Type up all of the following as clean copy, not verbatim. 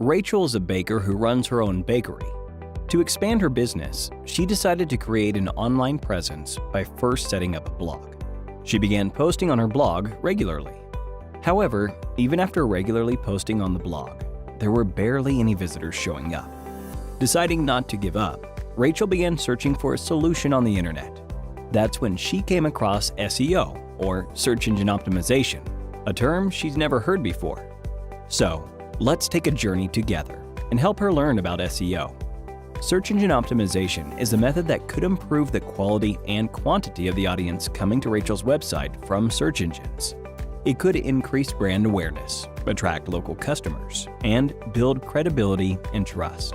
Rachel is a baker who runs her own bakery. To expand her business, she decided to create an online presence by first setting up a blog. She began posting on her blog regularly. However, even after regularly posting on the blog, there were barely any visitors showing up. Deciding not to give up, Rachel began searching for a solution on the internet. That's when she came across SEO, or search engine optimization, a term she's never heard before. So, let's take a journey together and help her learn about SEO. Search engine optimization is a method that could improve the quality and quantity of the audience coming to Rachel's website from search engines. It could increase brand awareness, attract local customers, and build credibility and trust.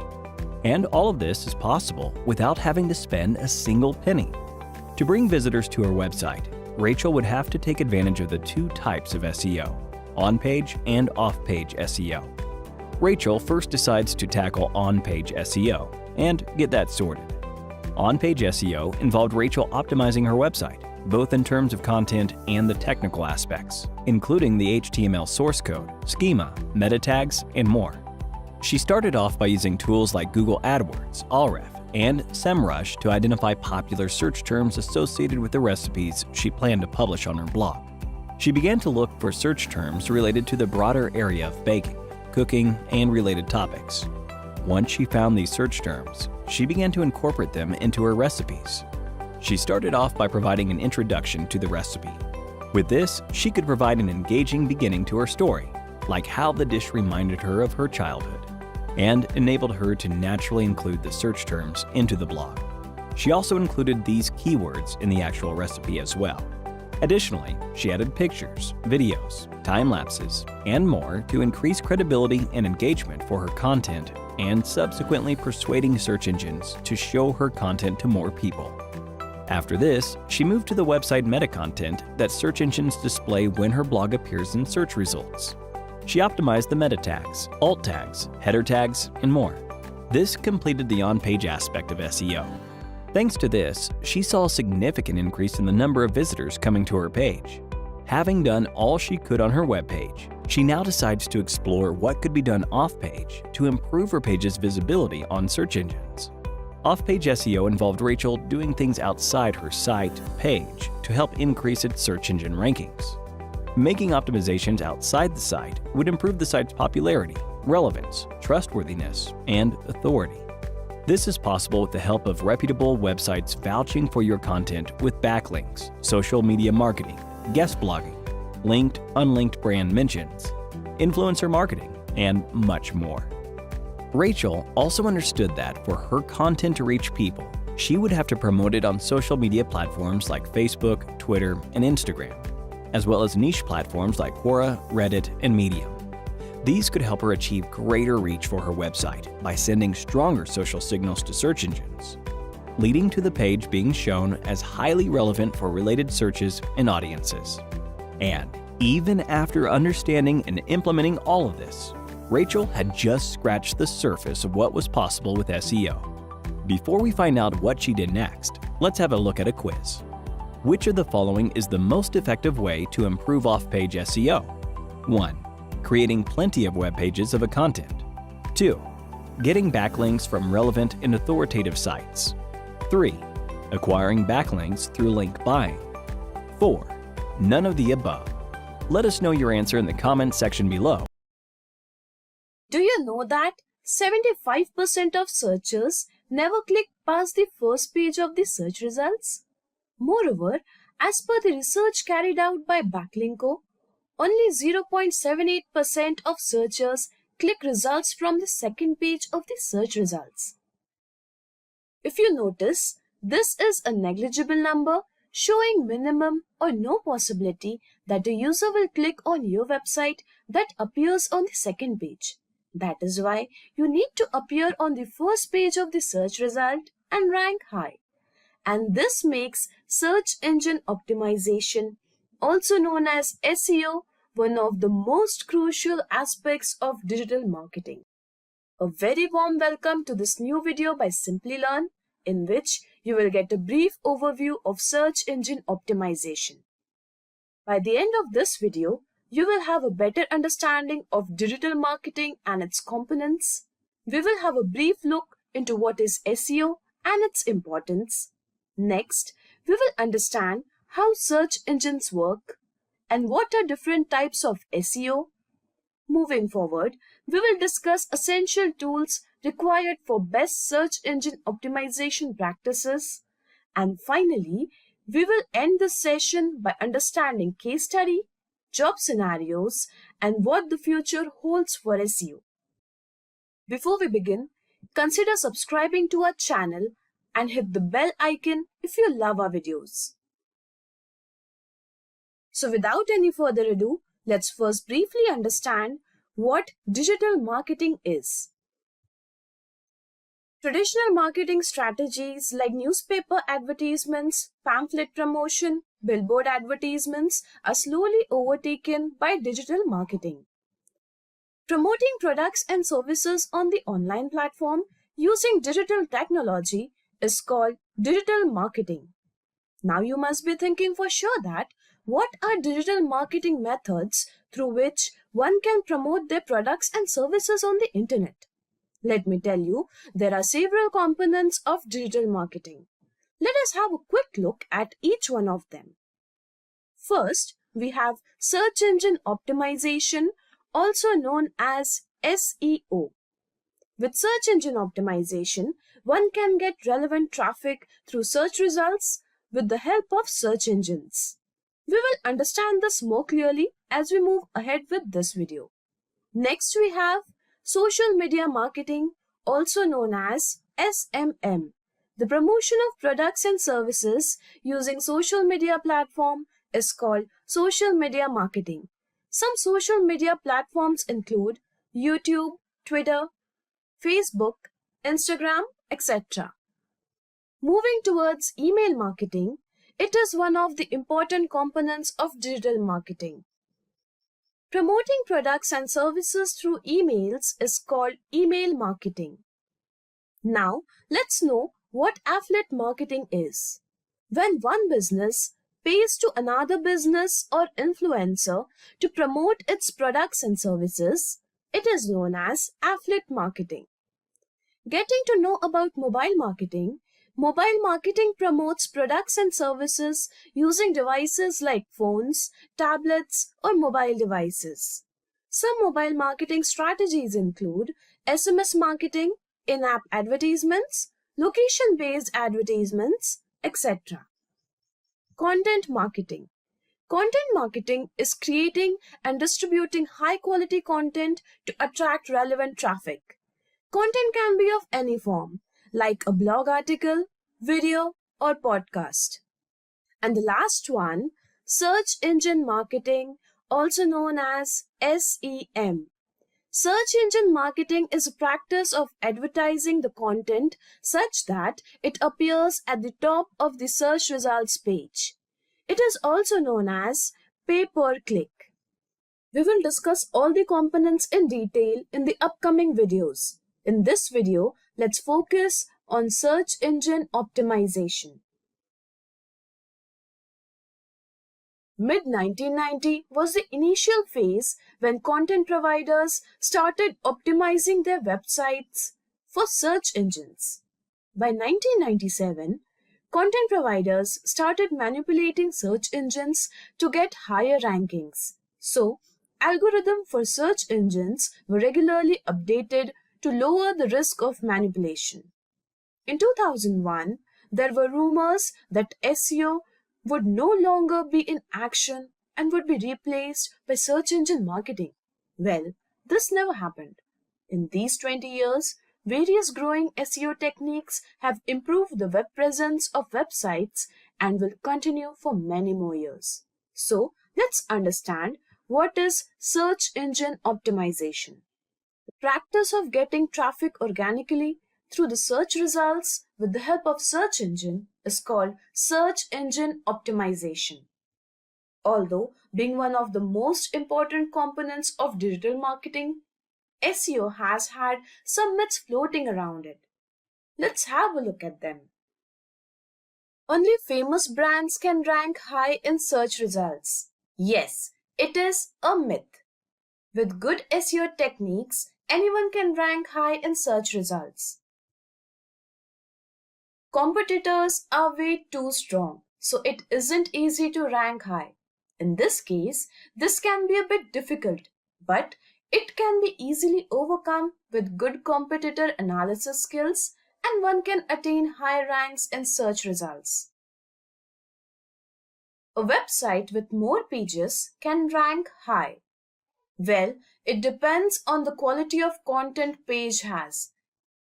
And all of this is possible without having to spend a single penny. To bring visitors to her website, Rachel would have to take advantage of the two types of SEO, on-page and off-page SEO. Rachel first decides to tackle on-page SEO and get that sorted. On-page SEO involved Rachel optimizing her website, both in terms of content and the technical aspects, including the HTML source code, schema, meta tags, and more. She started off by using tools like Google AdWords, Ahrefs, and SEMrush to identify popular search terms associated with the recipes she planned to publish on her blog. She began to look for search terms related to the broader area of baking, cooking, and related topics. Once she found these search terms, she began to incorporate them into her recipes. She started off by providing an introduction to the recipe. With this, she could provide an engaging beginning to her story, like how the dish reminded her of her childhood, and enabled her to naturally include the search terms into the blog. She also included these keywords in the actual recipe as well. Additionally, she added pictures, videos, time lapses, and more to increase credibility and engagement for her content, and subsequently persuading search engines to show her content to more people. After this, she moved to the website meta content that search engines display when her blog appears in search results. She optimized the meta tags, alt tags, header tags, and more. This completed the on-page aspect of SEO. Thanks to this, she saw a significant increase in the number of visitors coming to her page. Having done all she could on her webpage, she now decides to explore what could be done off-page to improve her page's visibility on search engines. Off-page SEO involved Rachel doing things outside her site page to help increase its search engine rankings. Making optimizations outside the site would improve the site's popularity, relevance, trustworthiness, and authority. This is possible with the help of reputable websites vouching for your content with backlinks, social media marketing, guest blogging, linked, unlinked brand mentions, influencer marketing, and much more. Rachel also understood that for her content to reach people, she would have to promote it on social media platforms like Facebook, Twitter, and Instagram, as well as niche platforms like Quora, Reddit, and Medium. These could help her achieve greater reach for her website by sending stronger social signals to search engines, leading to the page being shown as highly relevant for related searches and audiences. And even after understanding and implementing all of this, Rachel had just scratched the surface of what was possible with SEO. Before we find out what she did next, let's have a look at a quiz. Which of the following is the most effective way to improve off-page SEO? 1. Creating plenty of web pages of a content. 2. Getting backlinks from relevant and authoritative sites. 3. Acquiring backlinks through link buying. 4. None of the above. Let us know your answer in the comment section below. Do you know that 75% of searchers never click past the first page of the search results? Moreover, as per the research carried out by Backlink, only 0.78% of searchers click results from the second page of the search results. If you notice, this is a negligible number showing minimum or no possibility that the user will click on your website that appears on the second page. That is why you need to appear on the first page of the search result and rank high. And this makes search engine optimization, also known as SEO, one of the most crucial aspects of digital marketing. A very warm welcome to this new video by Simplilearn, in which you will get a brief overview of search engine optimization. By the end of this video, you will have a better understanding of digital marketing and its components. We will have a brief look into what is SEO and its importance. Next, we will understand how search engines work and what are different types of SEO. Moving forward, we will discuss essential tools required for best search engine optimization practices. And finally, we will end this session by understanding case study, job scenarios, and what the future holds for SEO. Before we begin, consider subscribing to our channel and hit the bell icon if you love our videos. So without any further ado, let's first briefly understand what digital marketing is. Traditional marketing strategies like newspaper advertisements, pamphlet promotion, billboard advertisements are slowly overtaken by digital marketing. Promoting products and services on the online platform using digital technology is called digital marketing. Now you must be thinking for sure that what are digital marketing methods through which one can promote their products and services on the internet? Let me tell you, there are several components of digital marketing. Let us have a quick look at each one of them. First, we have search engine optimization, also known as SEO. With search engine optimization, one can get relevant traffic through search results with the help of search engines. We will understand this more clearly as we move ahead with this video. Next, we have social media marketing, also known as SMM. The promotion of products and services using social media platform is called social media marketing. Some social media platforms include YouTube, Twitter, Facebook, Instagram, etc. Moving towards email marketing, it is one of the important components of digital marketing. Promoting products and services through emails is called email marketing. Now, let's know what affiliate marketing is. When one business pays to another business or influencer to promote its products and services, it is known as affiliate marketing. Getting to know about mobile marketing promotes products and services using devices like phones, tablets, or mobile devices. Some mobile marketing strategies include SMS marketing, in-app advertisements, location-based advertisements, etc. Content marketing. Content marketing is creating and distributing high-quality content to attract relevant traffic. Content can be of any form, like a blog article, video, or podcast. And the last one, search engine marketing, also known as SEM. Search engine marketing is a practice of advertising the content such that it appears at the top of the search results page. It is also known as pay-per-click. We will discuss all the components in detail in the upcoming videos. In this video, let's focus on search engine optimization. Mid-1990 was the initial phase when content providers started optimizing their websites for search engines. By 1997, content providers started manipulating search engines to get higher rankings. So, algorithms for search engines were regularly updated to lower the risk of manipulation. In 2001, there were rumors that SEO would no longer be in action and would be replaced by search engine marketing. Well, this never happened. In these 20 years, various growing SEO techniques have improved the web presence of websites and will continue for many more years. So, let's understand what is search engine optimization. The practice of getting traffic organically through the search results with the help of search engine is called search engine optimization. Although being one of the most important components of digital marketing, SEO has had some myths floating around it. Let's have a look at them. Only famous brands can rank high in search results. Yes, It is a myth. With good SEO techniques, anyone can rank high in search results. Competitors are way too strong, so it isn't easy to rank high. In this case, this can be a bit difficult, but it can be easily overcome with good competitor analysis skills, and one can attain high ranks in search results. A website with more pages can rank high. Well, it depends on the quality of content page has.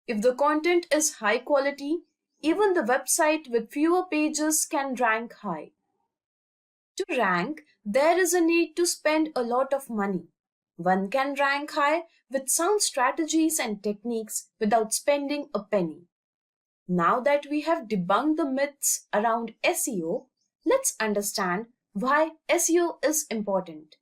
If the content is high quality, even the website with fewer pages can rank high. To rank, there is a need to spend a lot of money. One can rank high with sound strategies and techniques without spending a penny. Now that we have debunked the myths around SEO, let's understand why SEO is important.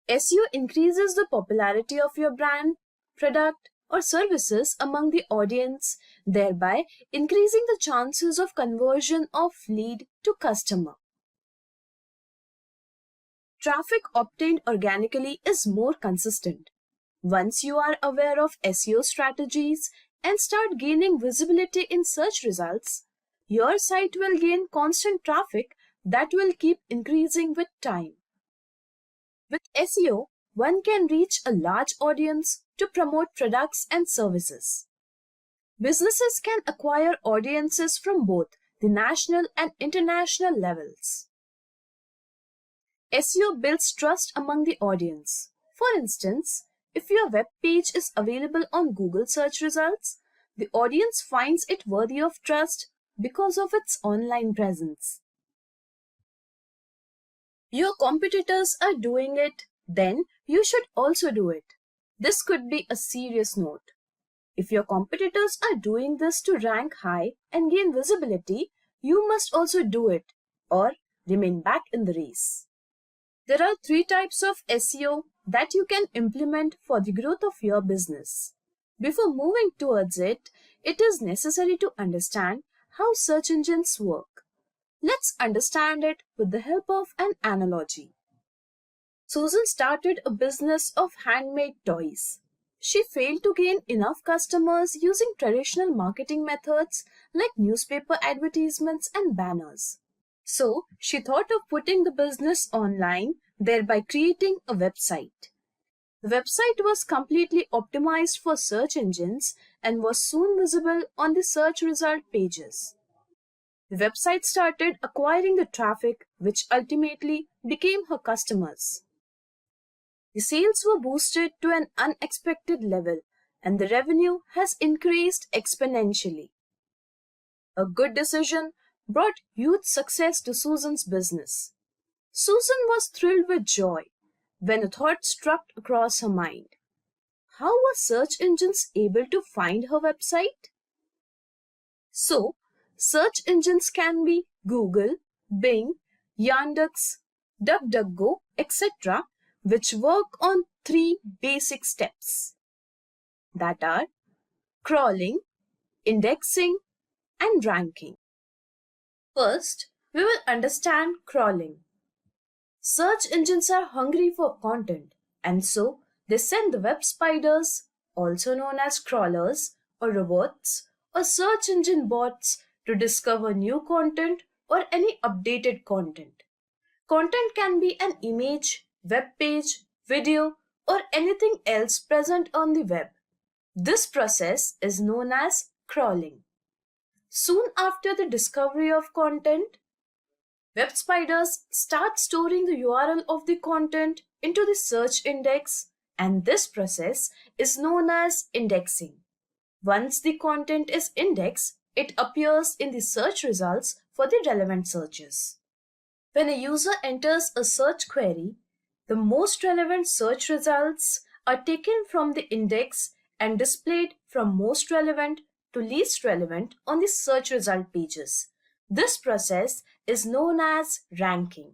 SEO increases the popularity of your brand, product, or services among the audience, thereby increasing the chances of conversion of lead to customer. Traffic obtained organically is more consistent. Once you are aware of SEO strategies and start gaining visibility in search results, your site will gain constant traffic that will keep increasing with time. With SEO, one can reach a large audience to promote products and services. Businesses can acquire audiences from both the national and international levels. SEO builds trust among the audience. For instance, if your web page is available on Google search results, the audience finds it worthy of trust because of its online presence. Your competitors are doing it, then you should also do it. This could be a serious note. If your competitors are doing this to rank high and gain visibility, you must also do it or remain back in the race. There are 3 types of SEO that you can implement for the growth of your business. Before moving towards it, it is necessary to understand how search engines work. Let's understand it with the help of an analogy. Susan started a business of handmade toys. She failed to gain enough customers using traditional marketing methods like newspaper advertisements and banners. So, she thought of putting the business online, thereby creating a website. The website was completely optimized for search engines and was soon visible on the search result pages. The website started acquiring the traffic, which ultimately became her customers. The sales were boosted to an unexpected level, and the revenue has increased exponentially. A good decision brought huge success to Susan's business. Susan was thrilled with joy when a thought struck across her mind. How were search engines able to find her website? So, search engines can be Google, Bing, Yandex, DuckDuckGo, etc., which work on 3 basic steps. That are crawling, indexing, and ranking. First, we will understand crawling. Search engines are hungry for content, and so they send the web spiders, also known as crawlers or robots, or search engine bots to discover new content or any updated content. Content can be an image, web page, video, or anything else present on the web. This process is known as crawling. Soon after the discovery of content, web spiders start storing the URL of the content into the search index, and this process is known as indexing. Once the content is indexed, it appears in the search results for the relevant searches. When a user enters a search query, the most relevant search results are taken from the index and displayed from most relevant to least relevant on the search result pages. This process is known as ranking.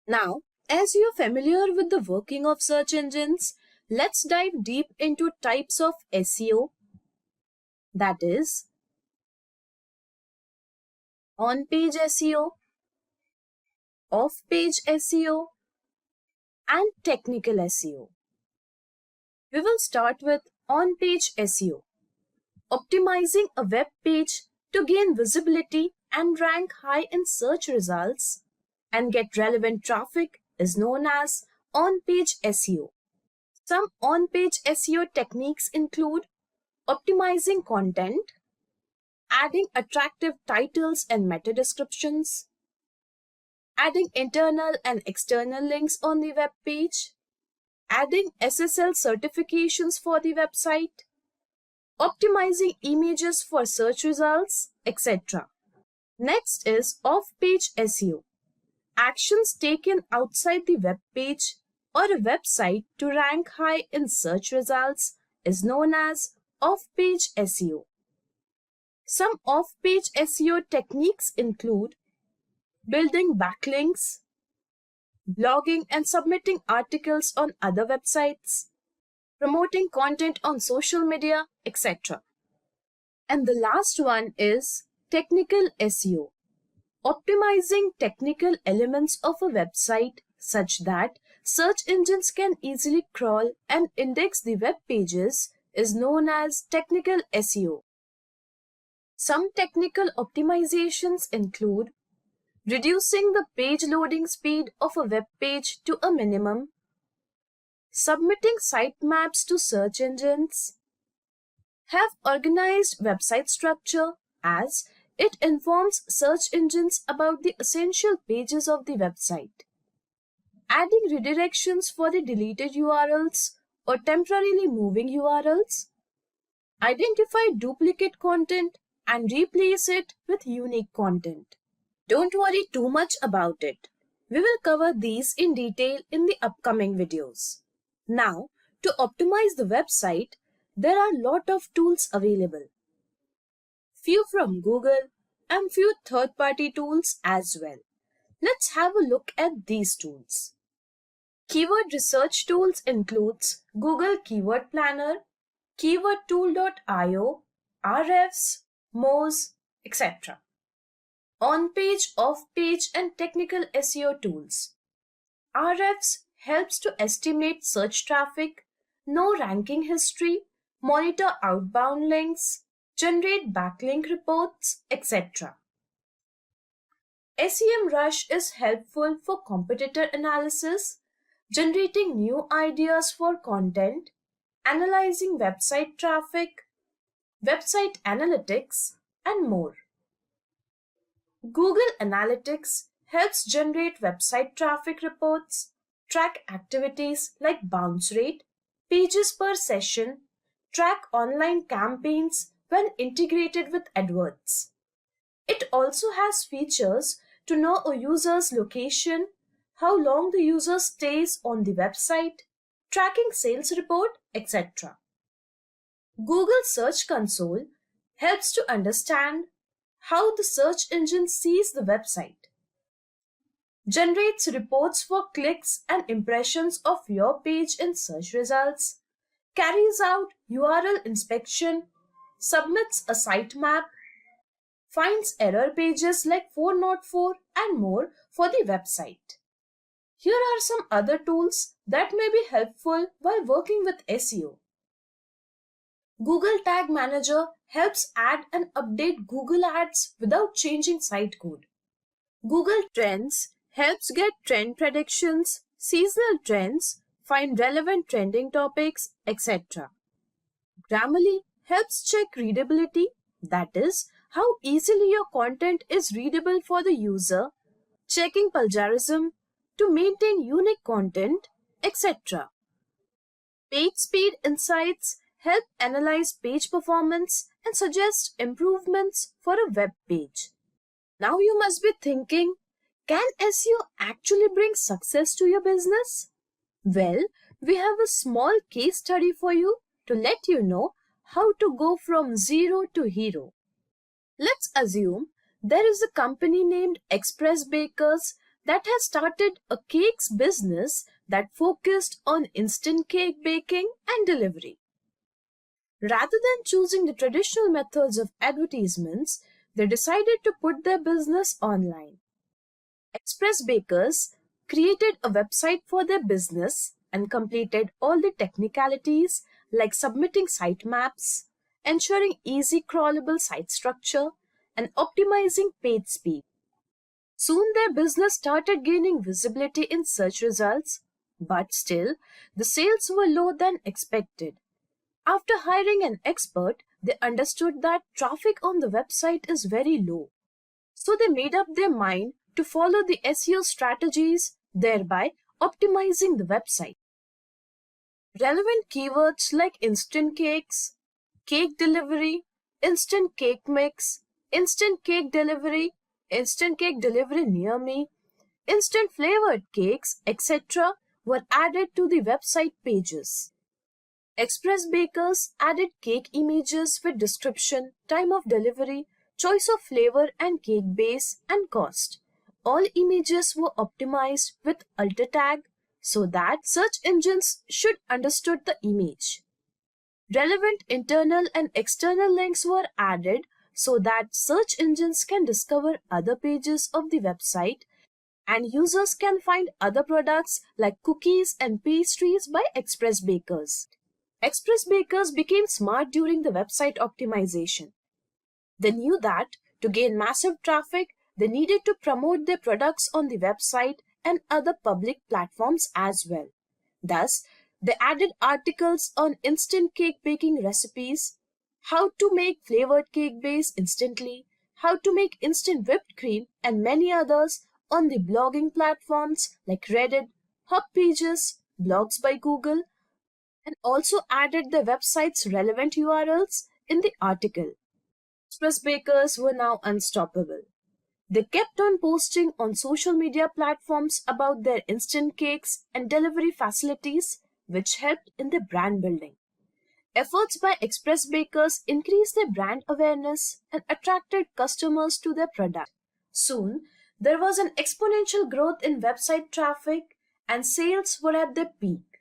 Now, as you're familiar with the working of search engines, let's dive deep into types of SEO. That is, on-page SEO, off-page SEO, and technical SEO. We will start with on-page SEO. Optimizing a web page to gain visibility and rank high in search results and get relevant traffic is known as on-page SEO. Some on-page SEO techniques include optimizing content, adding attractive titles and meta descriptions, adding internal and external links on the web page, adding SSL certifications for the website, optimizing images for search results, etc. Next is off-page SEO. Actions taken outside the web page or a website to rank high in search results is known as off-page SEO. Some off-page SEO techniques include building backlinks, blogging and submitting articles on other websites, promoting content on social media, etc. And the last one is technical SEO. Optimizing technical elements of a website such that search engines can easily crawl and index the web pages is known as technical SEO. Some technical optimizations include reducing the page loading speed of a web page to a minimum, submitting sitemaps to search engines, have organized website structure as it informs search engines about the essential pages of the website, adding redirections for the deleted URLs or temporarily moving URLs, identify duplicate content and replace it with unique content. Don't worry too much about it. We will cover these in detail in the upcoming videos. Now, to optimize the website, there are a lot of tools available. Few from Google and few third-party tools as well. Let's have a look at these tools. Keyword research tools includes Google Keyword Planner, keywordtool.io, Ahrefs, Moz, etc. On-page, off-page and technical SEO tools. Ahrefs helps to estimate search traffic, know ranking history, monitor outbound links, generate backlink reports, etc. SEMrush is helpful for competitor analysis, generating new ideas for content, analyzing website traffic, website analytics, and more. Google Analytics helps generate website traffic reports, track activities like bounce rate, pages per session, track online campaigns when integrated with AdWords. It also has features to know a user's location, how long the user stays on the website, tracking sales report, etc. Google Search Console helps to understand how the search engine sees the website, generates reports for clicks and impressions of your page in search results, carries out URL inspection, submits a sitemap, finds error pages like 404 and more for the website. Here are some other tools that may be helpful while working with SEO. Google Tag Manager helps add and update Google Ads without changing site code. Google Trends helps get trend predictions, seasonal trends, find relevant trending topics, etc. Grammarly helps check readability, that is, how easily your content is readable for the user, checking plagiarism to maintain unique content, etc. PageSpeed Insights help analyze page performance and suggest improvements for a web page. Now you must be thinking, can SEO actually bring success to your business? Well, we have a small case study for you to let you know how to go from zero to hero. Let's assume there is a company named Express Bakers that has started a cakes business that focused on instant cake baking and delivery. Rather than choosing the traditional methods of advertisements, they decided to put their business online. Express Bakers created a website for their business and completed all the technicalities like submitting sitemaps, ensuring easy crawlable site structure, and optimizing page speed. Soon their business started gaining visibility in search results, but still, the sales were lower than expected. After hiring an expert, they understood that traffic on the website is very low. So they made up their mind to follow the SEO strategies, thereby optimizing the website. Relevant keywords like instant cakes, cake delivery, instant cake mix, instant cake delivery near me, instant flavored cakes, etc. were added to the website pages. Express Bakers added cake images with description, time of delivery, choice of flavor and cake base, and cost. All images were optimized with alt tag so that search engines should understood the image. Relevant internal and external links were added so that search engines can discover other pages of the website and users can find other products like cookies and pastries by Express Bakers. Express Bakers became smart during the website optimization. They knew that to gain massive traffic, they needed to promote their products on the website and other public platforms as well. Thus, they added articles on instant cake baking recipes, how to make flavored cake base instantly, how to make instant whipped cream, and many others on the blogging platforms like Reddit, Hub Pages, Blogs by Google, and also added the website's relevant URLs in the article. Express Bakers were now unstoppable. They kept on posting on social media platforms about their instant cakes and delivery facilities, which helped in their brand building. Efforts by Express Bakers increased their brand awareness and attracted customers to their product. Soon, there was an exponential growth in website traffic and sales were at their peak.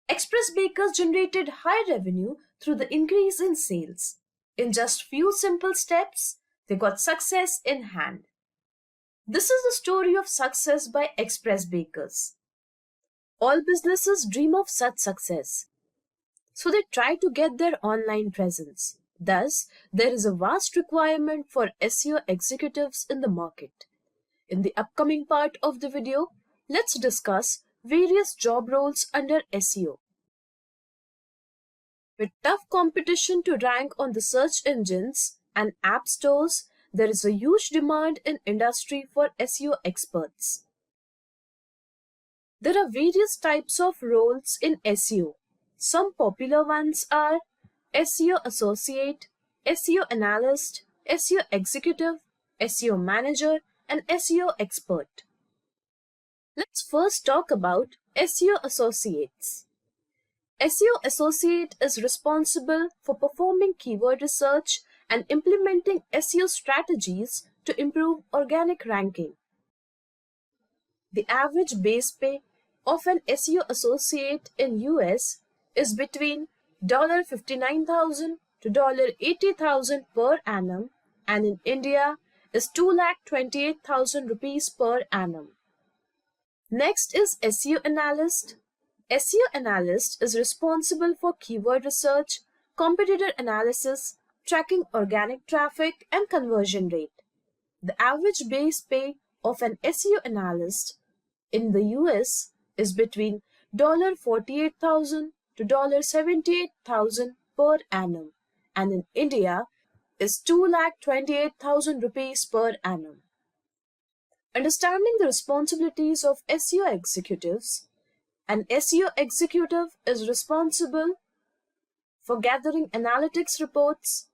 Express Bakers generated high revenue through the increase in sales. In just few simple steps, they got success in hand. This is the story of success by Express Bakers. All businesses dream of such success, so they try to get their online presence. Thus, there is a vast requirement for SEO executives in the market. In the upcoming part of the video, let's discuss various job roles under SEO. With tough competition to rank on the search engines and app stores, there is a huge demand in industry for SEO experts. There are various types of roles in SEO. Some popular ones are SEO Associate, SEO Analyst, SEO Executive, SEO Manager, and SEO Expert. Let's first talk about SEO Associates. SEO Associate is responsible for performing keyword research and implementing SEO strategies to improve organic ranking. The average base pay of an SEO Associate in US is between $59,000 to $80,000 per annum, and in India is 2,28,000 rupees per annum. Next is SEO Analyst. SEO Analyst is responsible for keyword research, competitor analysis, tracking organic traffic, and conversion rate. The average base pay of an SEO Analyst in the US is between $48,000 to $78,000 per annum, and in India is 2,28,000 rupees per annum. Understanding the responsibilities of SEO executives. An SEO executive is responsible for gathering analytics reports,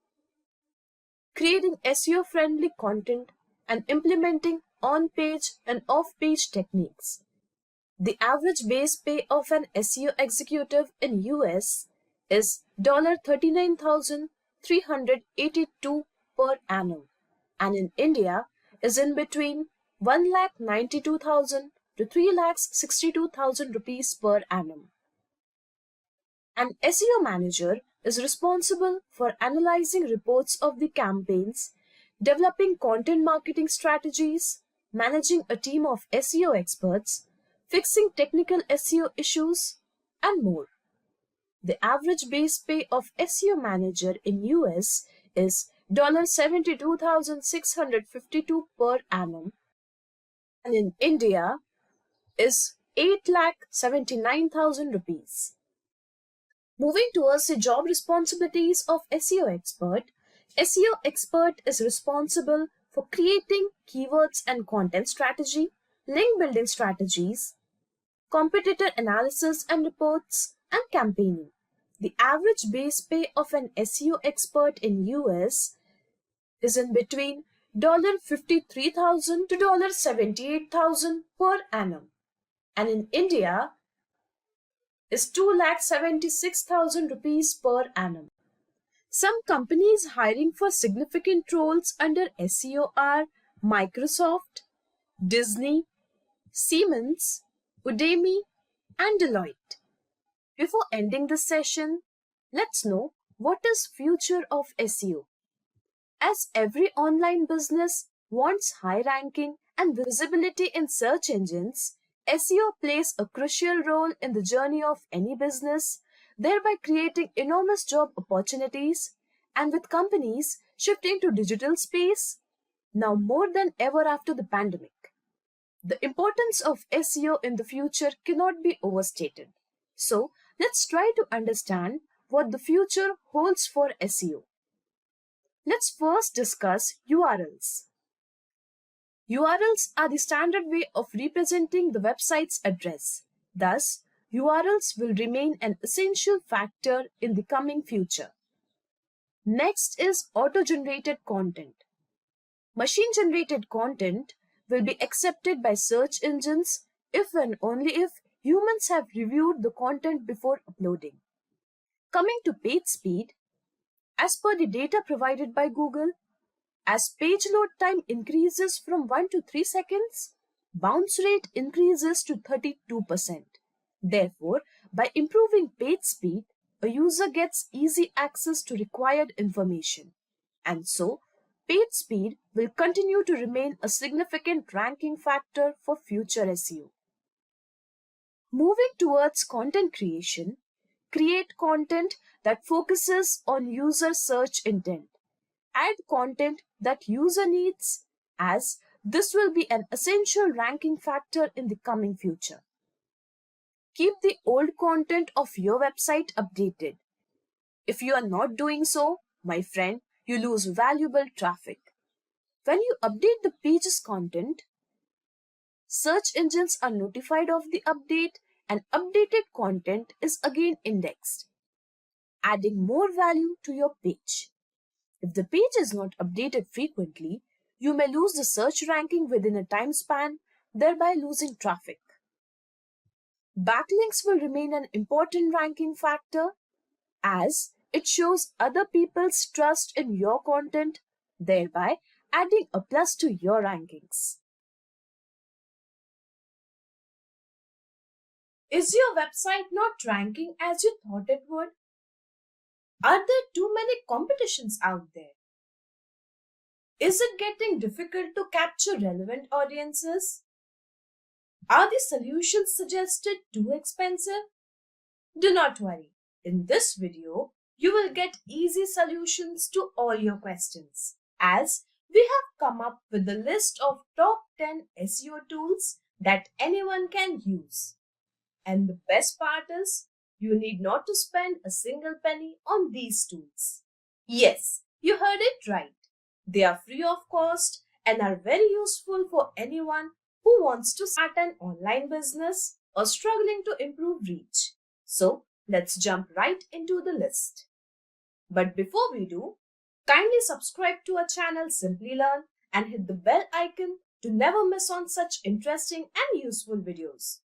creating SEO-friendly content, and implementing on-page and off-page techniques. The average base pay of an SEO executive in US is $39,382 per annum, and in India is in between 1,92,000 to 3,62,000 rupees per annum. An SEO manager is responsible for analyzing reports of the campaigns, developing content marketing strategies, managing a team of SEO experts, fixing technical SEO issues, and more. The average base pay of SEO manager in US is $72,652 per annum, and in India is 8,79,000 rupees. Moving towards the job responsibilities of SEO expert, SEO expert is responsible for creating keywords and content strategy, link building strategies, competitor analysis and reports, and campaigning. The average base pay of an SEO expert in US is in between $53,000 to $78,000 per annum, and in India is 2,76,000 rupees per annum. Some companies hiring for significant roles under SEO are Microsoft, Disney, Siemens, Udemy, and Deloitte. Before ending this session, let's know what is future of SEO. As every online business wants high ranking and visibility in search engines, SEO plays a crucial role in the journey of any business, thereby creating enormous job opportunities. And with companies shifting to digital space, now more than ever after the pandemic, the importance of SEO in the future cannot be overstated. So, let's try to understand what the future holds for SEO. Let's first discuss URLs. URLs are the standard way of representing the website's address. Thus, URLs will remain an essential factor in the coming future. Next is auto-generated content. Machine-generated content will be accepted by search engines if and only if humans have reviewed the content before uploading. Coming to page speed, as per the data provided by Google, as page load time increases from 1 to 3 seconds, bounce rate increases to 32%. Therefore, by improving page speed, a user gets easy access to required information. And so, page speed will continue to remain a significant ranking factor for future SEO. Moving towards content creation, create content that focuses on user search intent. Add content that user needs, as this will be an essential ranking factor in the coming future. Keep the old content of your website updated. If you are not doing so, my friend, you lose valuable traffic. When you update the page's content, search engines are notified of the update and updated content is again indexed, adding more value to your page. If the page is not updated frequently, you may lose the search ranking within a time span, thereby losing traffic. Backlinks will remain an important ranking factor as it shows other people's trust in your content, thereby adding a plus to your rankings. Is your website not ranking as you thought it would? Are there too many competitions out there? Is it getting difficult to capture relevant audiences? Are the solutions suggested too expensive? Do not worry. In this video, you will get easy solutions to all your questions, as we have come up with a list of top 10 SEO tools that anyone can use. And the best part is, you need not to spend a single penny on these tools. Yes, you heard it right. They are free of cost and are very useful for anyone who wants to start an online business or struggling to improve reach. So, let's jump right into the list. But before we do, kindly subscribe to our channel Simplilearn and hit the bell icon to never miss on such interesting and useful videos.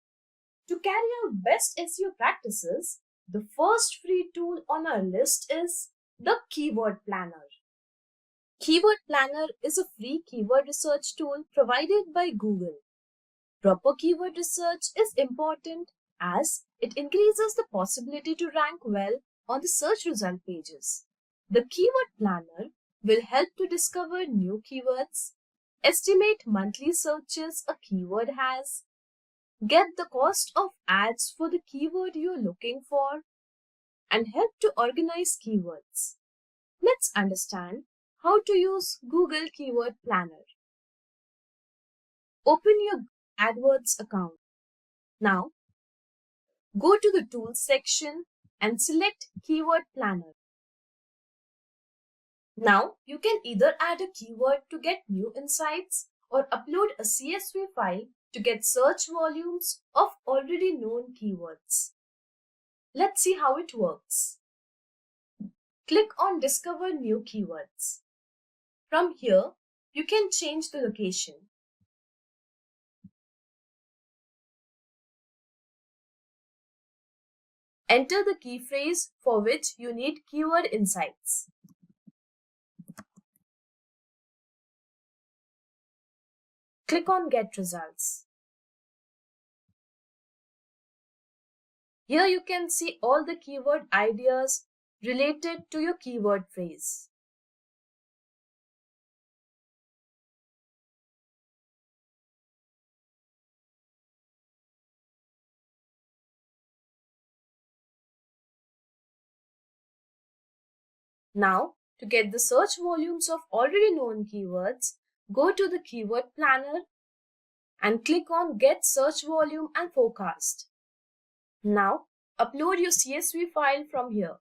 To carry out best SEO practices, the first free tool on our list is the Keyword Planner. Keyword Planner is a free keyword research tool provided by Google. Proper keyword research is important as it increases the possibility to rank well on the search result pages. The Keyword Planner will help to discover new keywords, estimate monthly searches a keyword has, get the cost of ads for the keyword you're looking for, and help to organize keywords. Let's understand how to use Google Keyword Planner. Open your AdWords account. Now, go to the Tools section and select Keyword Planner. Now, you can either add a keyword to get new insights or upload a CSV file to get search volumes of already known keywords. Let's see how it works. Click on Discover New Keywords. From here, you can change the location. Enter the key phrase for which you need keyword insights. Click on Get Results. Here you can see all the keyword ideas related to your keyword phrase. Now, to get the search volumes of already known keywords, go to the Keyword Planner and click on Get Search Volume and Forecast. Now, upload your CSV file from here.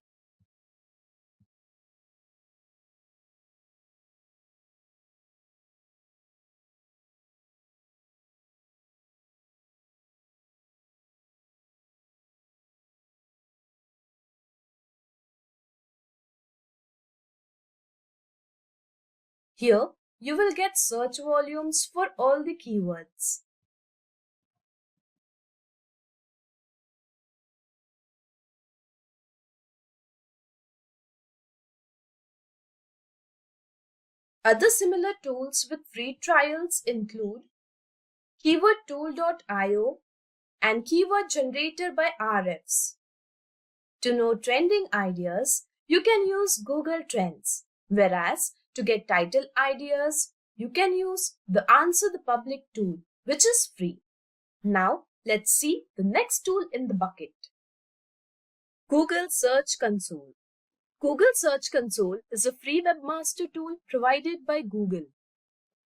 Here, you will get search volumes for all the keywords. Other similar tools with free trials include keywordtool.io and Keyword Generator by Ahrefs. To know trending ideas, you can use Google Trends, whereas to get title ideas, you can use the Answer the Public tool, which is free. Now, let's see the next tool in the bucket. Google Search Console. Google Search Console is a free webmaster tool provided by Google.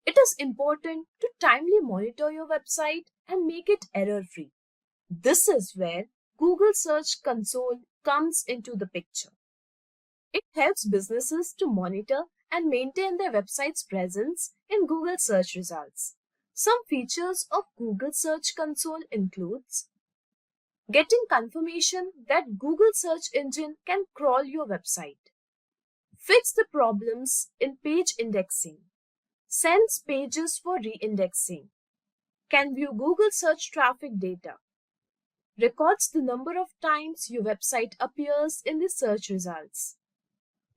It is important to timely monitor your website and make it error-free. This is where Google Search Console comes into the picture. It helps businesses to monitor and maintain their website's presence in Google search results. Some features of Google Search Console includes getting confirmation that Google search engine can crawl your website, fix the problems in page indexing, sends pages for re-indexing, can view Google search traffic data, records the number of times your website appears in the search results,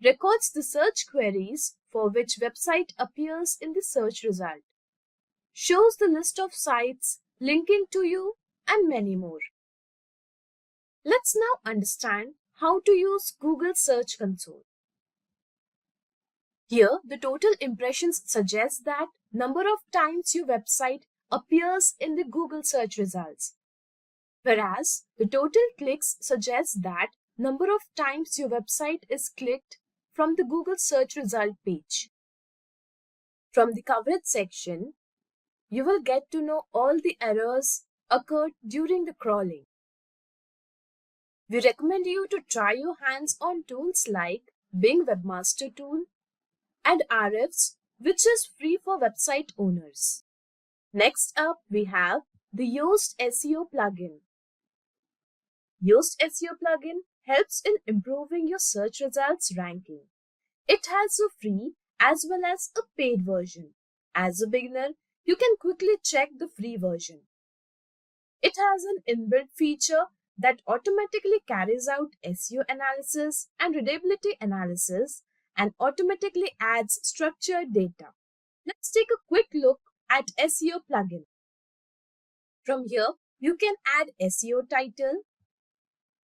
records the search queries for which website appears in the search result, shows the list of sites linking to you, and many more. Let's now understand how to use Google Search Console. Here, the total impressions suggest that number of times your website appears in the Google search results, whereas the total clicks suggests that number of times your website is clicked from the Google search result page. From the coverage section, you will get to know all the errors occurred during the crawling. We recommend you to try your hands on tools like Bing Webmaster Tool and Ahrefs, which is free for website owners. Next up, we have the Yoast SEO plugin. Yoast SEO plugin helps in improving your search results ranking. It has a free as well as a paid version. As a beginner, you can quickly check the free version. It has an inbuilt feature that automatically carries out SEO analysis and readability analysis and automatically adds structured data. Let's take a quick look at SEO plugin. From here, you can add SEO title.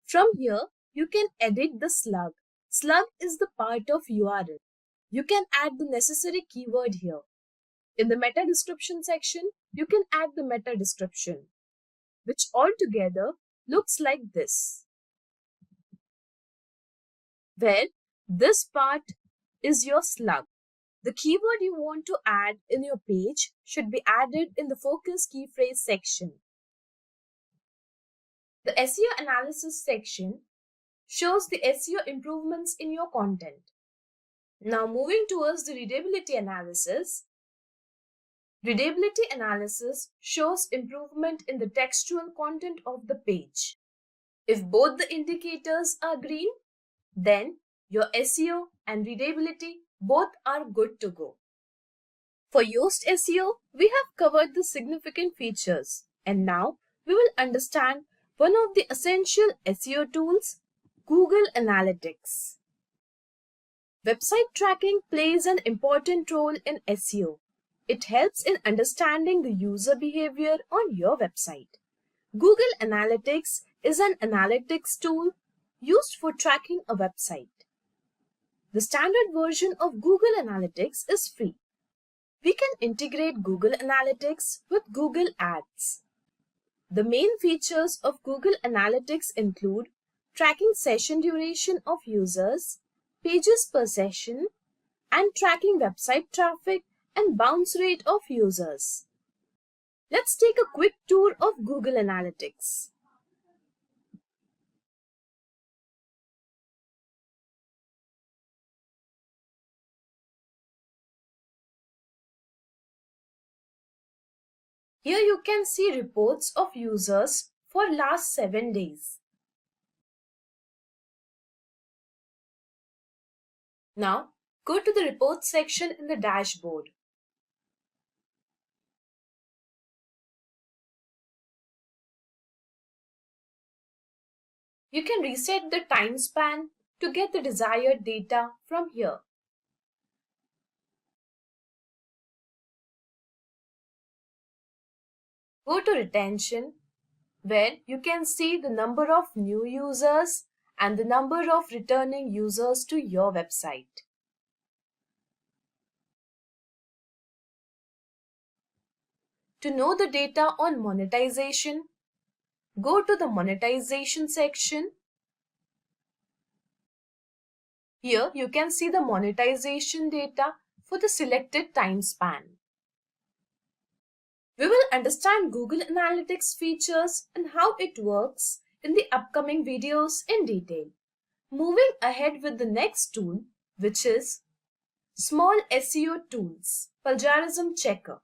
From here, you can edit the slug. Slug is the part of URL. You can add the necessary keyword here. In the meta description section, you can add the meta description, which altogether looks like this, where this part is your slug. The keyword you want to add in your page should be added in the focus key phrase section. The SEO analysis section shows the SEO improvements in your content. Now moving towards the readability analysis. Readability analysis shows improvement in the textual content of the page. If both the indicators are green, then your SEO and readability both are good to go. For Yoast SEO, we have covered the significant features, and now we will understand one of the essential SEO tools, Google Analytics. Website tracking plays an important role in SEO. It helps in understanding the user behavior on your website. Google Analytics is an analytics tool used for tracking a website. The standard version of Google Analytics is free. We can integrate Google Analytics with Google Ads. The main features of Google Analytics include tracking session duration of users, pages per session, and tracking website traffic and bounce rate of users. Let's take a quick tour of Google Analytics. Here you can see reports of users for last 7 days. Now, go to the reports section in the dashboard. You can reset the time span to get the desired data from here. Go to retention, where you can see the number of new users and the number of returning users to your website. To know the data on monetization, go to the monetization section. Here you can see the monetization data for the selected time span. We will understand Google Analytics features and how it works in the upcoming videos in detail. Moving ahead with the next tool, which is Small SEO Tools, Plagiarism Checker.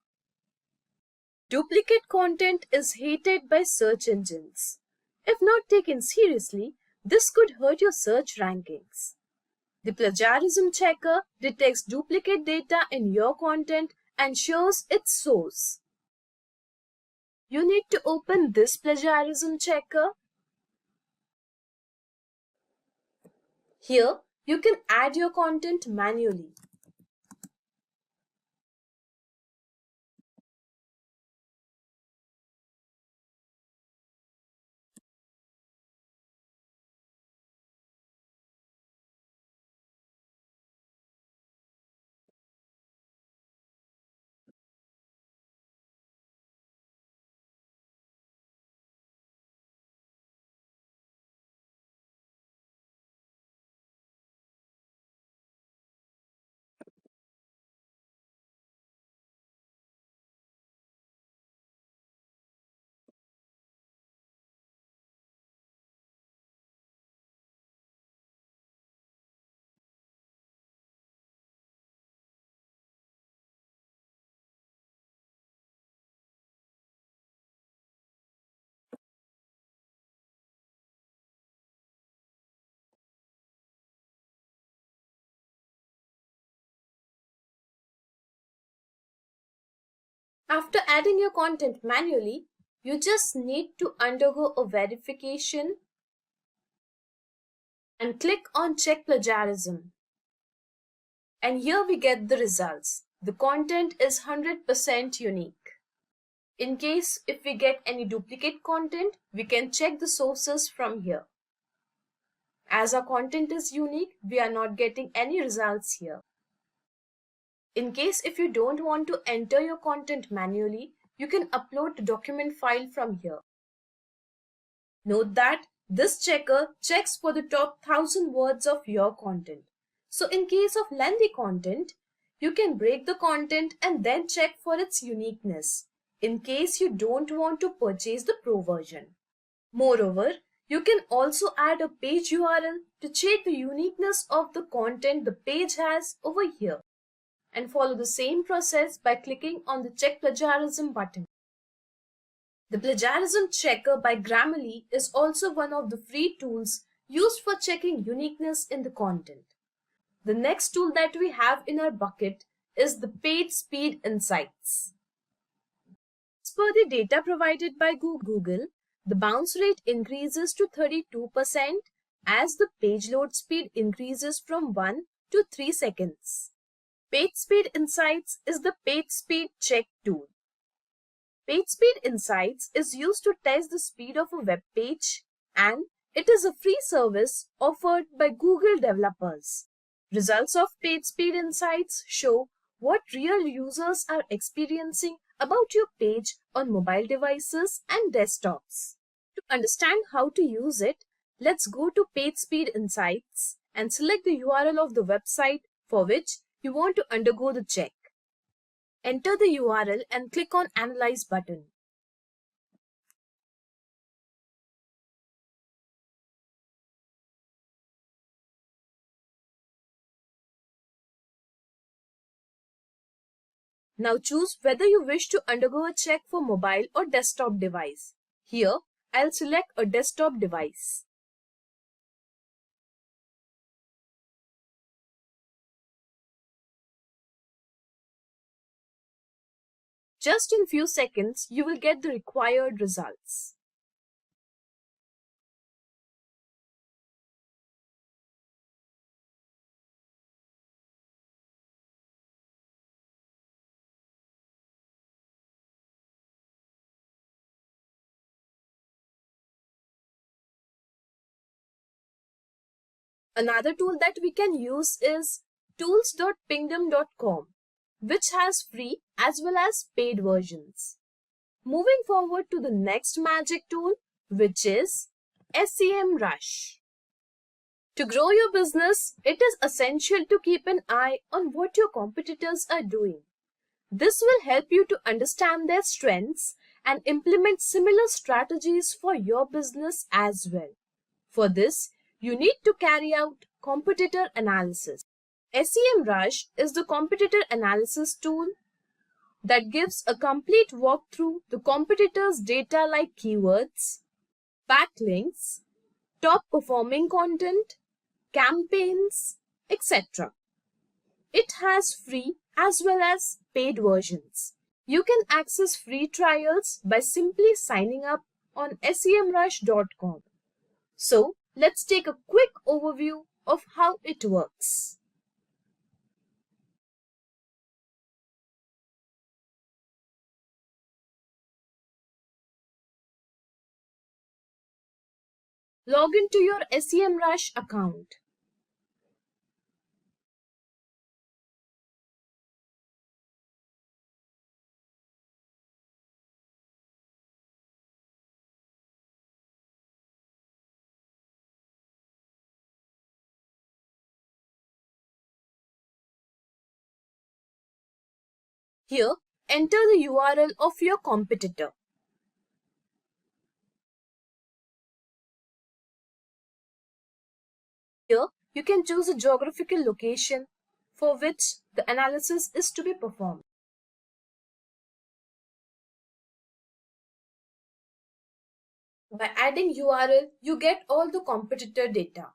Duplicate content is hated by search engines. If not taken seriously, this could hurt your search rankings. The Plagiarism Checker detects duplicate data in your content and shows its source. You need to open this plagiarism checker. Here, you can add your content manually. After adding your content manually, you just need to undergo a verification and click on Check Plagiarism. And here we get the results. The content is 100% unique. In case if we get any duplicate content, we can check the sources from here. As our content is unique, we are not getting any results here. In case if you don't want to enter your content manually, you can upload the document file from here. Note that this checker checks for the top 1000 words of your content. So in case of lengthy content, you can break the content and then check for its uniqueness in case you don't want to purchase the pro version. Moreover, you can also add a page URL to check the uniqueness of the content the page has over here and follow the same process by clicking on the Check Plagiarism button. The plagiarism checker by Grammarly is also one of the free tools used for checking uniqueness in the content. The next tool that we have in our bucket is the Page Speed Insights. As per the data provided by Google, the bounce rate increases to 32% as the page load speed increases from 1 to 3 seconds. Page Speed Insights is the page speed check tool. Page Speed Insights is used to test the speed of a web page, and it is a free service offered by Google developers. Results of Page Speed Insights show what real users are experiencing about your page on mobile devices and desktops. To understand how to use it, let's go to Page Speed Insights and select the URL of the website for which you want to undergo the check. Enter the URL and click on Analyze button. Now choose whether you wish to undergo a check for mobile or desktop device. Here, I'll select a desktop device. Just in few seconds, you will get the required results. Another tool that we can use is tools.pingdom.com, which has free as well as paid versions. Moving forward to the next magic tool, which is SEMrush. To grow your business, it is essential to keep an eye on what your competitors are doing. This will help you to understand their strengths and implement similar strategies for your business as well. For this, you need to carry out competitor analysis. SEMrush is the competitor analysis tool that gives a complete walkthrough the competitors' data like keywords, backlinks, top performing content, campaigns, etc. It has free as well as paid versions. You can access free trials by simply signing up on semrush.com. So, let's take a quick overview of how it works. Log into your SEMrush account. Here, enter the URL of your competitor. Here, you can choose a geographical location for which the analysis is to be performed. By adding URL, you get all the competitor data.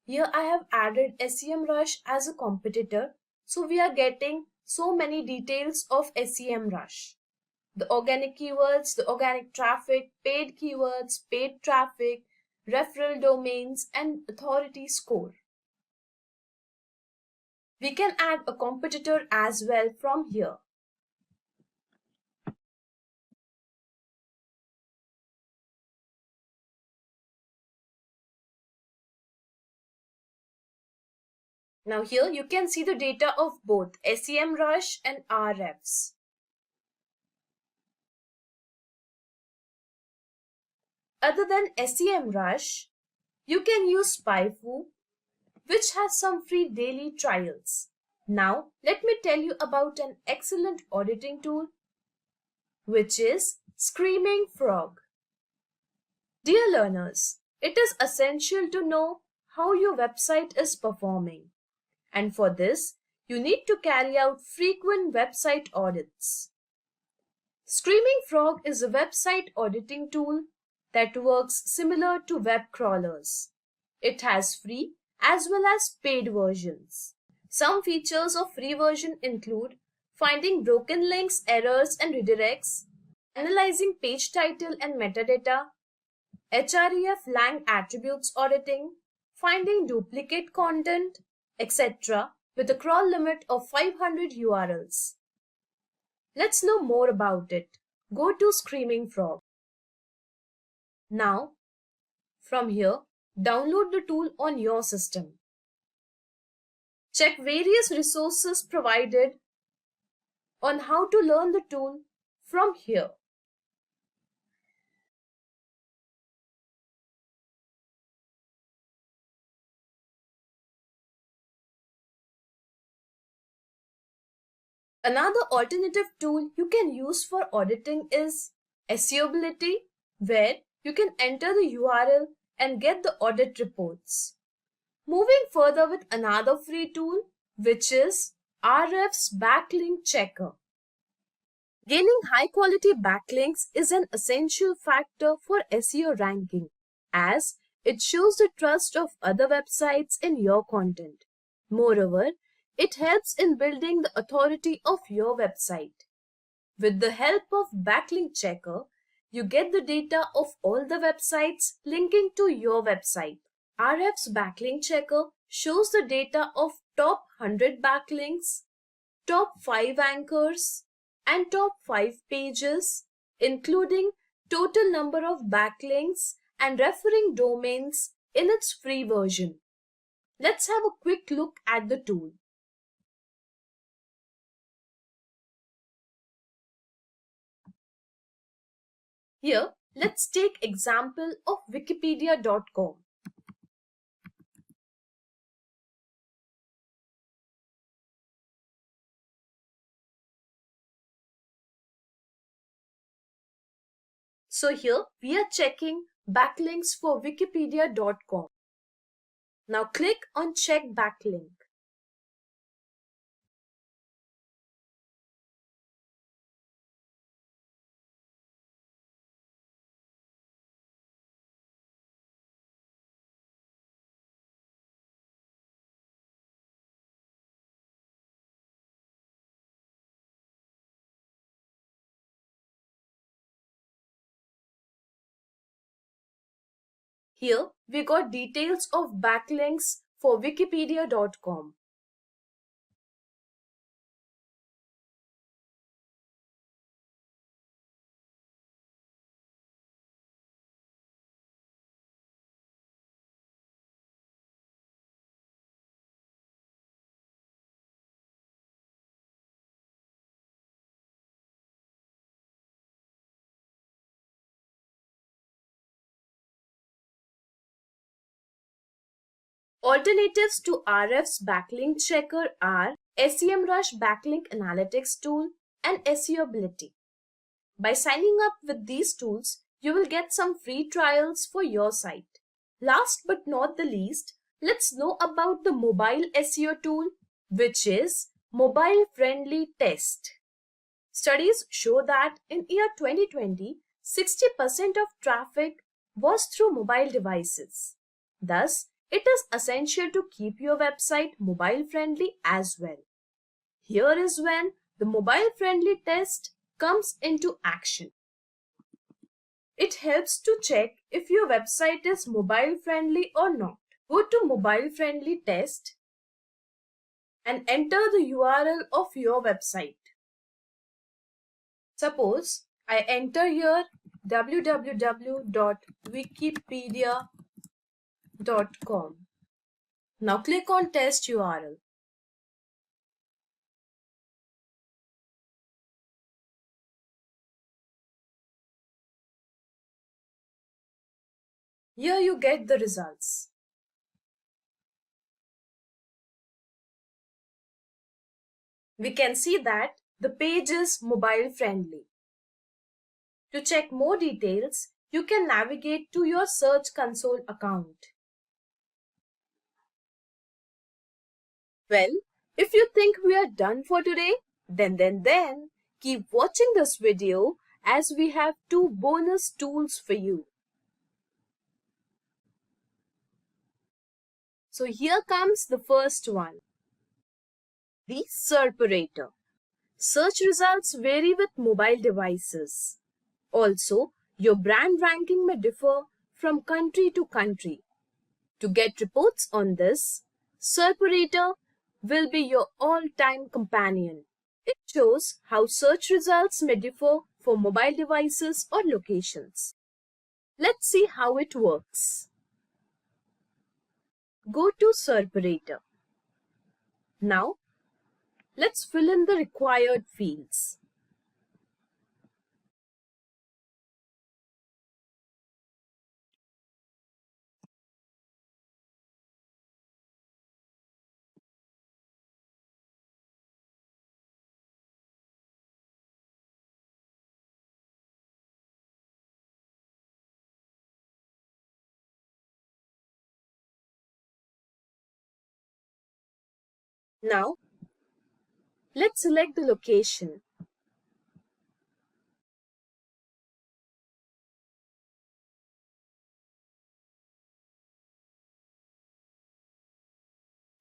Here I have added SEMrush as a competitor, so we are getting so many details of SEMrush. The organic keywords, the organic traffic, paid keywords, paid traffic, referral domains, and authority score. We can add a competitor as well from here. Now here you can see the data of both SEMrush and Ahrefs. Other than SEMrush, you can use SpyFu, which has some free daily trials. Now let me tell you about an excellent auditing tool, which is Screaming Frog. Dear learners, it is essential to know how your website is performing. And for this, you need to carry out frequent website audits. Screaming Frog is a website auditing tool that works similar to web crawlers. It has free as well as paid versions. Some features of free version include finding broken links, errors and redirects, analyzing page title and metadata, href lang attributes auditing, finding duplicate content, etc. with a crawl limit of 500 URLs. Let's know more about it. Go to Screaming Frog. Now, from here, download the tool on your system. Check various resources provided on how to learn the tool from here. Another alternative tool you can use for auditing is SEObility, where you can enter the URL and get the audit reports. Moving further with another free tool, which is Ahrefs Backlink Checker. Gaining high quality backlinks is an essential factor for SEO ranking, as it shows the trust of other websites in your content. Moreover, it helps in building the authority of your website. With the help of Backlink Checker, you get the data of all the websites linking to your website. Ahrefs Backlink Checker shows the data of top 100 backlinks, top 5 anchors, and top 5 pages, including total number of backlinks and referring domains in its free version. Let's have a quick look at the tool. Here, let's take example of wikipedia.com. So here we are checking backlinks for wikipedia.com. Now click on check backlink. Here we got details of backlinks for wikipedia.com. Alternatives to Ahrefs Backlink Checker are SEMrush Backlink Analytics tool and SEObility. By signing up with these tools, you will get some free trials for your site. Last but not the least, let's know about the mobile SEO tool, which is Mobile Friendly Test. Studies show that in year 2020, 60% of traffic was through mobile devices. Thus, it is essential to keep your website mobile friendly as well. Here is when the mobile friendly test comes into action. It helps to check if your website is mobile friendly or not. Go to Mobile Friendly Test and enter the URL of your website. Suppose I enter here www.wikipedia.com. Now click on Test URL. Here you get the results. We can see that the page is mobile friendly. To check more details, you can navigate to your Search Console account. Well, if you think we are done for today, then keep watching this video as we have 2 bonus tools for you. So here comes the first one, the Serperator. Search results vary with mobile devices. Also, your brand ranking may differ from country to country. To get reports on this, Serperator will be your all-time companion. It shows how search results may differ for mobile devices or locations. Let's see how it works. Go to Serperator. Now, let's fill in the required fields. Now, let's select the location.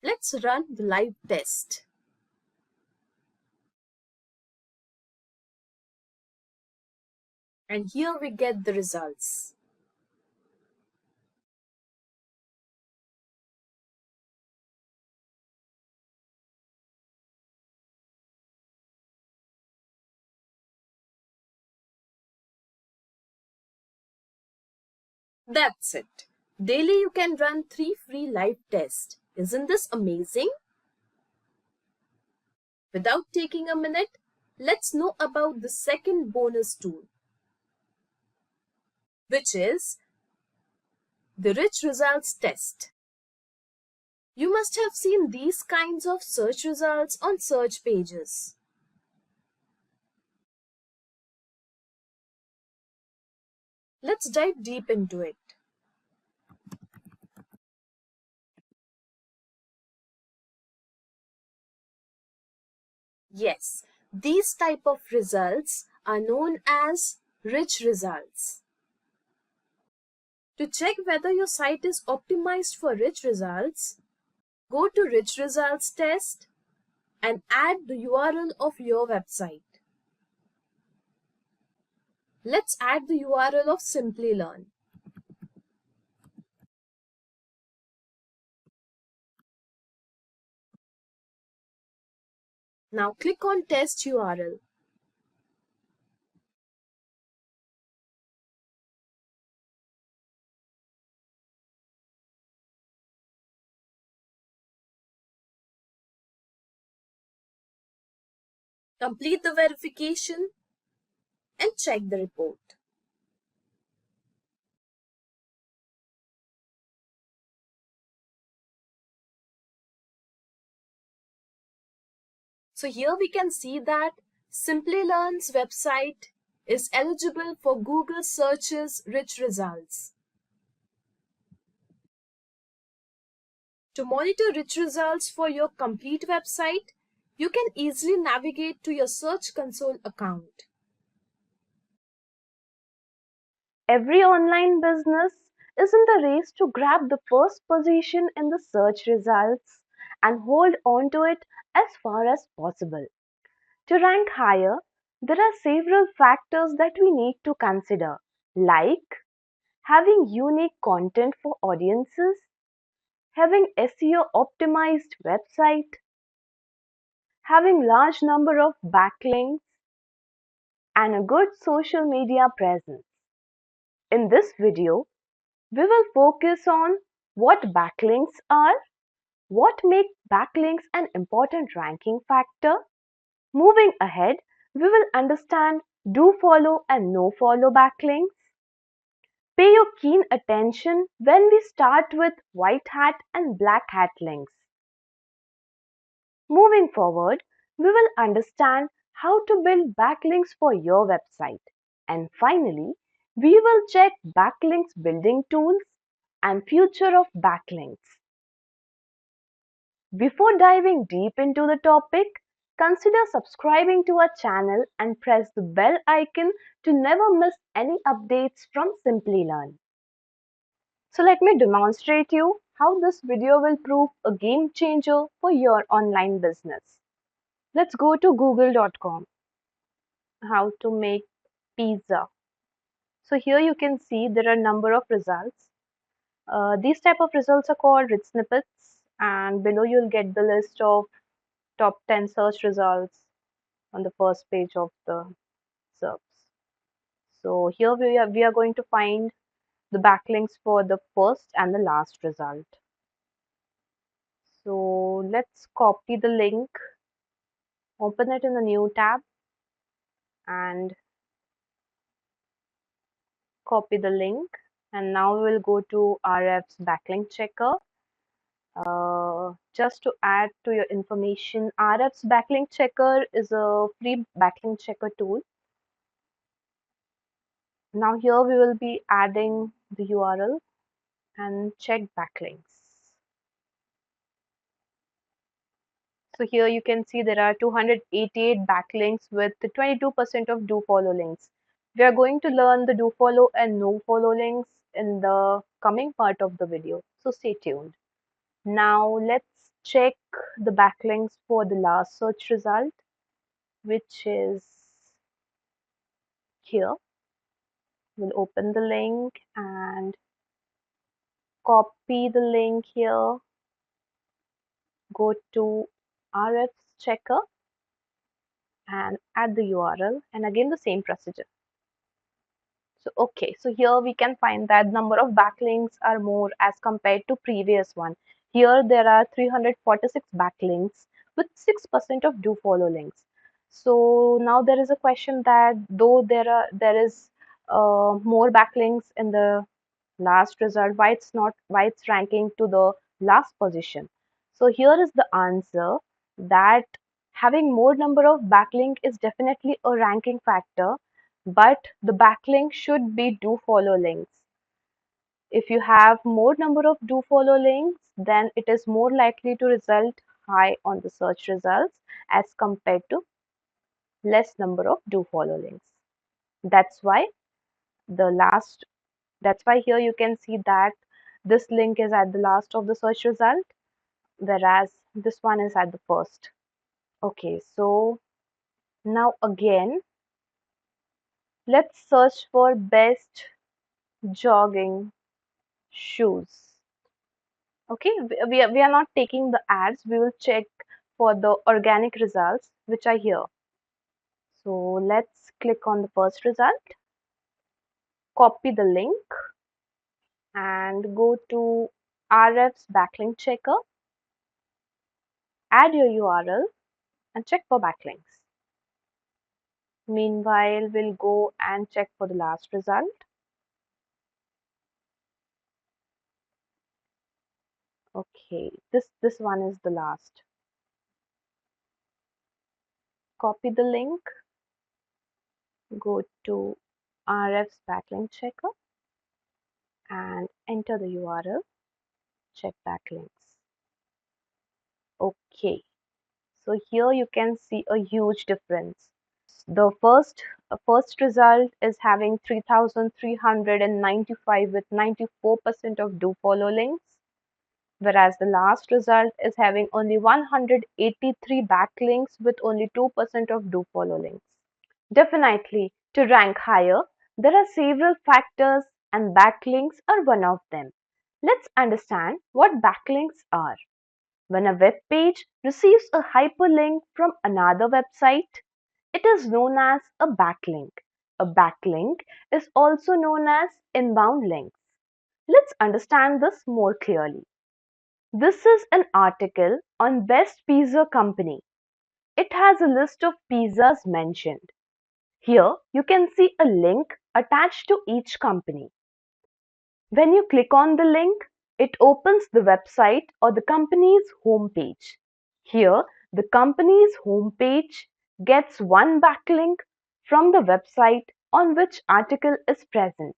Let's run the live test. And here we get the results. That's it. Daily you can run 3 free live tests. Isn't this amazing? Without taking a minute, let's know about the second bonus tool, which is the Rich Results Test. You must have seen these kinds of search results on search pages. Let's dive deep into it. Yes, these type of results are known as rich results. To check whether your site is optimized for rich results, go to Rich Results Test and add the URL of your website. Let's add the URL of Simplilearn. Now click on Test URL. Complete the verification and check the report. So here we can see that Simplilearn's website is eligible for Google Search's rich results. To monitor rich results for your complete website, you can easily navigate to your Search Console account. Every online business is in the race to grab the first position in the search results and hold on to it as far as possible. To rank higher, there are several factors that we need to consider, like having unique content for audiences, having SEO optimized website, having large number of backlinks, and a good social media presence. In this video, we will focus on what backlinks are, What makes backlinks an important ranking factor? Moving ahead, we will understand do follow and no follow backlinks. Pay your keen attention when we start with white hat and black hat links. Moving forward, we will understand how to build backlinks for your website. And finally, we will check backlinks building tools and future of backlinks. Before diving deep into the topic, consider subscribing to our channel and press the bell icon to never miss any updates from Simplilearn. So let me demonstrate you how this video will prove a game changer for your online business. Let's go to google.com. How to make pizza. So here you can see there are a number of results. These type of results are called rich snippets, and below you'll get the list of top 10 search results on the first page of the SERPs. So here we are going to find the backlinks for the first and the last result. So let's copy the link, open it in a new tab and copy the link. And now we will go to RF's backlink checker. Just to add to your information, RF's backlink checker is a free backlink checker tool. Now here we will be adding the URL and check backlinks. So here you can see there are 288 backlinks with 22% of do follow links. We are going to learn the do follow and no follow links in the coming part of the video. So stay tuned. Now let's check the backlinks for the last search result, which is here. We'll open the link and copy the link here. Go to RF's checker and add the URL, and again the same procedure. So okay, so here we can find that number of backlinks are more as compared to previous one. Here there are 346 backlinks with 6% of do follow links. So now there is a question that though there is more backlinks in the last result, why it's ranking to the last position. So here is the answer, that having more number of backlink is definitely a ranking factor, but the backlink should be do follow links. If you have more number of do follow links, then it is more likely to result high on the search results as compared to less number of do follow links. That's why the last That's why here you can see that this link is at the last of the search result, whereas this one is at the first. Okay, so now again, let's search for best jogging shoes. Okay, we are not taking the ads, we will check for the organic results which are here. So let's click on the first result, copy the link and go to RF's backlink checker, add your URL and check for backlinks. Meanwhile, we'll go and check for the last result. Okay, this one is the last. Copy the link, go to RF's backlink checker and enter the URL, check backlinks. Okay, so here you can see a huge difference. The first result is having 3,395 with 94% of do follow links, whereas the last result is having only 183 backlinks with only 2% of do follow links. Definitely, to rank higher, there are several factors and backlinks are one of them. Let's understand what backlinks are. When a web page receives a hyperlink from another website, it is known as a backlink. A backlink is also known as inbound links. Let's understand this more clearly. This is an article on Best Pizza Company. It has a list of pizzas mentioned. Here you can see a link attached to each company. When you click on the link, it opens the website or the company's homepage. Here, the company's homepage gets one backlink from the website on which article is present.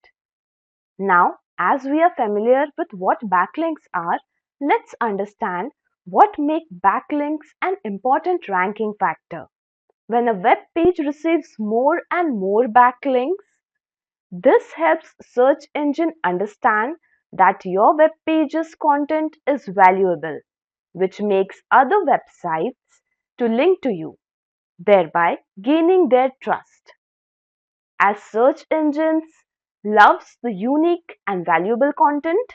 Now, as we are familiar with what backlinks are, let's understand what makes backlinks an important ranking factor. When a web page receives more and more backlinks, this helps search engine understand that your web page's content is valuable, which makes other websites to link to you, thereby gaining their trust. As search engines loves the unique and valuable content,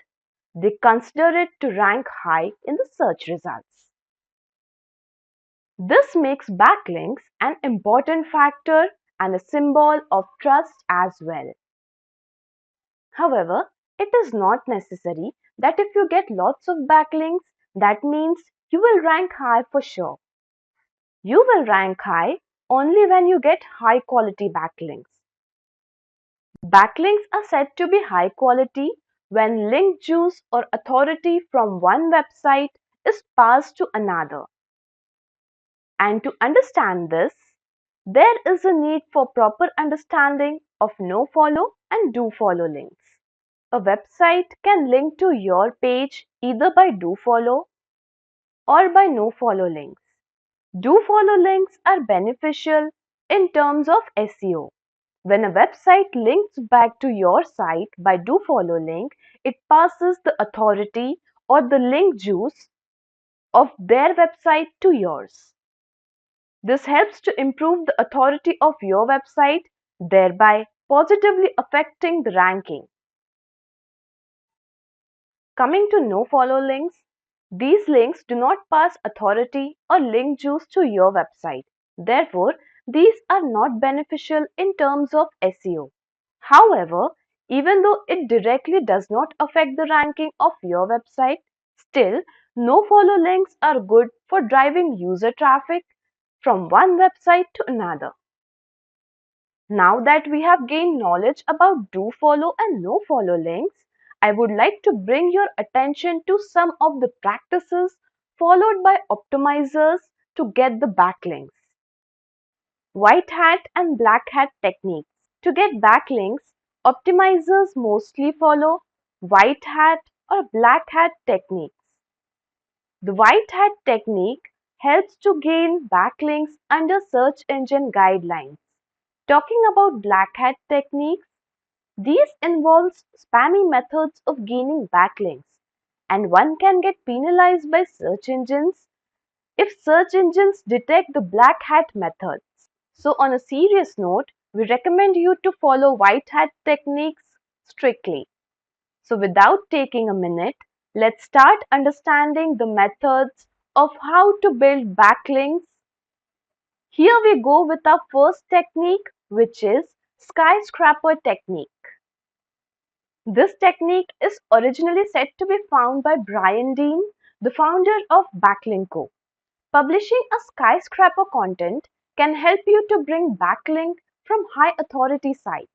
they consider it to rank high in the search results. This makes backlinks an important factor and a symbol of trust as well. However, it is not necessary that if you get lots of backlinks, that means you will rank high for sure. You will rank high only when you get high quality backlinks. Backlinks are said to be high quality when link juice or authority from one website is passed to another. And to understand this, there is a need for proper understanding of nofollow and dofollow links. A website can link to your page either by dofollow or by nofollow links. Dofollow links are beneficial in terms of SEO. When a website links back to your site by dofollow link, it passes the authority or the link juice of their website to yours. This helps to improve the authority of your website, thereby positively affecting the ranking. Coming to nofollow links, these links do not pass authority or link juice to your website. Therefore, these are not beneficial in terms of SEO. However, even though it directly does not affect the ranking of your website, still, nofollow links are good for driving user traffic from one website to another. Now that we have gained knowledge about dofollow and nofollow links, I would like to bring your attention to some of the practices followed by optimizers to get the backlinks. White hat and black hat techniques. To get backlinks, optimizers mostly follow white hat or black hat techniques. The white hat technique helps to gain backlinks under search engine guidelines. Talking about black hat techniques, these involves spammy methods of gaining backlinks, and one can get penalized by search engines if search engines detect the black hat methods. So on a serious note, we recommend you to follow white hat techniques strictly. So without taking a minute, let's start understanding the methods of how to build backlinks. Here we go with our first technique, which is skyscraper technique. This technique is originally said to be found by Brian Dean, the founder of Backlink Co. Publishing a skyscraper content can help you to bring backlink from high authority sites.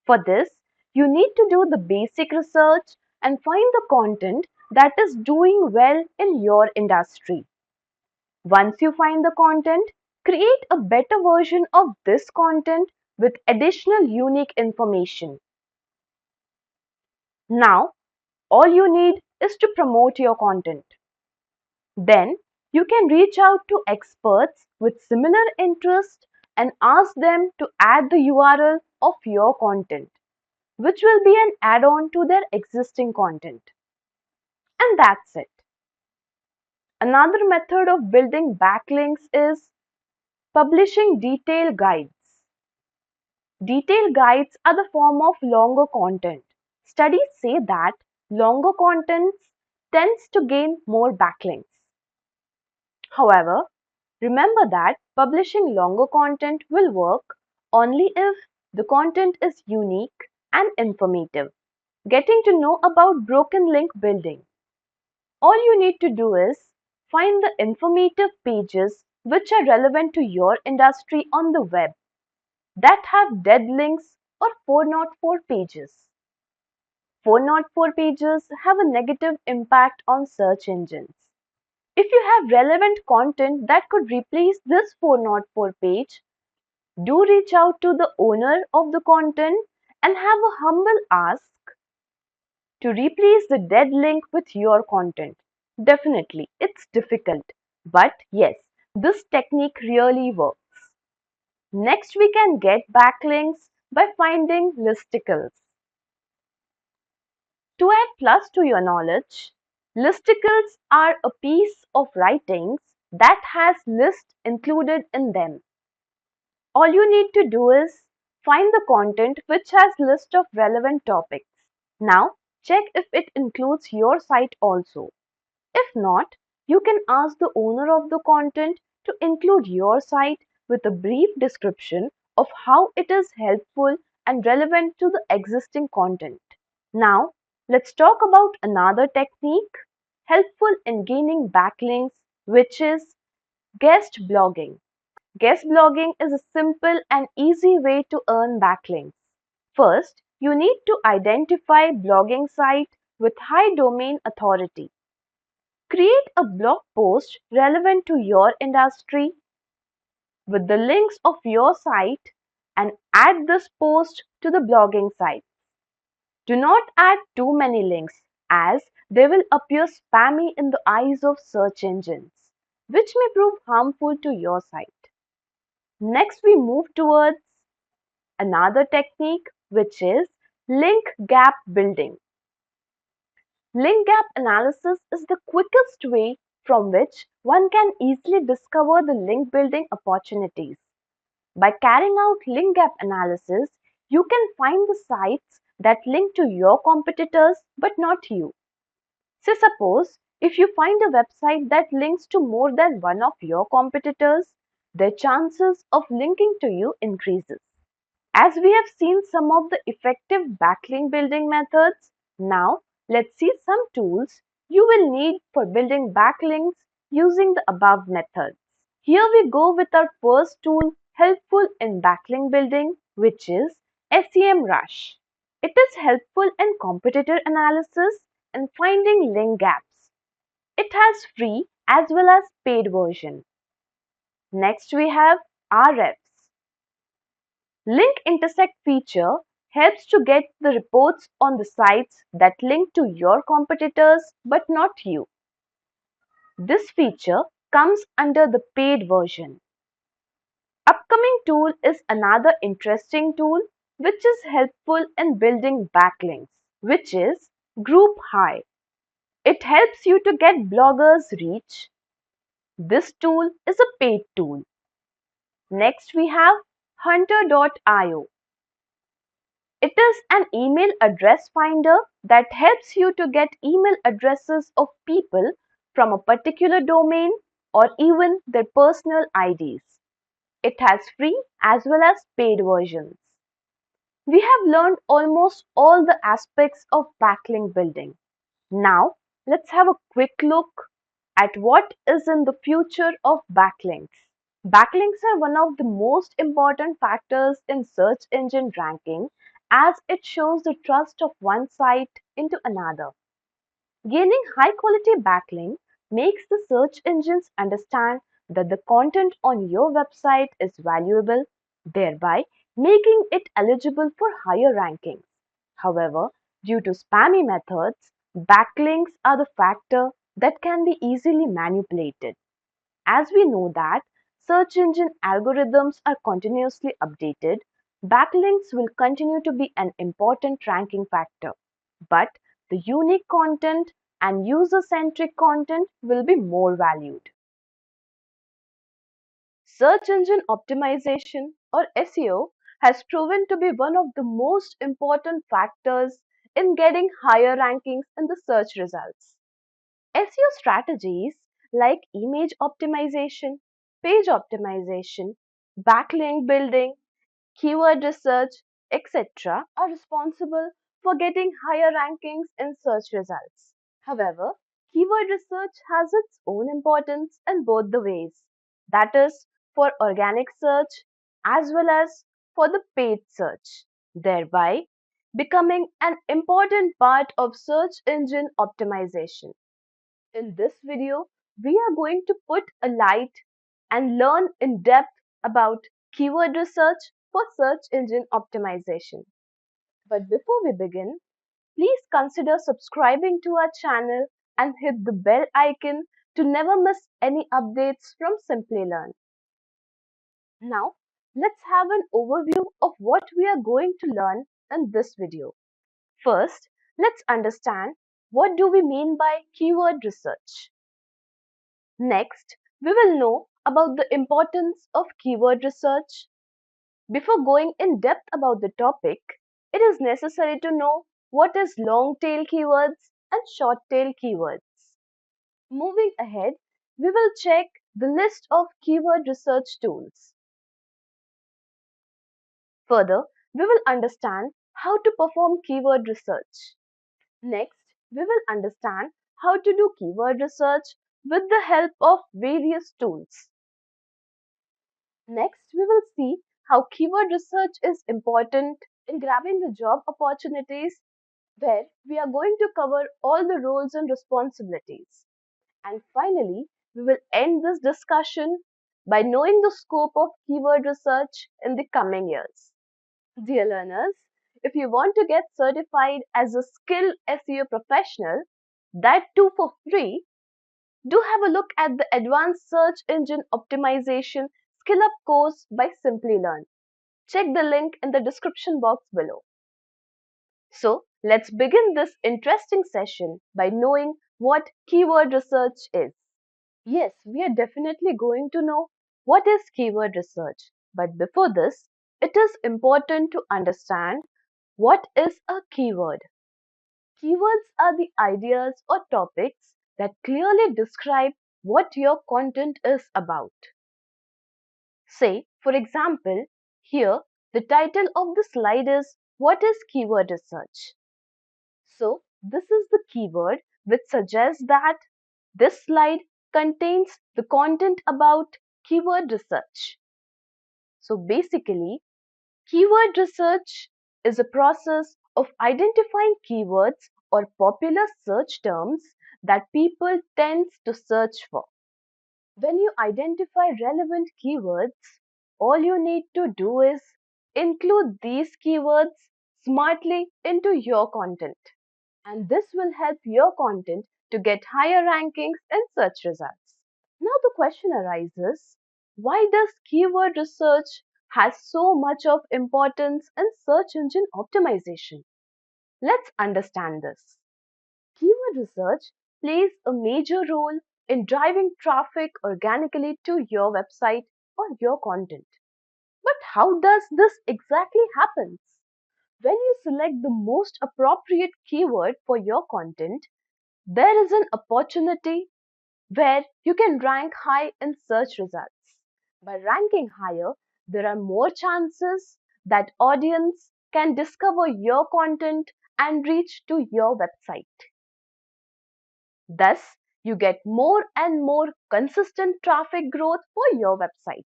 For this, you need to do the basic research and find the content that is doing well in your industry. Once you find the content, create a better version of this content with additional unique information. Now, all you need is to promote your content. Then, you can reach out to experts with similar interest and ask them to add the URL of your content, which will be an add-on to their existing content. And that's it. Another method of building backlinks is publishing detailed guides. Detailed guides are the form of longer content. Studies say that longer contents tends to gain more backlinks. However, remember that publishing longer content will work only if the content is unique and informative. Getting to know about broken link building. All you need to do is find the informative pages which are relevant to your industry on the web that have dead links or 404 pages. 404 pages have a negative impact on search engines. If you have relevant content that could replace this 404 page, do reach out to the owner of the content and have a humble ask to replace the dead link with your content. Definitely, it's difficult, but yes, this technique really works. Next, we can get backlinks by finding listicles. To add plus to your knowledge, listicles are a piece of writings that has lists included in them. All you need to do is find the content which has list of relevant topics. Now, check if it includes your site also. If not, you can ask the owner of the content to include your site with a brief description of how it is helpful and relevant to the existing content. Now, let's talk about another technique helpful in gaining backlinks, which is guest blogging. Guest blogging is a simple and easy way to earn backlinks. First, you need to identify blogging site with high domain authority. Create a blog post relevant to your industry with the links of your site and add this post to the blogging site. Do not add too many links as they will appear spammy in the eyes of search engines, which may prove harmful to your site. Next, we move towards another technique which is link gap building. Link gap analysis is the quickest way from which one can easily discover the link building opportunities. By carrying out link gap analysis, you can find the sites that link to your competitors but not you. Say suppose if you find a website that links to more than one of your competitors, their chances of linking to you increases. As we have seen some of the effective backlink building methods, now let's see some tools you will need for building backlinks using the above methods. Here we go with our first tool helpful in backlink building, which is SEMrush. It is helpful in competitor analysis and finding link gaps. It has free as well as paid version. Next we have RFs. Link intersect feature helps to get the reports on the sites that link to your competitors but not you. This feature comes under the paid version. Upcoming tool is another interesting tool which is helpful in building backlinks, which is Group High. It helps you to get bloggers reach. This tool is a paid tool. Next we have hunter.io. It is an email address finder that helps you to get email addresses of people from a particular domain or even their personal IDs. It has free as well as paid versions. We have learned almost all the aspects of backlink building. Now, let's have a quick look at what is in the future of backlinks. Backlinks are one of the most important factors in search engine ranking as it shows the trust of one site into another. Gaining high quality backlink makes the search engines understand that the content on your website is valuable, thereby making it eligible for higher rankings. However, due to spammy methods, backlinks are the factor that can be easily manipulated. As we know that search engine algorithms are continuously updated, backlinks will continue to be an important ranking factor. But the unique content and user-centric content will be more valued. Search engine optimization or SEO has proven to be one of the most important factors in getting higher rankings in the search results. SEO strategies like image optimization, page optimization, backlink building, keyword research, etc. are responsible for getting higher rankings in search results. However, Keyword research has its own importance in both the ways, that is, for organic search as well as for the paid search, thereby becoming an important part of search engine optimization. In this video, we are going to put a light and learn in depth about keyword research for search engine optimization. But before we begin, please consider subscribing to our channel and hit the bell icon to never miss any updates from Simplilearn. Now, let's have an overview of what we are going to learn in this video. First, let's understand what do we mean by keyword research. Next, we will know about the importance of keyword research. Before going in depth about the topic, it is necessary to know what is long tail keywords and short tail keywords. Moving ahead, we will check the list of keyword research tools. Further, we will understand how to perform keyword research. Next, we will understand how to do keyword research with the help of various tools. Next, we will see how keyword research is important in grabbing the job opportunities, where we are going to cover all the roles and responsibilities. And finally, we will end this discussion by knowing the scope of keyword research in the coming years. Dear learners, if you want to get certified as a skilled SEO professional, that too for free, do have a look at the Advanced Search Engine Optimization Skill Up course by Simplilearn. Check the link in the description box below. So, let's begin this interesting session by knowing what keyword research is. Yes, we are definitely going to know what is keyword research. But before this, it is important to understand what is a keyword. Keywords are the ideas or topics that clearly describe what your content is about. Say, for example, here the title of the slide is What is Keyword Research? So, this is the keyword which suggests that this slide contains the content about keyword research. So, basically, keyword research is a process of identifying keywords or popular search terms that people tend to search for. When you identify relevant keywords, all you need to do is include these keywords smartly into your content. And this will help your content to get higher rankings in search results. Now the question arises, why does keyword research has so much of importance in search engine optimization? Let's understand this. Keyword research plays a major role in driving traffic organically to your website or your content. But how does this exactly happen? When you select the most appropriate keyword for your content, there is an opportunity where you can rank high in search results. By ranking higher, there are more chances that audience can discover your content and reach to your website. Thus, you get more and more consistent traffic growth for your website,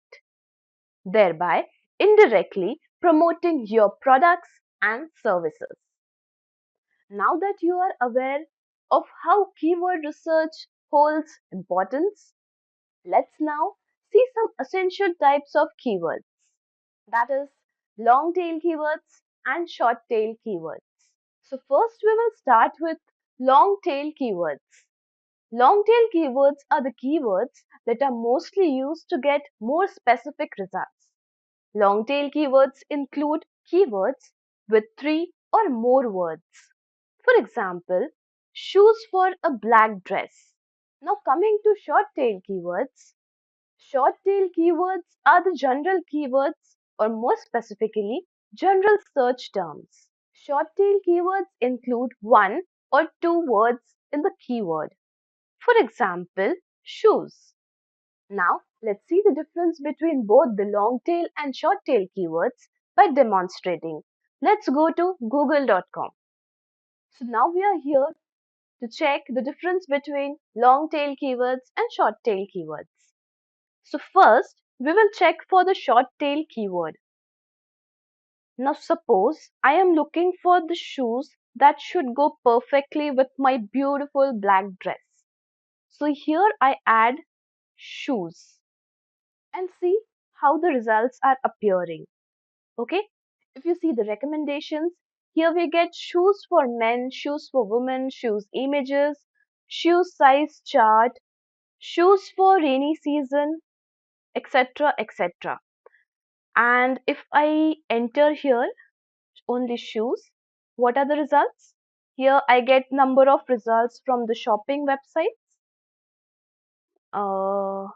thereby indirectly promoting your products and services. Now that you are aware of how keyword research holds importance, let's now see some essential types of keywords, that is, long tail keywords and short tail keywords. So first we will start with long tail keywords. Long tail keywords are the keywords that are mostly used to get more specific results. Long tail keywords include keywords with 3 or more words. For example, shoes for a black dress. Now coming to short tail keywords. Short tail keywords are the general keywords, or more specifically, general search terms. Short tail keywords include 1 or 2 words in the keyword. For example, shoes. Now, let's see the difference between both the long tail and short tail keywords by demonstrating. Let's go to google.com. So now we are here to check the difference between long tail keywords and short tail keywords. So first, we will check for the short tail keyword. Now suppose I am looking for the shoes that should go perfectly with my beautiful black dress. So here I add shoes and see how the results are appearing. Okay, if you see the recommendations, here we get shoes for men, shoes for women, shoes images, shoes size chart, shoes for rainy season, etc. etc. And if I enter here only shoes, what are the results? Here I get number of results from the shopping websites uh,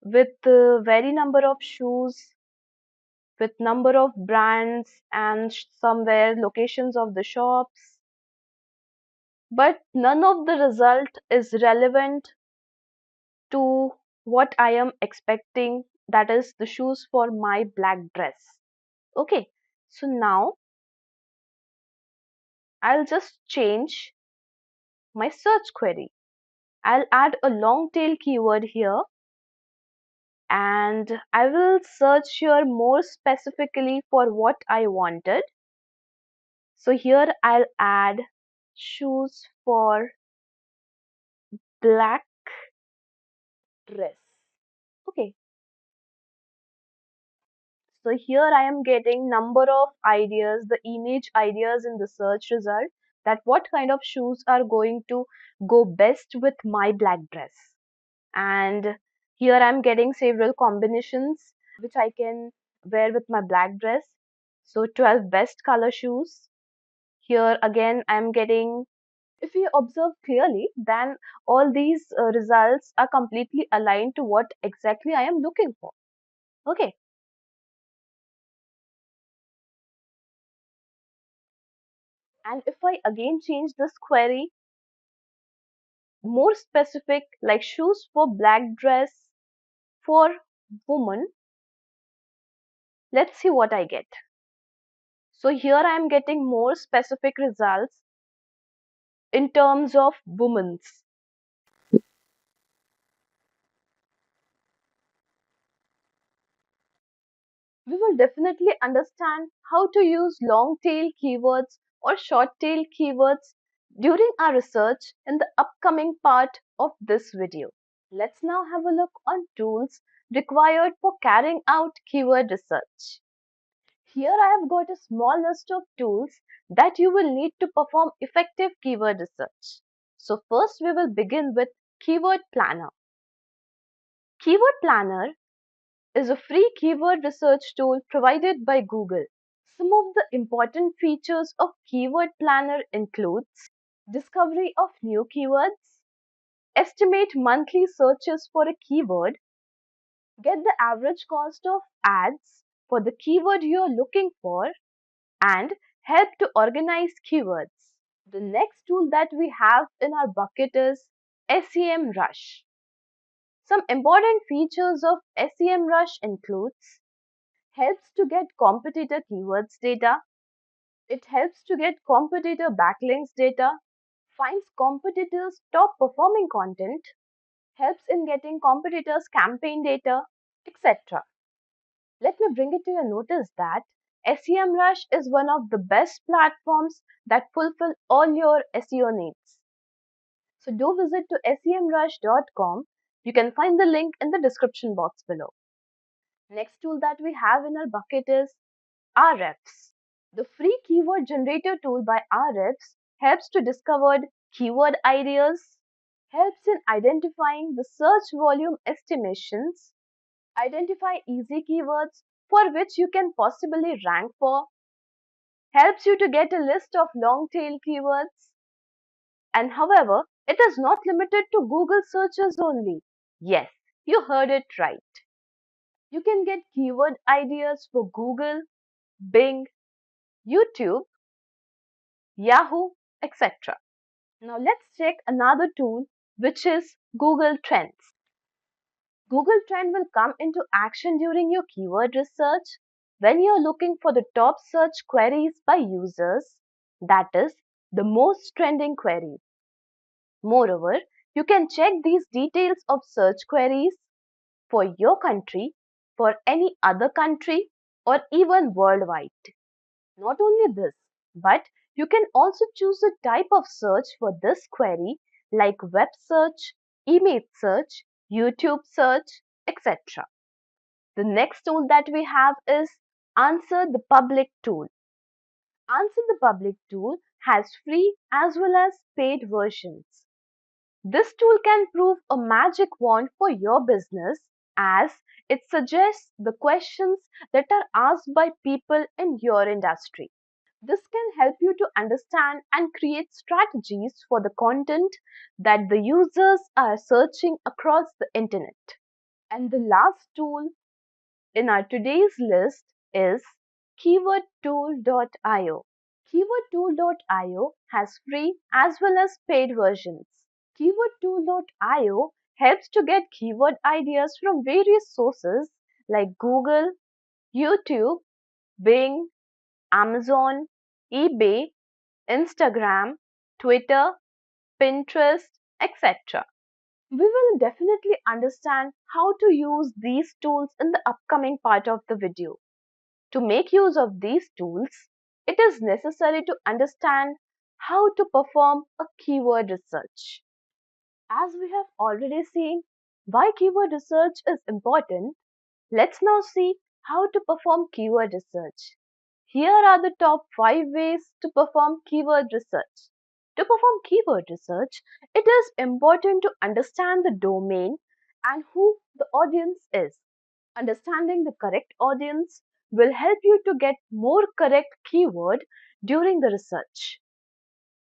with very number of shoes, with number of brands and somewhere locations of the shops. But none of the result is relevant to what I am expecting, that is the shoes for my black dress. Okay, so now I'll just change my search query. I'll add a long tail keyword here and I will search here more specifically for what I wanted. So here I'll add shoes for black dress. Okay, so here I am getting number of ideas, the image ideas in the search result, that what kind of shoes are going to go best with my black dress. And here I'm getting several combinations which I can wear with my black dress. So 12 best color shoes. Here again I'm getting, if you observe clearly, then all these results are completely aligned to what exactly I am looking for. Okay. And if I again change this query, more specific, like shoes for black dress for woman, let's see what I get. So here I am getting more specific results in terms of women's. We will definitely understand how to use long tail keywords or short tail keywords during our research in the upcoming part of this video. Let's now have a look on tools required for carrying out keyword research. Here I have got a small list of tools that you will need to perform effective keyword research. So first we will begin with Keyword Planner. Keyword Planner is a free keyword research tool provided by Google. Some of the important features of Keyword Planner includes discovery of new keywords, estimate monthly searches for a keyword, get the average cost of ads for the keyword you are looking for, and help to organize keywords. The next tool that we have in our bucket is SEMrush. Some important features of SEMrush includes helps to get competitor keywords data, it helps to get competitor backlinks data, finds competitors' top performing content, helps in getting competitors' campaign data, etc. Let me bring it to your notice that SEMrush is one of the best platforms that fulfill all your SEO needs. So do visit to semrush.com. You can find the link in the description box below. Next tool that we have in our bucket is Ahrefs. The free keyword generator tool by Ahrefs helps to discover keyword ideas, helps in identifying the search volume estimations, identify easy keywords for which you can possibly rank for, helps you to get a list of long tail keywords. And however, it is not limited to Google searches only. Yes, you heard it right. You can get keyword ideas for Google, Bing, YouTube, Yahoo, etc. Now let's check another tool which is Google Trends. Google Trend will come into action during your keyword research when you're looking for the top search queries by users, that is, the most trending queries. Moreover, you can check these details of search queries for your country, for any other country, or even worldwide. Not only this, but you can also choose a type of search for this query like web search, image search, YouTube search, etc. The next tool that we have is Answer the Public tool. Answer the Public tool has free as well as paid versions. This tool can prove a magic wand for your business as it suggests the questions that are asked by people in your industry. This can help you to understand and create strategies for the content that the users are searching across the internet. And the last tool in our today's list is keywordtool.io. Keywordtool.io has free as well as paid versions. Keywordtool.io helps to get keyword ideas from various sources like Google, YouTube, Bing, Amazon, eBay, Instagram, Twitter, Pinterest, etc. We will definitely understand how to use these tools in the upcoming part of the video. To make use of these tools, it is necessary to understand how to perform a keyword research. As we have already seen why keyword research is important, let's now see how to perform keyword research. Here are the top 5 ways to perform keyword research. To perform keyword research, it is important to understand the domain and who the audience is. Understanding the correct audience will help you to get more correct keyword during the research.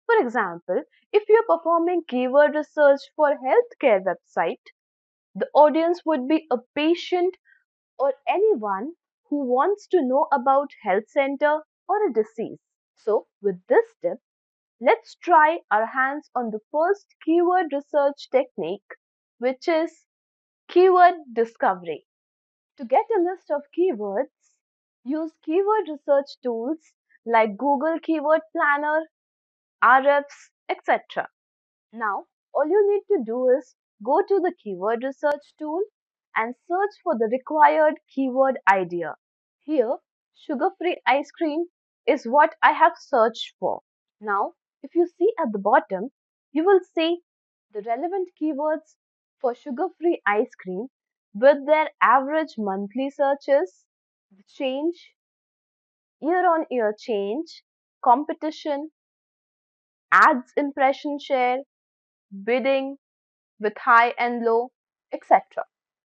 For example, if you are performing keyword research for a healthcare website, the audience would be a patient or anyone who wants to know about health center or a disease. So with this tip, let's try our hands on the first keyword research technique, which is keyword discovery. To get a list of keywords, use keyword research tools like Google Keyword Planner, RFs, etc. Now, all you need to do is go to the keyword research tool and search for the required keyword idea. Here, sugar-free ice cream is what I have searched for. Now, if you see at the bottom, you will see the relevant keywords for sugar-free ice cream with their average monthly searches, the change, year-on-year change, competition, ads impression share, bidding, with high and low, etc.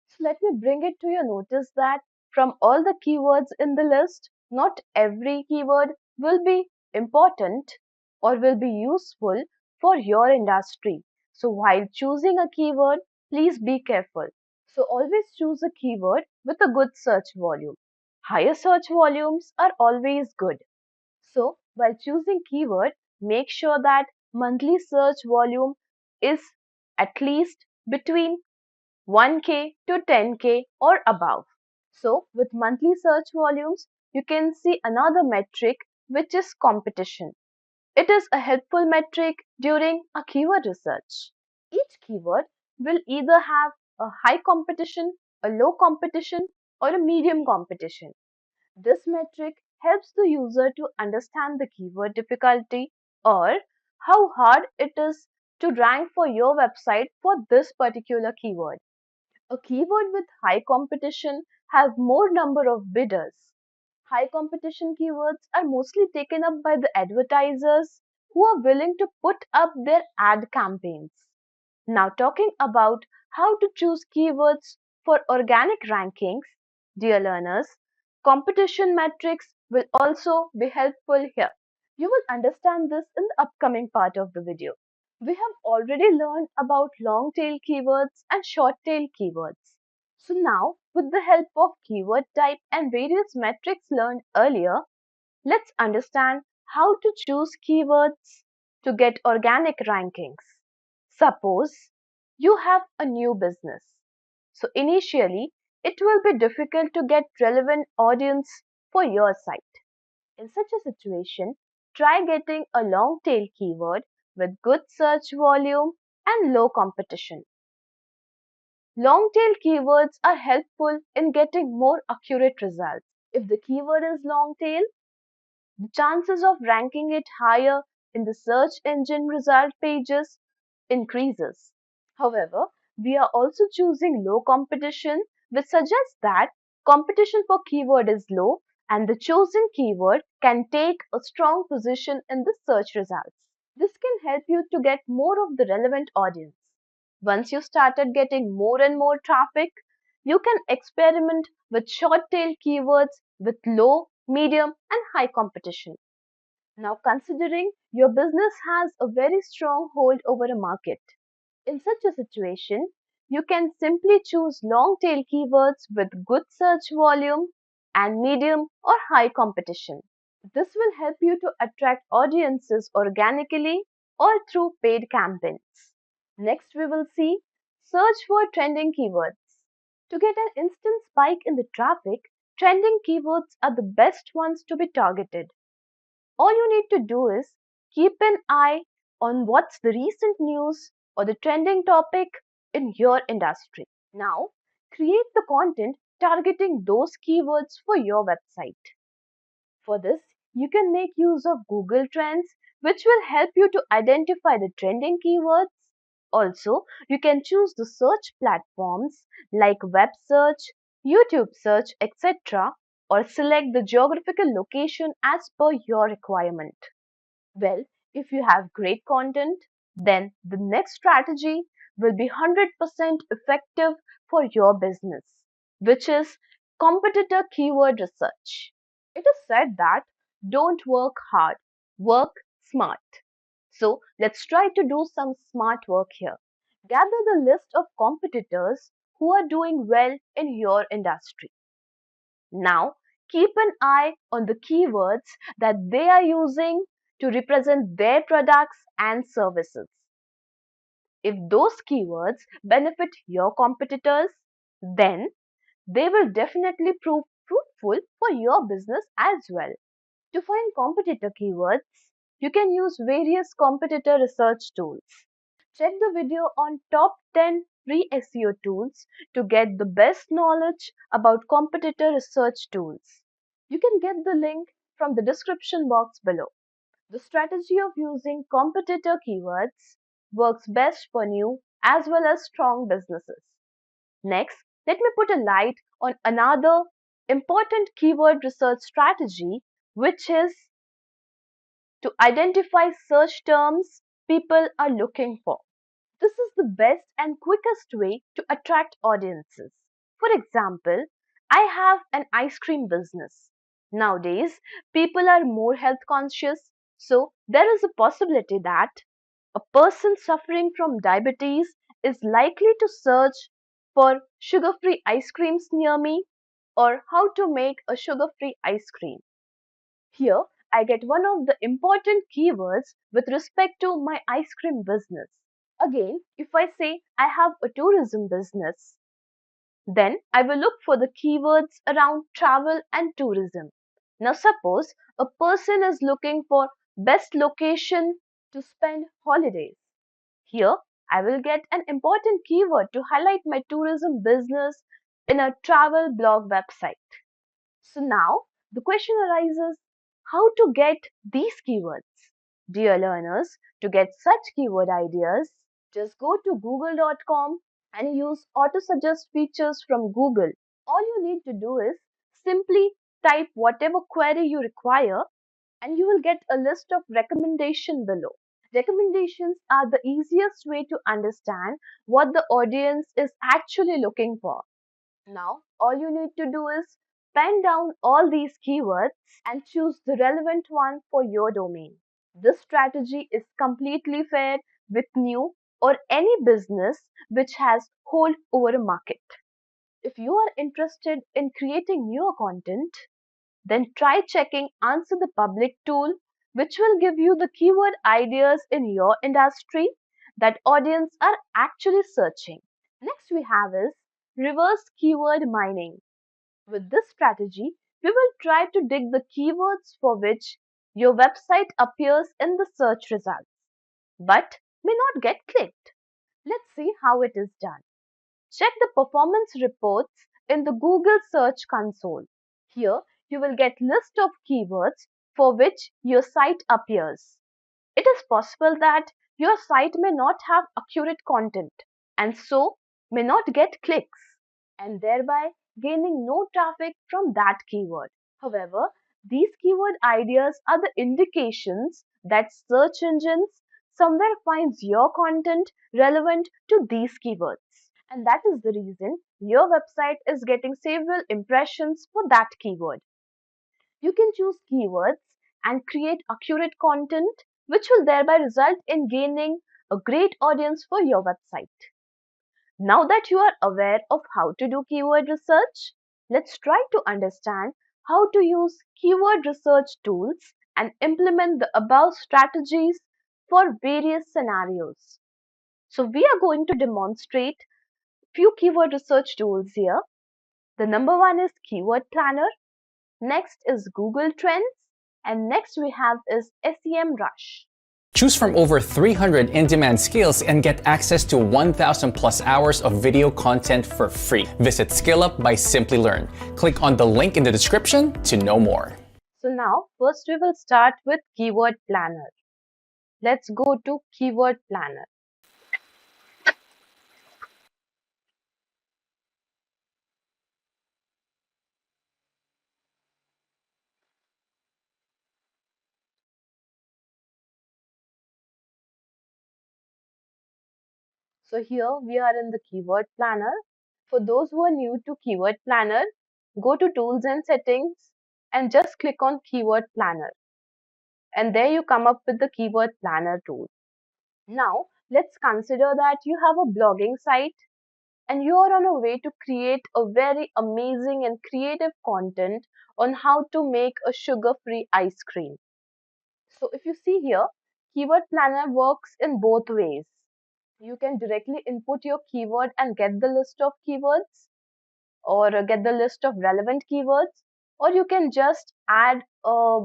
So let me bring it to your notice that from all the keywords in the list, not every keyword will be important or will be useful for your industry. So while choosing a keyword, please be careful. So always choose a keyword with a good search volume. Higher search volumes are always good. So while choosing keyword, make sure that monthly search volume is at least between 1K to 10K or above. So with monthly search volumes, you can see another metric which is competition. It is a helpful metric during a keyword research. Each keyword will either have a high competition, a low competition, or a medium competition. This metric helps the user to understand the keyword difficulty or how hard it is to rank for your website for this particular keyword. A keyword with high competition have more number of bidders. High competition keywords are mostly taken up by the advertisers who are willing to put up their ad campaigns. Now talking about how to choose keywords for organic rankings, dear learners, competition metrics will also be helpful here. You will understand this in the upcoming part of the video. We have already learned about long tail keywords and short tail keywords. So now, with the help of keyword type and various metrics learned earlier, let's understand how to choose keywords to get organic rankings. Suppose you have a new business. So initially, it will be difficult to get relevant audience for your site. In such a situation, try getting a long tail keyword with good search volume and low competition. Long tail keywords are helpful in getting more accurate results. If the keyword is long tail, the chances of ranking it higher in the search engine result pages increases. However, we are also choosing low competition, which suggests that competition for keyword is low and the chosen keyword can take a strong position in the search results. This can help you to get more of the relevant audience. Once you started getting more and more traffic, you can experiment with short tail keywords with low, medium, and high competition. Now, considering your business has a very strong hold over a market, in such a situation, you can simply choose long tail keywords with good search volume and medium or high competition. This will help you to attract audiences organically or through paid campaigns. Next, we will see search for trending keywords. To get an instant spike in the traffic, trending keywords are the best ones to be targeted. All you need to do is keep an eye on what's the recent news or the trending topic in your industry. Now, create the content targeting those keywords for your website. For this, you can make use of Google Trends, which will help you to identify the trending keywords. Also, you can choose the search platforms like web search, YouTube search, etc., or select the geographical location as per your requirement. Well, if you have great content, then the next strategy will be 100% effective for your business, which is competitor keyword research. It is said that don't work hard, work smart. So let's try to do some smart work here. Gather the list of competitors who are doing well in your industry. Now, keep an eye on the keywords that they are using to represent their products and services. If those keywords benefit your competitors, then they will definitely prove fruitful for your business as well. To find competitor keywords, you can use various competitor research tools. Check the video on top 10 free SEO tools to get the best knowledge about competitor research tools. You can get the link from the description box below. The strategy of using competitor keywords works best for new as well as strong businesses. Next, let me put a light on another important keyword research strategy, which is to identify search terms people are looking for. This is the best and quickest way to attract audiences. For example, I have an ice cream business. Nowadays, people are more health conscious, so there is a possibility that a person suffering from diabetes is likely to search for sugar-free ice creams near me or how to make a sugar-free ice cream. Here, I get one of the important keywords with respect to my ice cream business. Again, if I say I have a tourism business, then I will look for the keywords around travel and tourism. Now, suppose a person is looking for best location to spend holidays. Here, I will get an important keyword to highlight my tourism business in a travel blog website. So now the question arises, how to get these keywords? Dear learners, to get such keyword ideas, just go to google.com and use auto suggest features from Google. All you need to do is simply type whatever query you require and you will get a list of recommendations below. Recommendations are the easiest way to understand what the audience is actually looking for. Now, all you need to do is pen down all these keywords and choose the relevant one for your domain. This strategy is completely fair with new or any business which has hold over a market. If you are interested in creating newer content, then try checking Answer the Public tool, which will give you the keyword ideas in your industry that audience are actually searching. Next we have is reverse keyword mining. With this strategy, we will try to dig the keywords for which your website appears in the search results, but may not get clicked. Let's see how it is done. Check the performance reports in the Google Search Console. Here, you will get list of keywords for which your site appears. It is possible that your site may not have accurate content and so may not get clicks and thereby gaining no traffic from that keyword. However, these keyword ideas are the indications that search engines somewhere finds your content relevant to these keywords. And that is the reason your website is getting several impressions for that keyword. You can choose keywords and create accurate content, which will thereby result in gaining a great audience for your website. Now that you are aware of how to do keyword research, let's try to understand how to use keyword research tools and implement the above strategies for various scenarios. So we are going to demonstrate few keyword research tools here. The number one is Keyword Planner. Next is Google Trends, and next we have is SEMrush. Choose from over 300 in-demand skills and get access to 1,000 plus hours of video content for free. Visit SkillUp by Simplilearn. Click on the link in the description to know more. So now, first we will start with Keyword Planner. Let's go to Keyword Planner. So here we are in the Keyword Planner. For those who are new to Keyword Planner, go to Tools and Settings and just click on Keyword Planner. And there you come up with the Keyword Planner tool. Now, let's consider that you have a blogging site and you are on a way to create a very amazing and creative content on how to make a sugar-free ice cream. So if you see here, Keyword Planner works in both ways. You can directly input your keyword and get the list of keywords or get the list of relevant keywords, or you can just add a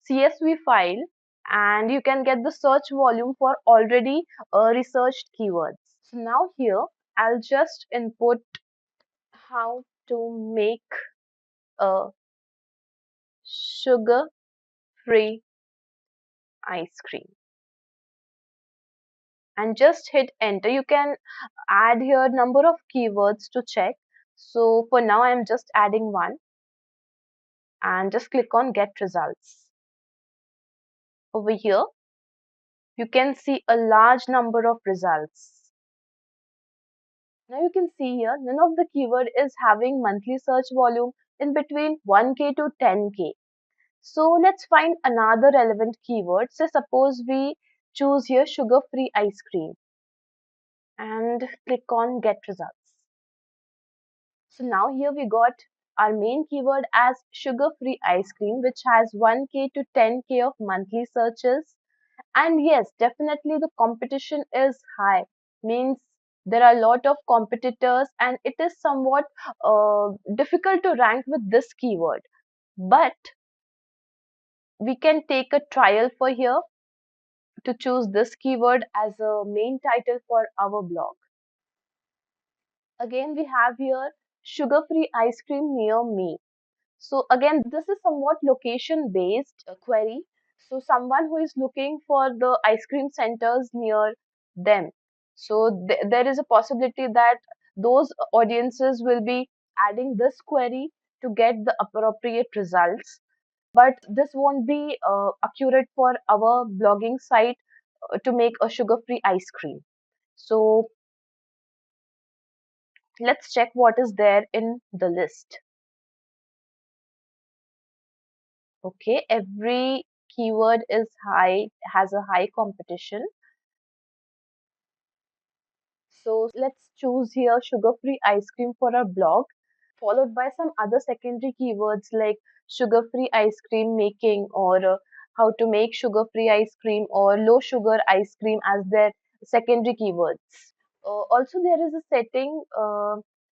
CSV file and you can get the search volume for already researched keywords. So now here I'll just input how to make a sugar free ice cream and just hit enter. You can add here number of keywords to check. So for now I'm just adding one and just click on get results. Over here you can see a large number of results. Now you can see here none of the keyword is having monthly search volume in between 1k to 10k. So let's find another relevant keyword. So suppose we choose here sugar free ice cream and click on get results. So now here we got our main keyword as sugar free ice cream, which has 1k to 10k of monthly searches. And yes, definitely the competition is high, means there are a lot of competitors and it is somewhat difficult to rank with this keyword. But we can take a trial for here to choose this keyword as a main title for our blog. Again, we have here sugar free ice cream near me. So again, this is somewhat location based query. So someone who is looking for the ice cream centers near them. So there is a possibility that those audiences will be adding this query to get the appropriate results. But this won't be accurate for our blogging site to make a sugar-free ice cream. So let's check what is there in the list. Okay, every keyword is high, has a high competition. So let's choose here sugar-free ice cream for our blog, followed by some other secondary keywords like sugar-free ice cream making or how to make sugar-free ice cream or low sugar ice cream as their secondary keywords. Also, there is a setting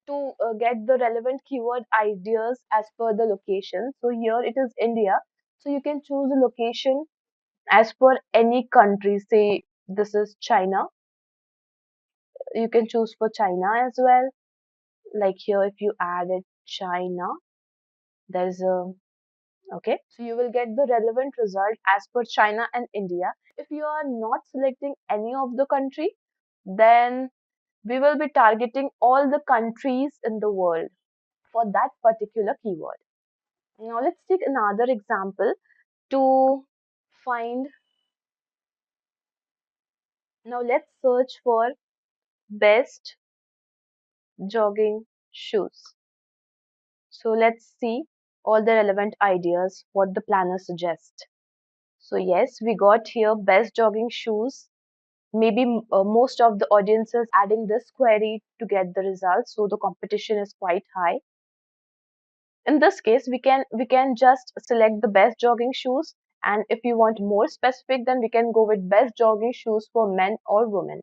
to get the relevant keyword ideas as per the location. So here it is India. So you can choose a location as per any country. Say this is China. You can choose for China as well. Like here, if you added China, there's a okay. So you will get the relevant result as per China and India. If you are not selecting any of the country, then we will be targeting all the countries in the world for that particular keyword. Now let's take another example to find. Now let's search for best jogging shoes. So let's see all the relevant ideas, what the planner suggests. So yes, we got here best jogging shoes. Maybe most of the audiences adding this query to get the results, so the competition is quite high. In this case, we can just select the best jogging shoes, and if you want more specific, then we can go with best jogging shoes for men or women.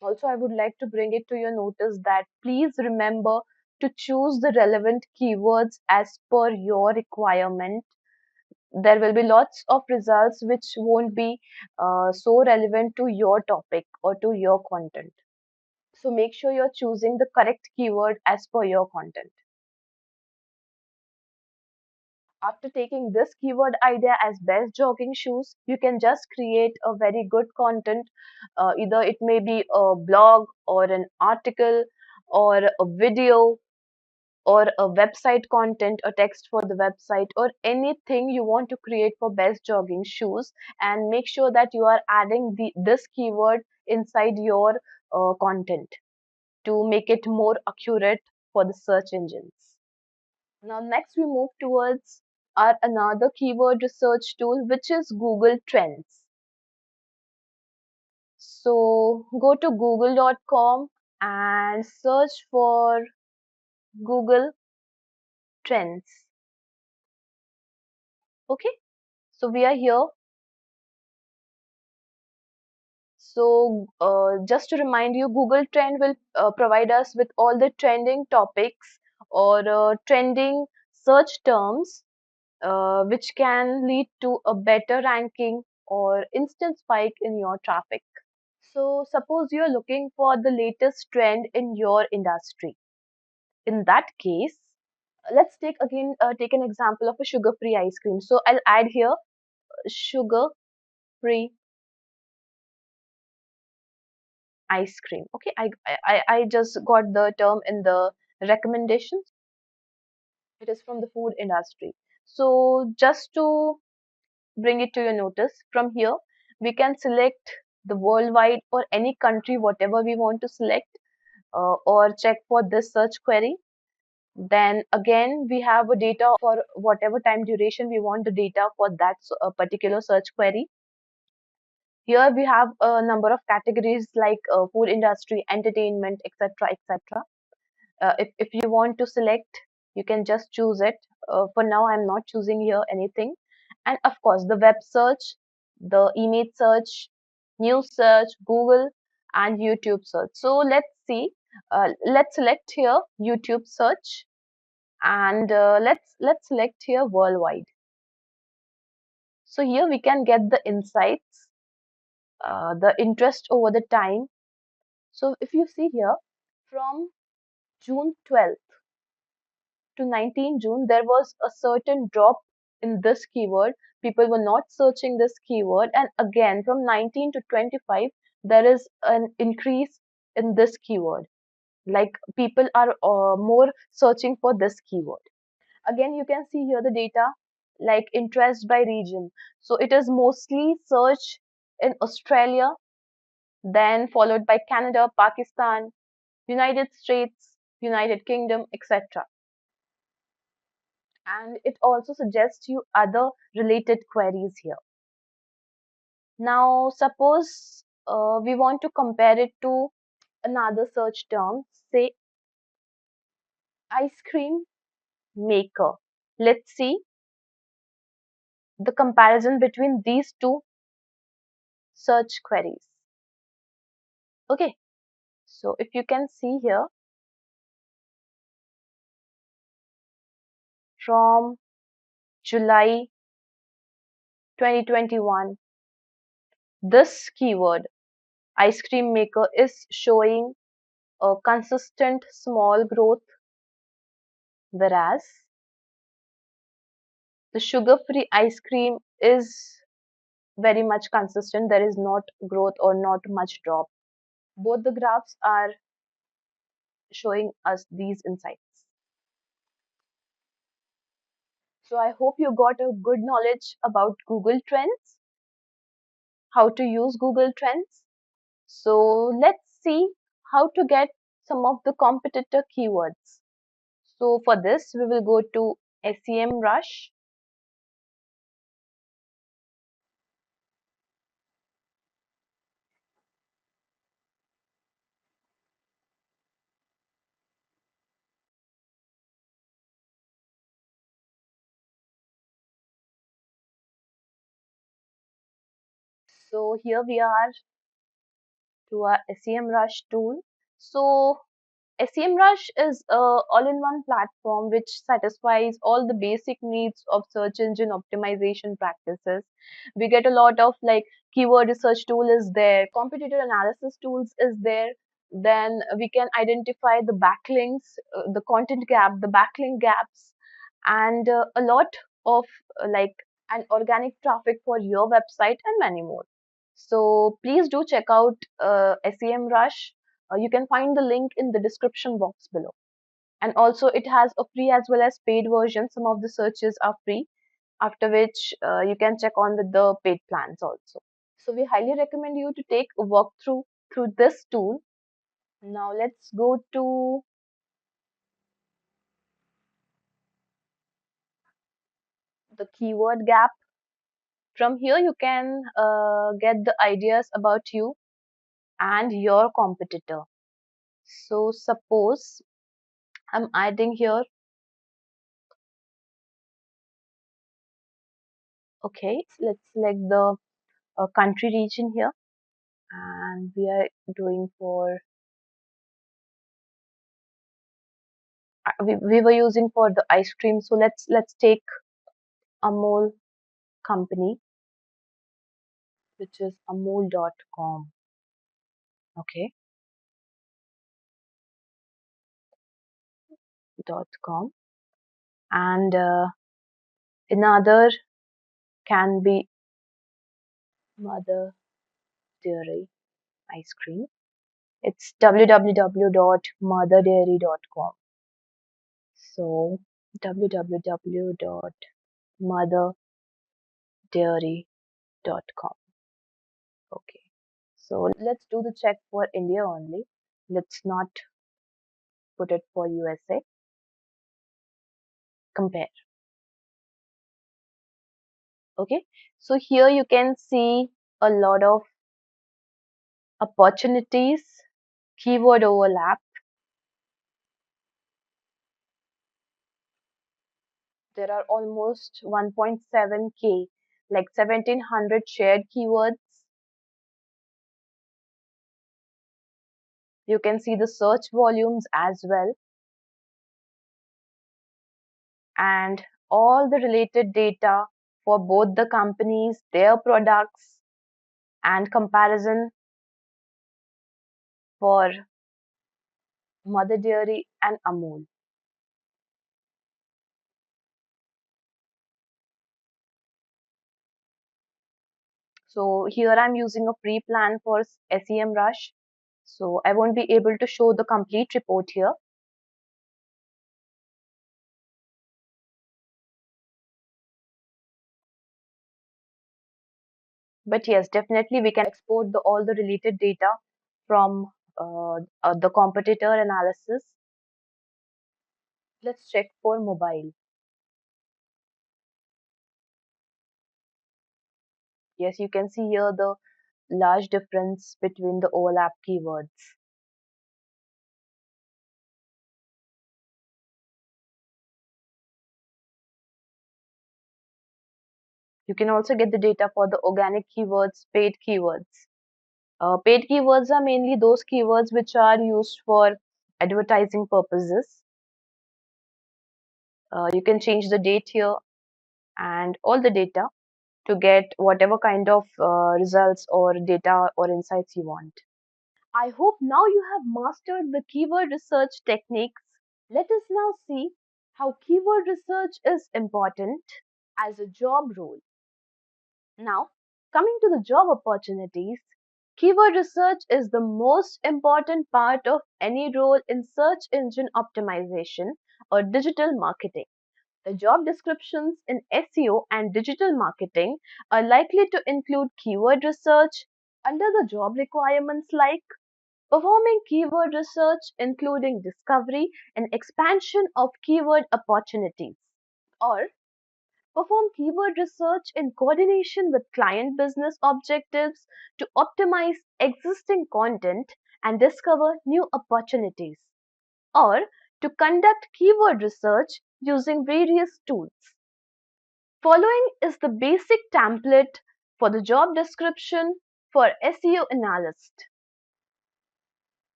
Also, I would like to bring it to your notice that please remember to choose the relevant keywords as per your requirement. There will be lots of results which won't be so relevant to your topic or to your content. So make sure you're choosing the correct keyword as per your content. After taking this keyword idea as best jogging shoes, you can just create a very good content. Either it may be a blog or an article or a video or a website content, a text for the website, or anything you want to create for best jogging shoes, and make sure that you are adding this keyword inside your content to make it more accurate for the search engines. Now next we move towards our another keyword research tool, which is Google Trends. So go to google.com and search for Google Trends. Okay, so we are here. So just to remind you, Google Trend will provide us with all the trending topics or trending search terms which can lead to a better ranking or instant spike in your traffic. So suppose you're looking for the latest trend in your industry. In that case, let's take an example of a sugar-free ice cream. So I'll add here sugar-free ice cream. Okay, I just got the term in the recommendations. It is from the food industry. So just to bring it to your notice, from here we can select the worldwide or any country, whatever we want to select, or check for this search query. Then again, we have a data for whatever time duration we want the data for that particular search query. Here we have a number of categories like food industry, entertainment, etc., etc. If you want to select, you can just choose it. For now, I'm not choosing here anything. And of course, the web search, the image search, news search, Google, and YouTube search. So let's see. Let's select here YouTube search, and let's select here worldwide. So here we can get the insights, the interest over the time. So if you see here, from June 12th to 19 June, there was a certain drop in this keyword. People were not searching this keyword, and again from 19 to 25, there is an increase in this keyword. Like people are more searching for this keyword. Again, you can see here the data like interest by region. So it is mostly search in Australia, then followed by Canada, Pakistan, United States, United Kingdom, etc. And it also suggests you other related queries here. Now, suppose we want to compare it to another search term, say ice cream maker. Let's see the comparison between these two search queries. Okay, so if you can see here, from July 2021, this keyword ice cream maker is showing a consistent small growth, whereas the sugar-free ice cream is very much consistent. There is not growth or not much drop. Both the graphs are showing us these insights. So I hope you got a good knowledge about Google Trends, how to use Google Trends. So let's see how to get some of the competitor keywords. So for this, we will go to SEMrush. So here we are to our SEMrush tool. So SEMrush is a all-in-one platform which satisfies all the basic needs of search engine optimization practices. We get a lot of like keyword research tool is there, competitor analysis tools is there. Then we can identify the backlinks, the content gap, the backlink gaps, and a lot of like an organic traffic for your website and many more. So please do check out SEMrush. You can find the link in the description box below. And also it has a free as well as paid version. Some of the searches are free, after which you can check on with the paid plans also. So we highly recommend you to take a walkthrough through this tool. Now let's go to the keyword gap. From here you can get the ideas about you and your competitor. So suppose I'm adding here. Okay, let's select the country region here, and we are doing for we were using for the ice cream. So let's take Amul company, which is amul.com. Okay, .com, and another can be Mother Dairy ice cream. It's www.motherdairy.com. So www.motherdairy.com. Okay. So let's do the check for India only. Let's not put it for USA. Compare. Okay. So here you can see a lot of opportunities, keyword overlap. There are almost 1.7K, like 1700 shared keywords. You can see the search volumes as well, and all the related data for both the companies, their products, and comparison for Mother Dairy and Amul. So here I'm using a free plan for SEMrush. So I won't be able to show the complete report here. But yes, definitely we can export all the related data from the competitor analysis. Let's check for mobile. Yes, you can see here the large difference between the overlap keywords. You can also get the data for the organic keywords, paid keywords. Paid keywords are mainly those keywords which are used for advertising purposes. You can change the date here and all the data to get whatever kind of results or data or insights you want. I hope now you have mastered the keyword research techniques. Let us now see how keyword research is important as a job role. Now, coming to the job opportunities, keyword research is the most important part of any role in search engine optimization or digital marketing. The job descriptions in SEO and digital marketing are likely to include keyword research under the job requirements like performing keyword research, including discovery and expansion of keyword opportunities, or perform keyword research in coordination with client business objectives to optimize existing content and discover new opportunities, or to conduct keyword research using various tools. Following is the basic template for the job description for SEO analyst.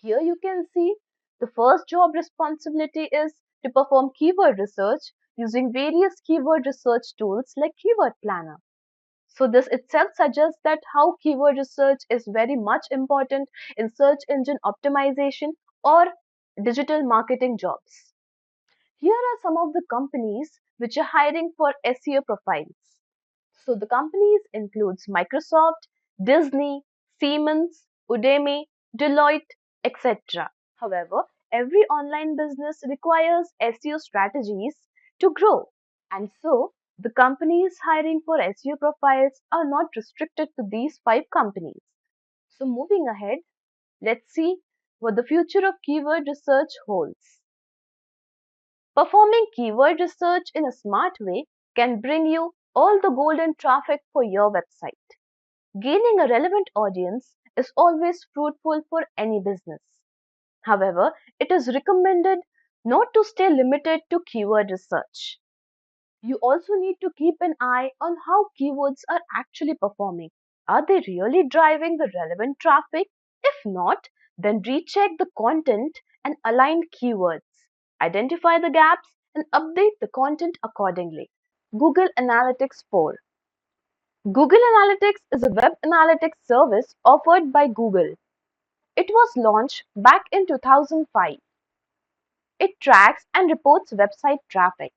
Here you can see the first job responsibility is to perform keyword research using various keyword research tools like Keyword Planner. So this itself suggests that how keyword research is very much important in search engine optimization or digital marketing jobs. Here are some of the companies which are hiring for SEO profiles. So the companies includes Microsoft, Disney, Siemens, Udemy, Deloitte, etc. However, every online business requires SEO strategies to grow, and so the companies hiring for SEO profiles are not restricted to these 5 companies. So moving ahead, let's see what the future of keyword research holds. Performing keyword research in a smart way can bring you all the golden traffic for your website. Gaining a relevant audience is always fruitful for any business. However, it is recommended not to stay limited to keyword research. You also need to keep an eye on how keywords are actually performing. Are they really driving the relevant traffic? If not, then recheck the content and align keywords. Identify the gaps and update the content accordingly. Google Analytics 4. Google Analytics is a web analytics service offered by Google. It was launched back in 2005. It tracks and reports website traffic.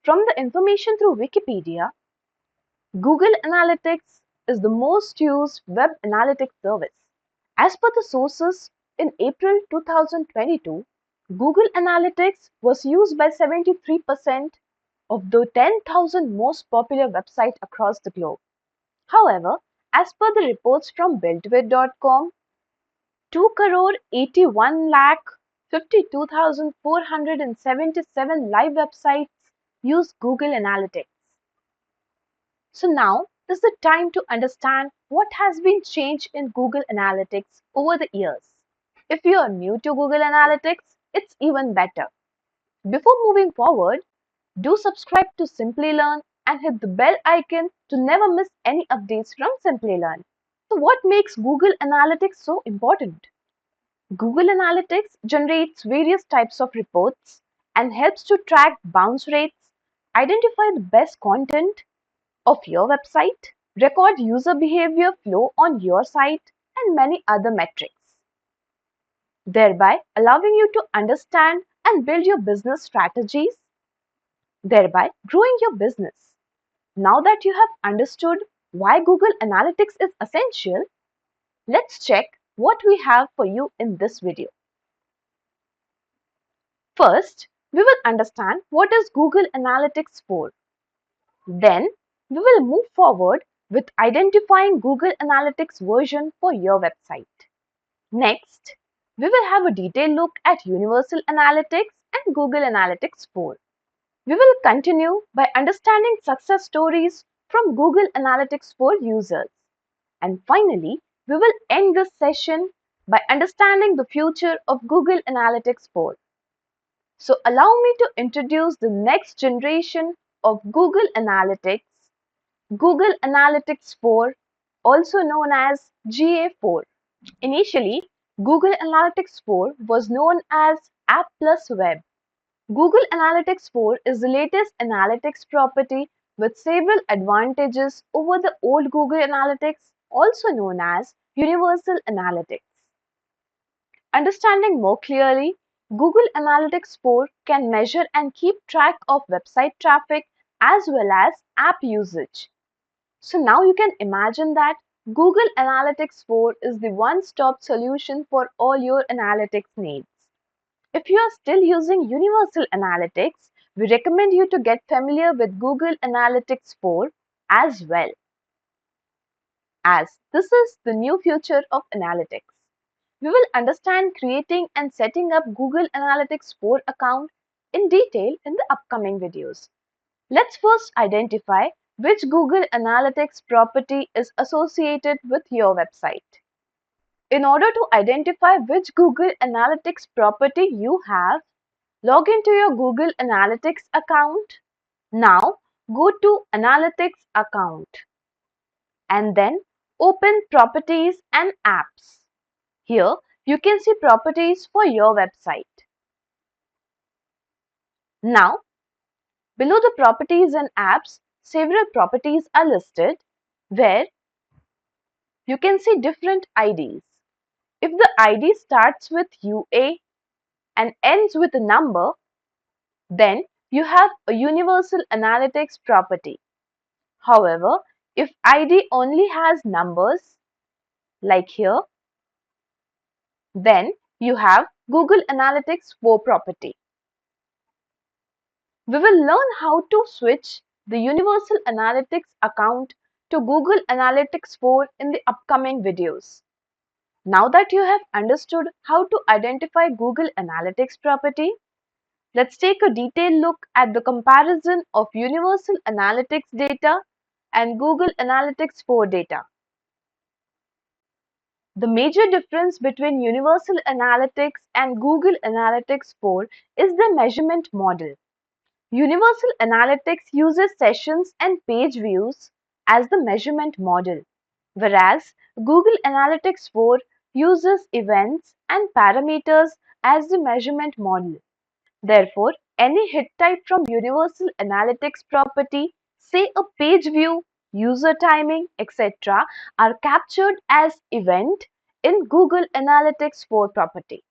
From the information through Wikipedia, Google Analytics is the most used web analytics service. As per the sources, in April 2022, Google Analytics was used by 73% of the 10,000 most popular websites across the globe. However, as per the reports from buildwith.com, 2 crore 81 lakh 52,477 live websites use Google Analytics. So now is the time to understand what has been changed in Google Analytics over the years. If you are new to Google Analytics, it's even better. Before moving forward, do subscribe to Simplilearn and hit the bell icon to never miss any updates from Simplilearn. So what makes Google Analytics so important? Google Analytics generates various types of reports and helps to track bounce rates, identify the best content of your website, record user behavior flow on your site, and many other metrics, thereby allowing you to understand and build your business strategies, thereby growing your business. Now that you have understood why Google Analytics is essential, let's check what we have for you in this video. First, we will understand what is Google Analytics for. Then, we will move forward with identifying Google Analytics version for your website. Next, we will have a detailed look at Universal Analytics and Google Analytics 4. We will continue by understanding success stories from Google Analytics 4 users. And finally, we will end this session by understanding the future of Google Analytics 4. So allow me to introduce the next generation of Google Analytics, Google Analytics 4, also known as GA4. Initially, Google Analytics 4 was known as App Plus Web. Google Analytics 4 is the latest analytics property with several advantages over the old Google Analytics, also known as Universal Analytics. Understanding more clearly, Google Analytics 4 can measure and keep track of website traffic as well as app usage. So now you can imagine that Google Analytics 4 is the one-stop solution for all your analytics needs. If you are still using Universal Analytics, we recommend you to get familiar with Google Analytics 4 as well, as this is the new future of analytics. We will understand creating and setting up Google Analytics 4 account in detail in the upcoming videos. Let's first identify which Google Analytics property is associated with your website. In order to identify which Google Analytics property you have, log into your Google Analytics account. Now go to Analytics account and then open Properties and Apps. Here you can see properties for your website. Now below the properties and apps, several properties are listed where you can see different IDs. If the ID starts with UA and ends with a number, then you have a Universal Analytics property. However, if ID only has numbers, like here, then you have Google Analytics 4 property. We will learn how to switch the Universal Analytics account to Google Analytics 4 in the upcoming videos. Now that you have understood how to identify Google Analytics property, let's take a detailed look at the comparison of Universal Analytics data and Google Analytics 4 data. The major difference between Universal Analytics and Google Analytics 4 is the measurement model. Universal Analytics uses sessions and page views as the measurement model, whereas Google Analytics 4 uses events and parameters as the measurement model. Therefore, any hit type from Universal Analytics property, say a page view, user timing, etc., are captured as event in Google Analytics 4 property.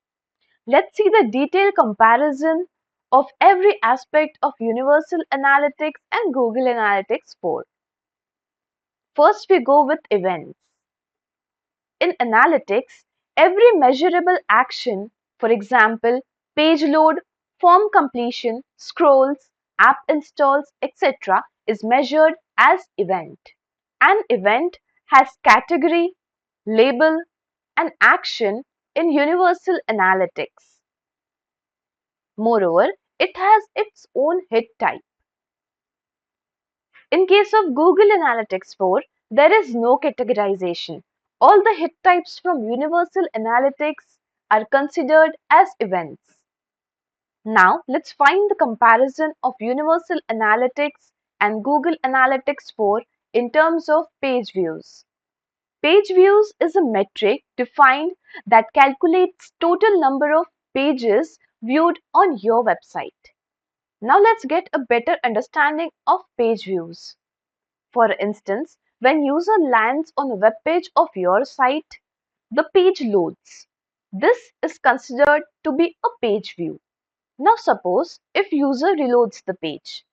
Let's see the detailed comparison of every aspect of Universal Analytics and Google Analytics 4. First, we go with events. In analytics, every measurable action, for example, page load, form completion, scrolls, app installs, etc., is measured as event. An event has category, label, and action in Universal Analytics. Moreover, it has its own hit type. In case of Google Analytics 4, there is no categorization. All the hit types from Universal Analytics are considered as events. Now, let's find the comparison of Universal Analytics and Google Analytics 4 in terms of page views. Page views is a metric defined that calculates total number of pages viewed on your website. Now let's get a better understanding of page views. For instance, when user lands on a web page of your site, the page loads. This is considered to be a page view. Now suppose if user reloads the page.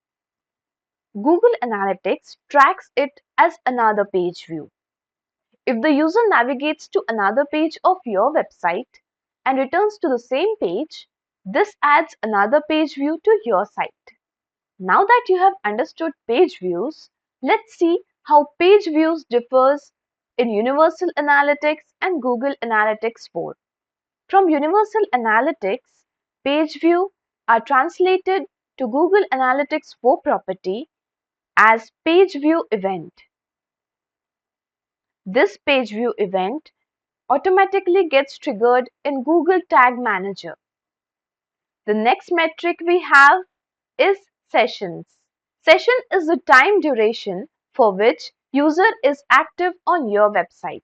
Google Analytics tracks it as another page view. If the user navigates to another page of your website and returns to the same page, this adds another page view to your site. Now that you have understood page views, let's see how page views differs in Universal Analytics and Google Analytics 4. From Universal Analytics, page view are translated to Google Analytics 4 property as page view event. This page view event automatically gets triggered in Google Tag Manager. The next metric we have is sessions. Session is the time duration for which user is active on your website.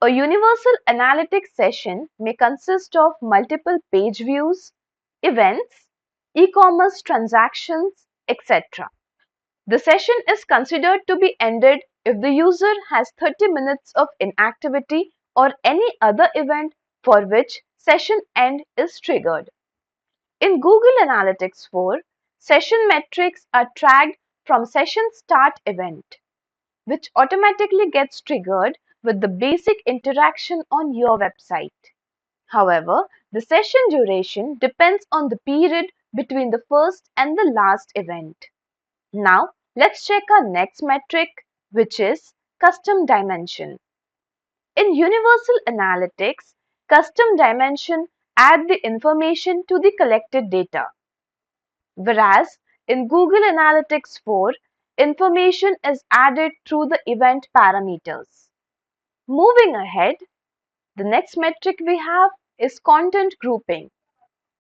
A Universal Analytics session may consist of multiple page views, events, e-commerce transactions, etc. The session is considered to be ended if the user has 30 minutes of inactivity or any other event for which session end is triggered. In Google Analytics 4, session metrics are tracked from session start event, which automatically gets triggered with the basic interaction on your website. However, the session duration depends on the period between the first and the last event. Now, let's check our next metric, which is custom dimension. In Universal Analytics, custom dimension add the information to the collected data, whereas in Google Analytics 4, information is added through the event parameters. Moving ahead, the next metric we have is content grouping.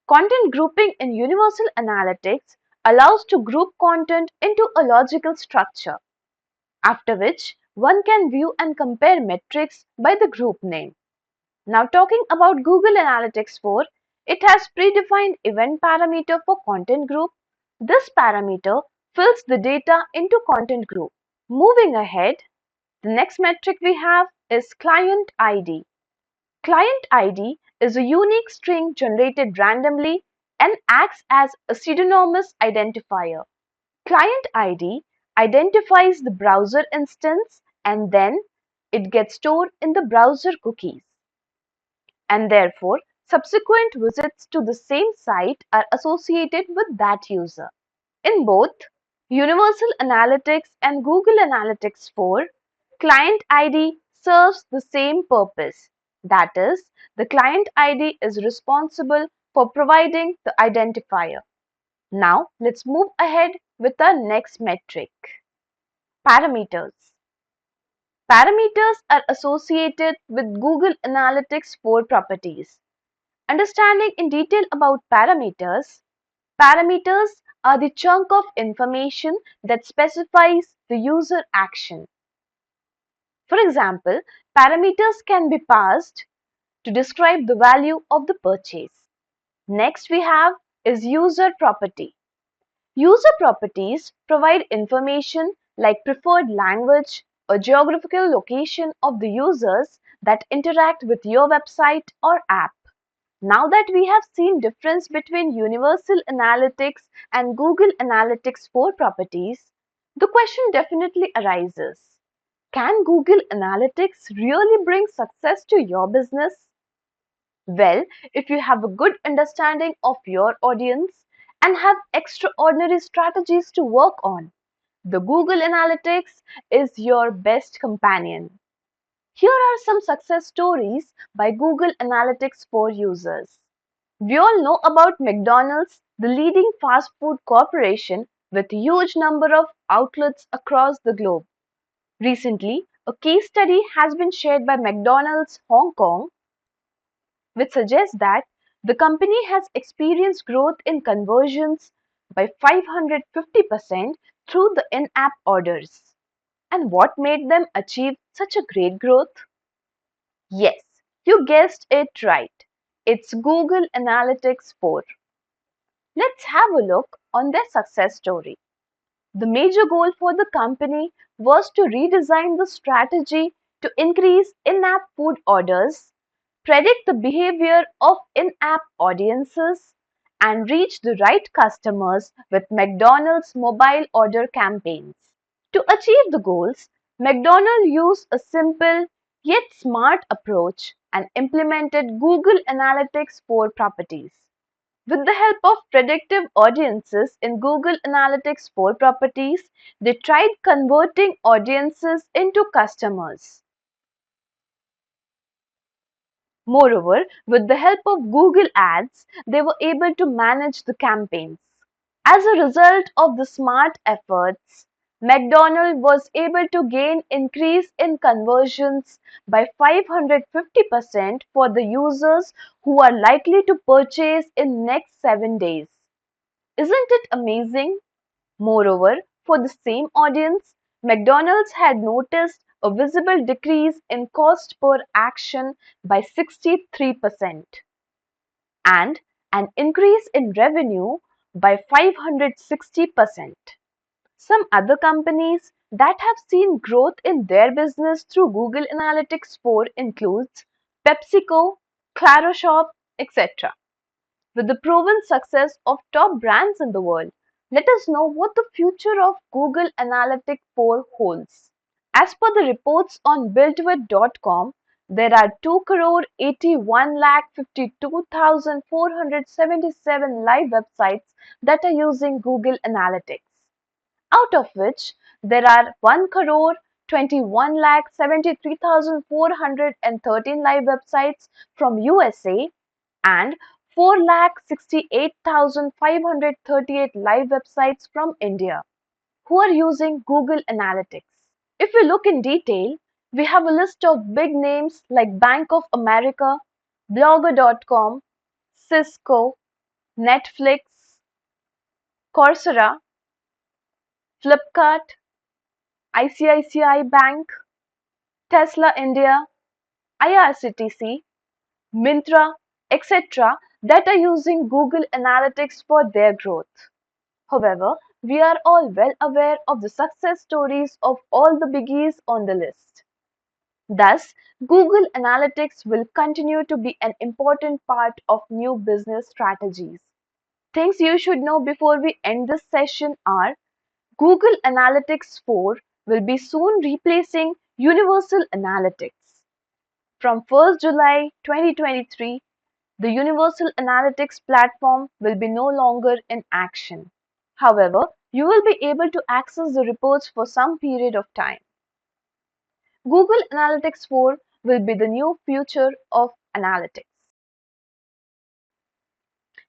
Content grouping in Universal Analytics allows to group content into a logical structure, after which one can view and compare metrics by the group name. Now talking about Google Analytics 4, it has predefined event parameter for content group. This parameter fills the data into content group. Moving ahead, the next metric we have is client ID. Client ID is a unique string generated randomly and acts as a pseudonymous identifier. Client ID identifies the browser instance and then it gets stored in the browser cookies. And therefore, subsequent visits to the same site are associated with that user. In both Universal Analytics and Google Analytics 4, client ID serves the same purpose. That is, the client ID is responsible for providing the identifier. Now, let's move ahead with our next metric. Parameters. Parameters are associated with Google Analytics 4 properties. Understanding in detail about parameters, parameters are the chunk of information that specifies the user action. For example, parameters can be passed to describe the value of the purchase. Next we have is user property. User properties provide information like preferred language or geographical location of the users that interact with your website or app. Now that we have seen difference between Universal Analytics and Google Analytics 4 properties, the question definitely arises. Can Google Analytics really bring success to your business? Well, if you have a good understanding of your audience and have extraordinary strategies to work on, the Google Analytics is your best companion. Here are some success stories by Google Analytics 4 users. We all know about McDonald's, the leading fast food corporation with a huge number of outlets across the globe. Recently, a case study has been shared by McDonald's Hong Kong, which suggests that the company has experienced growth in conversions by 550% through the in-app orders. And what made them achieve such a great growth? Yes, you guessed it right. It's Google Analytics 4. Let's have a look on their success story. The major goal for the company was to redesign the strategy to increase in-app food orders, predict the behavior of in-app audiences, and reach the right customers with McDonald's mobile order campaigns. To achieve the goals, McDonald's used a simple yet smart approach and implemented Google Analytics 4 properties. With the help of predictive audiences in Google Analytics 4 properties, they tried converting audiences into customers. Moreover, with the help of Google Ads, they were able to manage the campaigns. As a result of the smart efforts, McDonald's was able to gain increase in conversions by 550% for the users who are likely to purchase in next 7 days. Isn't it amazing? Moreover, for the same audience, McDonald's had noticed a visible decrease in cost per action by 63% and an increase in revenue by 560%. Some other companies that have seen growth in their business through Google Analytics 4 includes PepsiCo, Claro Shop, etc. With the proven success of top brands in the world, let us know what the future of Google Analytics 4 holds. As per the reports on buildwith.com, there are 2,81,52,477 live websites that are using Google Analytics, out of which there are 1,21,73,413 live websites from USA and 4,68,538 live websites from India who are using Google Analytics. If we look in detail, we have a list of big names like Bank of America, Blogger.com, Cisco, Netflix, Coursera, Flipkart, ICICI Bank, Tesla India, IRCTC, Myntra, etc. that are using Google Analytics for their growth. However, we are all well aware of the success stories of all the biggies on the list. Thus, Google Analytics will continue to be an important part of new business strategies. Things you should know before we end this session are Google Analytics 4 will be soon replacing Universal Analytics. From 1st July 2023, the Universal Analytics platform will be no longer in action. However, you will be able to access the reports for some period of time. Google Analytics 4 will be the new future of analytics.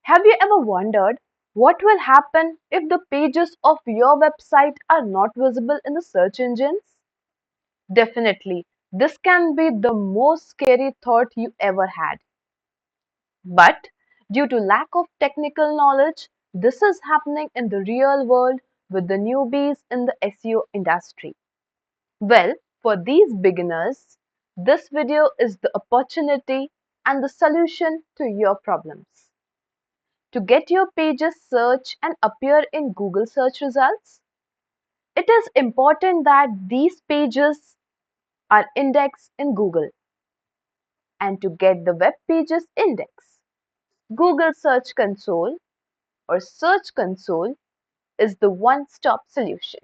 Have you ever wondered what will happen if the pages of your website are not visible in the search engines? Definitely, this can be the most scary thought you ever had. But due to lack of technical knowledge, this is happening in the real world with the newbies in the SEO industry. Well, for these beginners, this video is the opportunity and the solution to your problems. To get your pages search and appear in Google search results, it is important that these pages are indexed in Google. And to get the web pages indexed, Google Search Console or Search Console is the one-stop solution.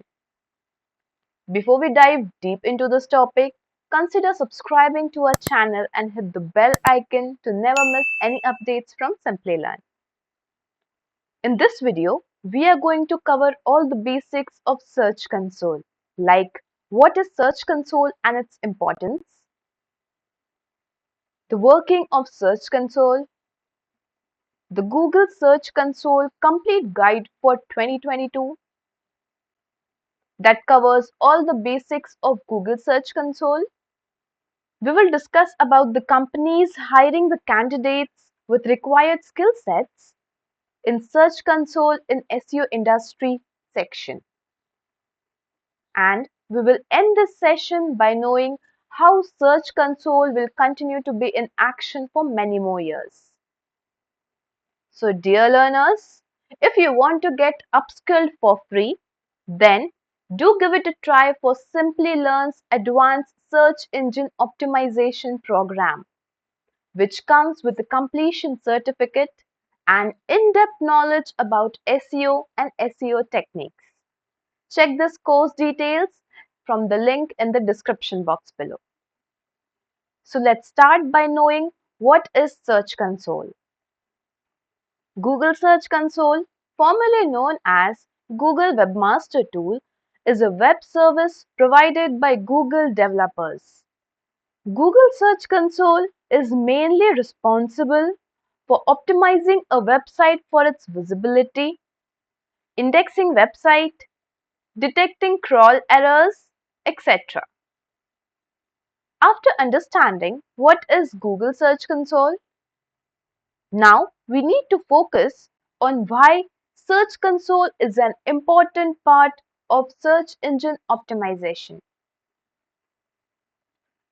Before we dive deep into this topic, consider subscribing to our channel and hit the bell icon to never miss any updates from Simplilearn. In this video, we are going to cover all the basics of Search Console, like what is Search Console and its importance, the working of Search Console, the Google Search Console Complete Guide for 2022 that covers all the basics of Google Search Console. We will discuss about the companies hiring the candidates with required skill sets in Search Console in SEO industry section. And we will end this session by knowing how Search Console will continue to be in action for many more years. So dear learners, if you want to get upskilled for free, then do give it a try for Simplilearn's Advanced Search Engine Optimization program, which comes with a completion certificate and in-depth knowledge about SEO and SEO techniques. Check this course details from the link in the description box below. So let's start by knowing what is Search Console. Google Search Console, formerly known as Google Webmaster Tool, is a web service provided by Google developers. Google Search Console is mainly responsible for optimizing a website for its visibility, indexing website, detecting crawl errors, etc. After understanding what is Google Search Console, now we need to focus on why Search Console is an important part of search engine optimization.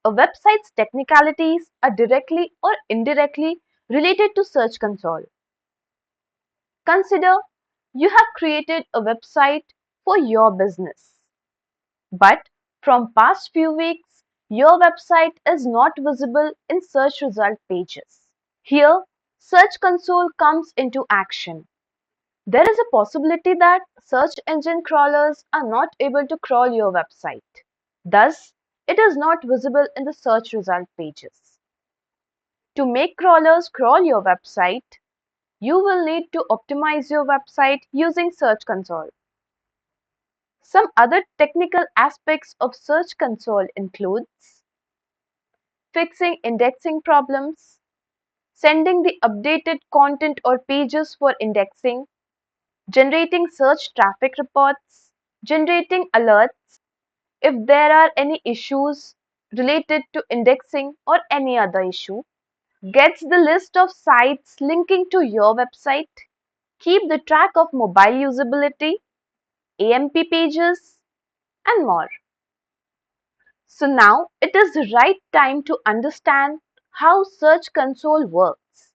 A website's technicalities are directly or indirectly related to Search Console. Consider you have created a website for your business. But from past few weeks, your website is not visible in search result pages. Here, Search Console comes into action. There is a possibility that search engine crawlers are not able to crawl your website. Thus, it is not visible in the search result pages. To make crawlers crawl your website, you will need to optimize your website using Search Console. Some other technical aspects of Search Console includes fixing indexing problems, sending the updated content or pages for indexing, generating search traffic reports, generating alerts if there are any issues related to indexing or any other issue, gets the list of sites linking to your website, keep the track of mobile usability, AMP pages, and more. So now it is the right time to understand how Search Console works.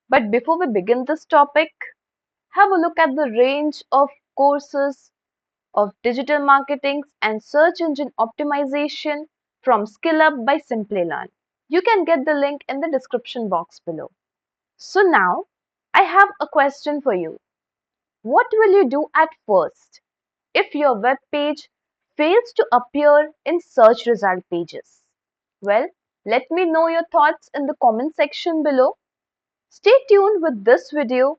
But before we begin this topic, have a look at the range of courses of digital marketing and search engine optimization from SkillUp by Simplilearn. You can get the link in the description box below. So now I have a question for you. What will you do at first if your web page fails to appear in search result pages? Well, let me know your thoughts in the comment section below. Stay tuned with this video.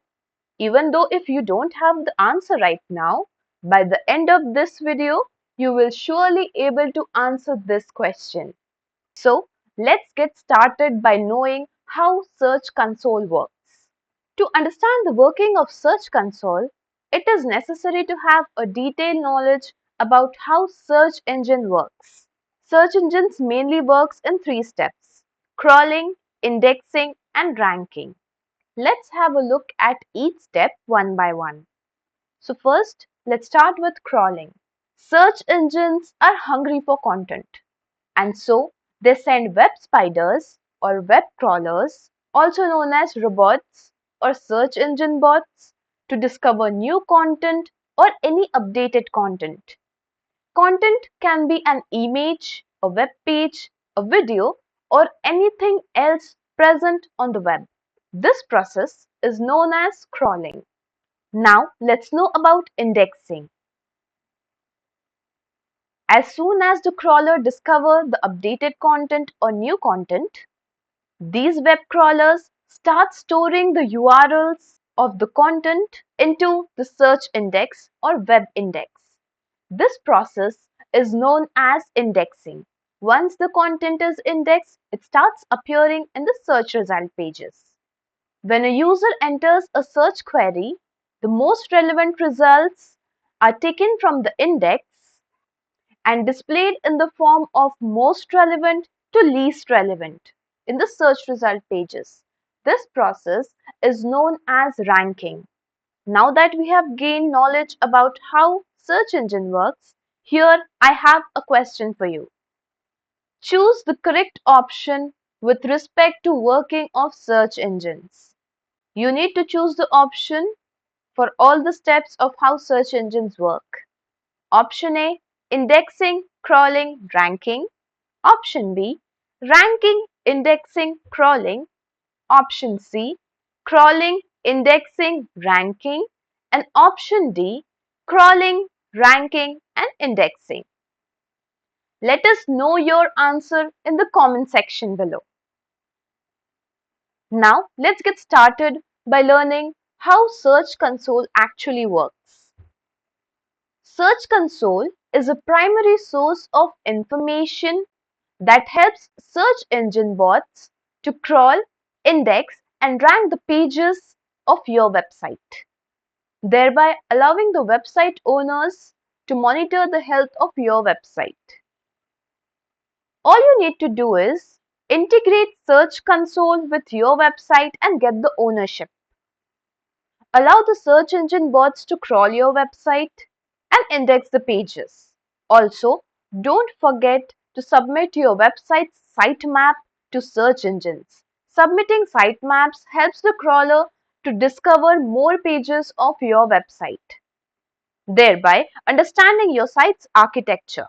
Even though if you don't have the answer right now, by the end of this video, you will surely able to answer this question. So let's get started by knowing how Search Console works. To understand the working of Search Console, it is necessary to have a detailed knowledge about how search engine works. Search engines mainly works in 3 steps: crawling, indexing, and ranking. Let's have a look at each step one by one. So first, let's start with crawling. Search engines are hungry for content, and so they send web spiders or web crawlers, also known as robots or search engine bots, to discover new content or any updated content. Content can be an image, a web page, a video, or anything else present on the web. This process is known as crawling. Now let's know about indexing. As soon as the crawler discovers the updated content or new content, these web crawlers start storing the URLs of the content into the search index or web index. This process is known as indexing. Once the content is indexed, it starts appearing in the search result pages. When a user enters a search query, the most relevant results are taken from the index and displayed in the form of most relevant to least relevant in the search result pages. This process is known as ranking. Now that we have gained knowledge about how search engine works, here I have a question for you. Choose the correct option with respect to working of search engines. You need to choose the option for all the steps of how search engines work. Option A, indexing, crawling, ranking. Option B, ranking, indexing, crawling. Option C, crawling, indexing, ranking. And option D, crawling, ranking, and indexing. Let us know your answer in the comment section below. Now let's get started by learning how Search Console actually works. Search Console is a primary source of information that helps search engine bots to crawl, index, and rank the pages of your website, thereby allowing the website owners to monitor the health of your website. All you need to do is integrate Search Console with your website and get the ownership. Allow the search engine bots to crawl your website and index the pages. Also, don't forget to submit your website's sitemap to search engines. Submitting sitemaps helps the crawler to discover more pages of your website, thereby understanding your site's architecture.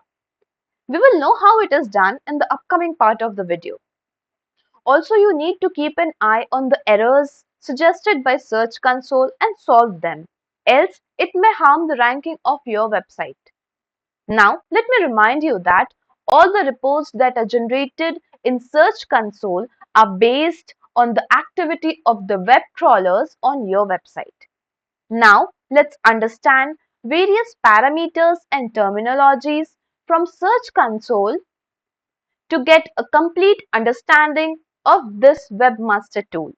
We will know how it is done in the upcoming part of the video. Also, you need to keep an eye on the errors suggested by Search Console and solve them, else it may harm the ranking of your website. Now, let me remind you that all the reports that are generated in Search Console are based on the activity of the web crawlers on your website. Now, let's understand various parameters and terminologies from Search Console to get a complete understanding of this webmaster tool.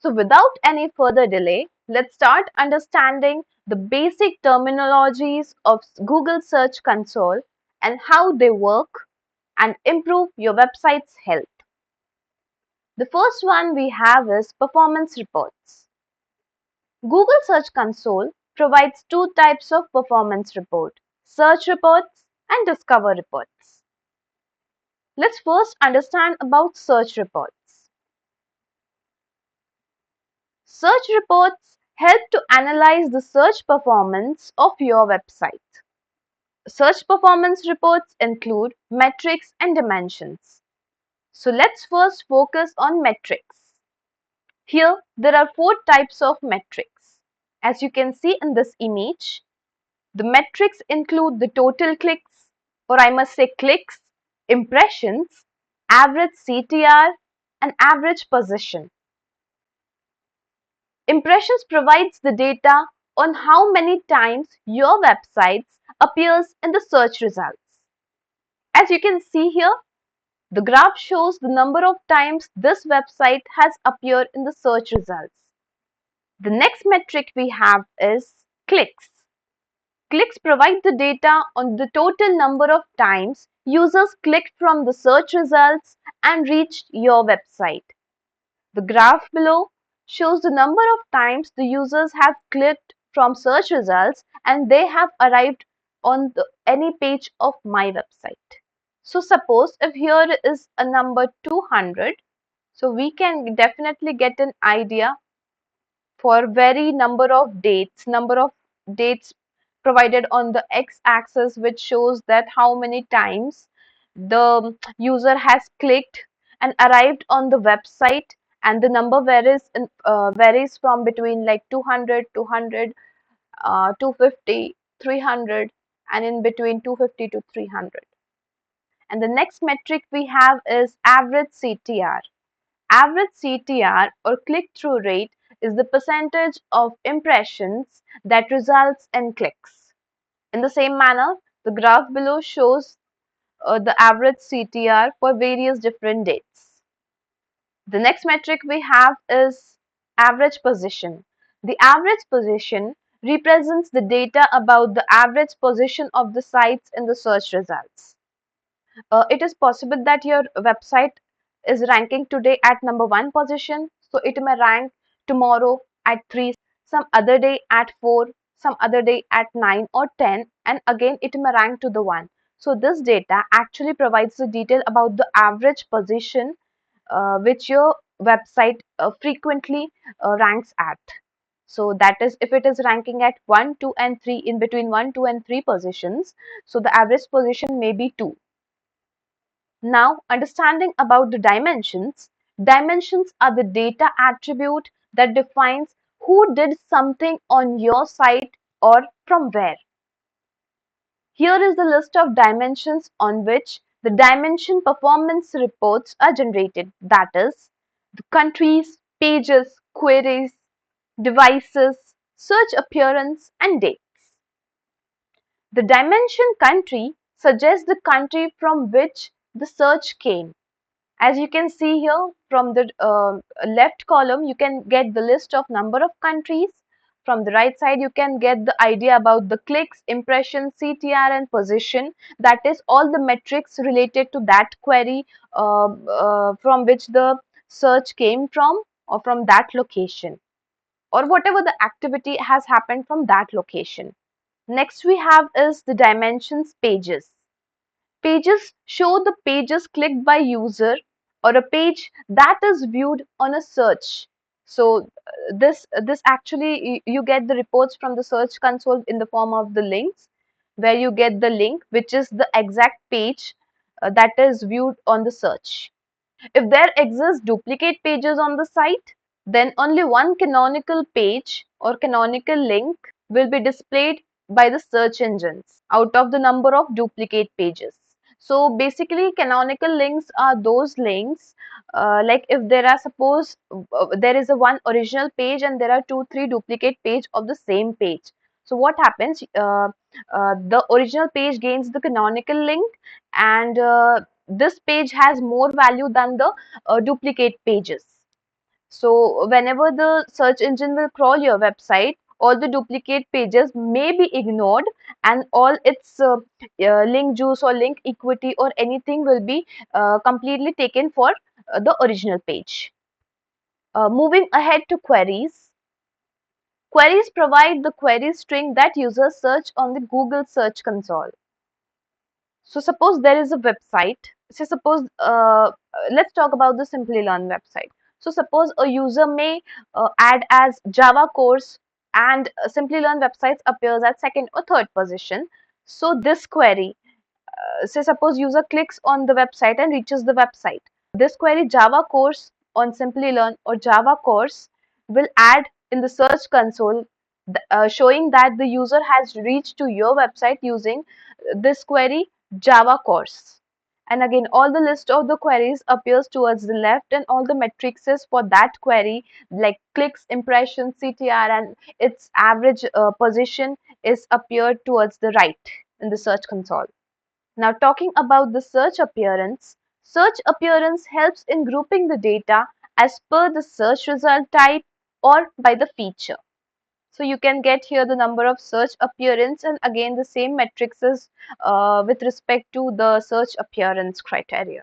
So without any further delay, let's start understanding the basic terminologies of Google Search Console and how they work and improve your website's health. The first one we have is performance reports. Google Search Console provides two types of performance report: search reports and discover reports. Let's first understand about search reports. Search reports help to analyze the search performance of your website. Search performance reports include metrics and dimensions. So let's first focus on metrics. Here there are four types of metrics. As you can see in this image, the metrics include the total clicks, or I must say clicks, impressions, average CTR, and average position. Impressions provides the data on how many times your website appears in the search results. As you can see here, the graph shows the number of times this website has appeared in the search results. The next metric we have is clicks. Clicks provide the data on the total number of times users clicked from the search results and reached your website. The graph below shows the number of times the users have clicked from search results and they have arrived on any page of my website. So suppose if here is a number 200, so we can definitely get an idea for number of dates provided on the x-axis, which shows that how many times the user has clicked and arrived on the website, and the number varies from between like 200, 250, 300, and in between 250 to 300. And the next metric we have is average CTR. Average CTR, or click-through rate, is the percentage of impressions that results in clicks. In the same manner, the graph below shows the average CTR for various different dates. The next metric we have is average position. The average position represents the data about the average position of the sites in the search results. It is possible that your website is ranking today at number 1 position, so it may rank tomorrow at 3, some other day at 4, some other day at 9 or 10, and again it may rank to the 1. So this data actually provides the detail about the average position which your website frequently ranks at. So that is, if it is ranking at 1, 2 and 3, in between 1, 2 and 3 positions, so the average position may be 2. Now, understanding about the dimensions. Dimensions are the data attribute that defines who did something on your site or from where. Here is the list of dimensions on which the dimension performance reports are generated. That is, the countries, pages, queries, devices, search appearance, and dates. The dimension country suggests the country from which the search came. As you can see here, from the left column, you can get the list of number of countries. From the right side, you can get the idea about the clicks, impressions, CTR, and position. That is all the metrics related to that query from which the search came from, or from that location, or whatever the activity has happened from that location. Next we have is the dimensions pages. Pages show the pages clicked by user or a page that is viewed on a search. So this actually you get the reports from the search console in the form of the links. where you get the link, which is the exact page that is viewed on the search. If there exist duplicate pages on the site, then only one canonical page or canonical link will be displayed by the search engines out of the number of duplicate pages. So basically, canonical links are those links like if there are, suppose there is a one original page and there are 2-3 duplicate page of the same page. So what happens? The original page gains the canonical link, and this page has more value than the duplicate pages. So whenever the search engine will crawl your website, all the duplicate pages may be ignored, and all its link juice or link equity or anything will be completely taken for the original page. Moving ahead to queries. Queries provide the query string that users search on the Google Search Console. So suppose there is a website. So suppose let's talk about the Simplilearn website. So suppose a user may add as Java course, and Simplilearn websites appears at second or third position. So this query, say suppose user clicks on the website and reaches the website. This query Java course on Simplilearn or Java course will add in the search console, showing that the user has reached to your website using this query Java course. And again, all the list of the queries appears towards the left, and all the matrices for that query like clicks, impressions, CTR, and its average position is appeared towards the right in the search console. Now talking about the search appearance helps in grouping the data as per the search result type or by the feature. So you can get here the number of search appearance, and again the same metrics is with respect to the search appearance criteria.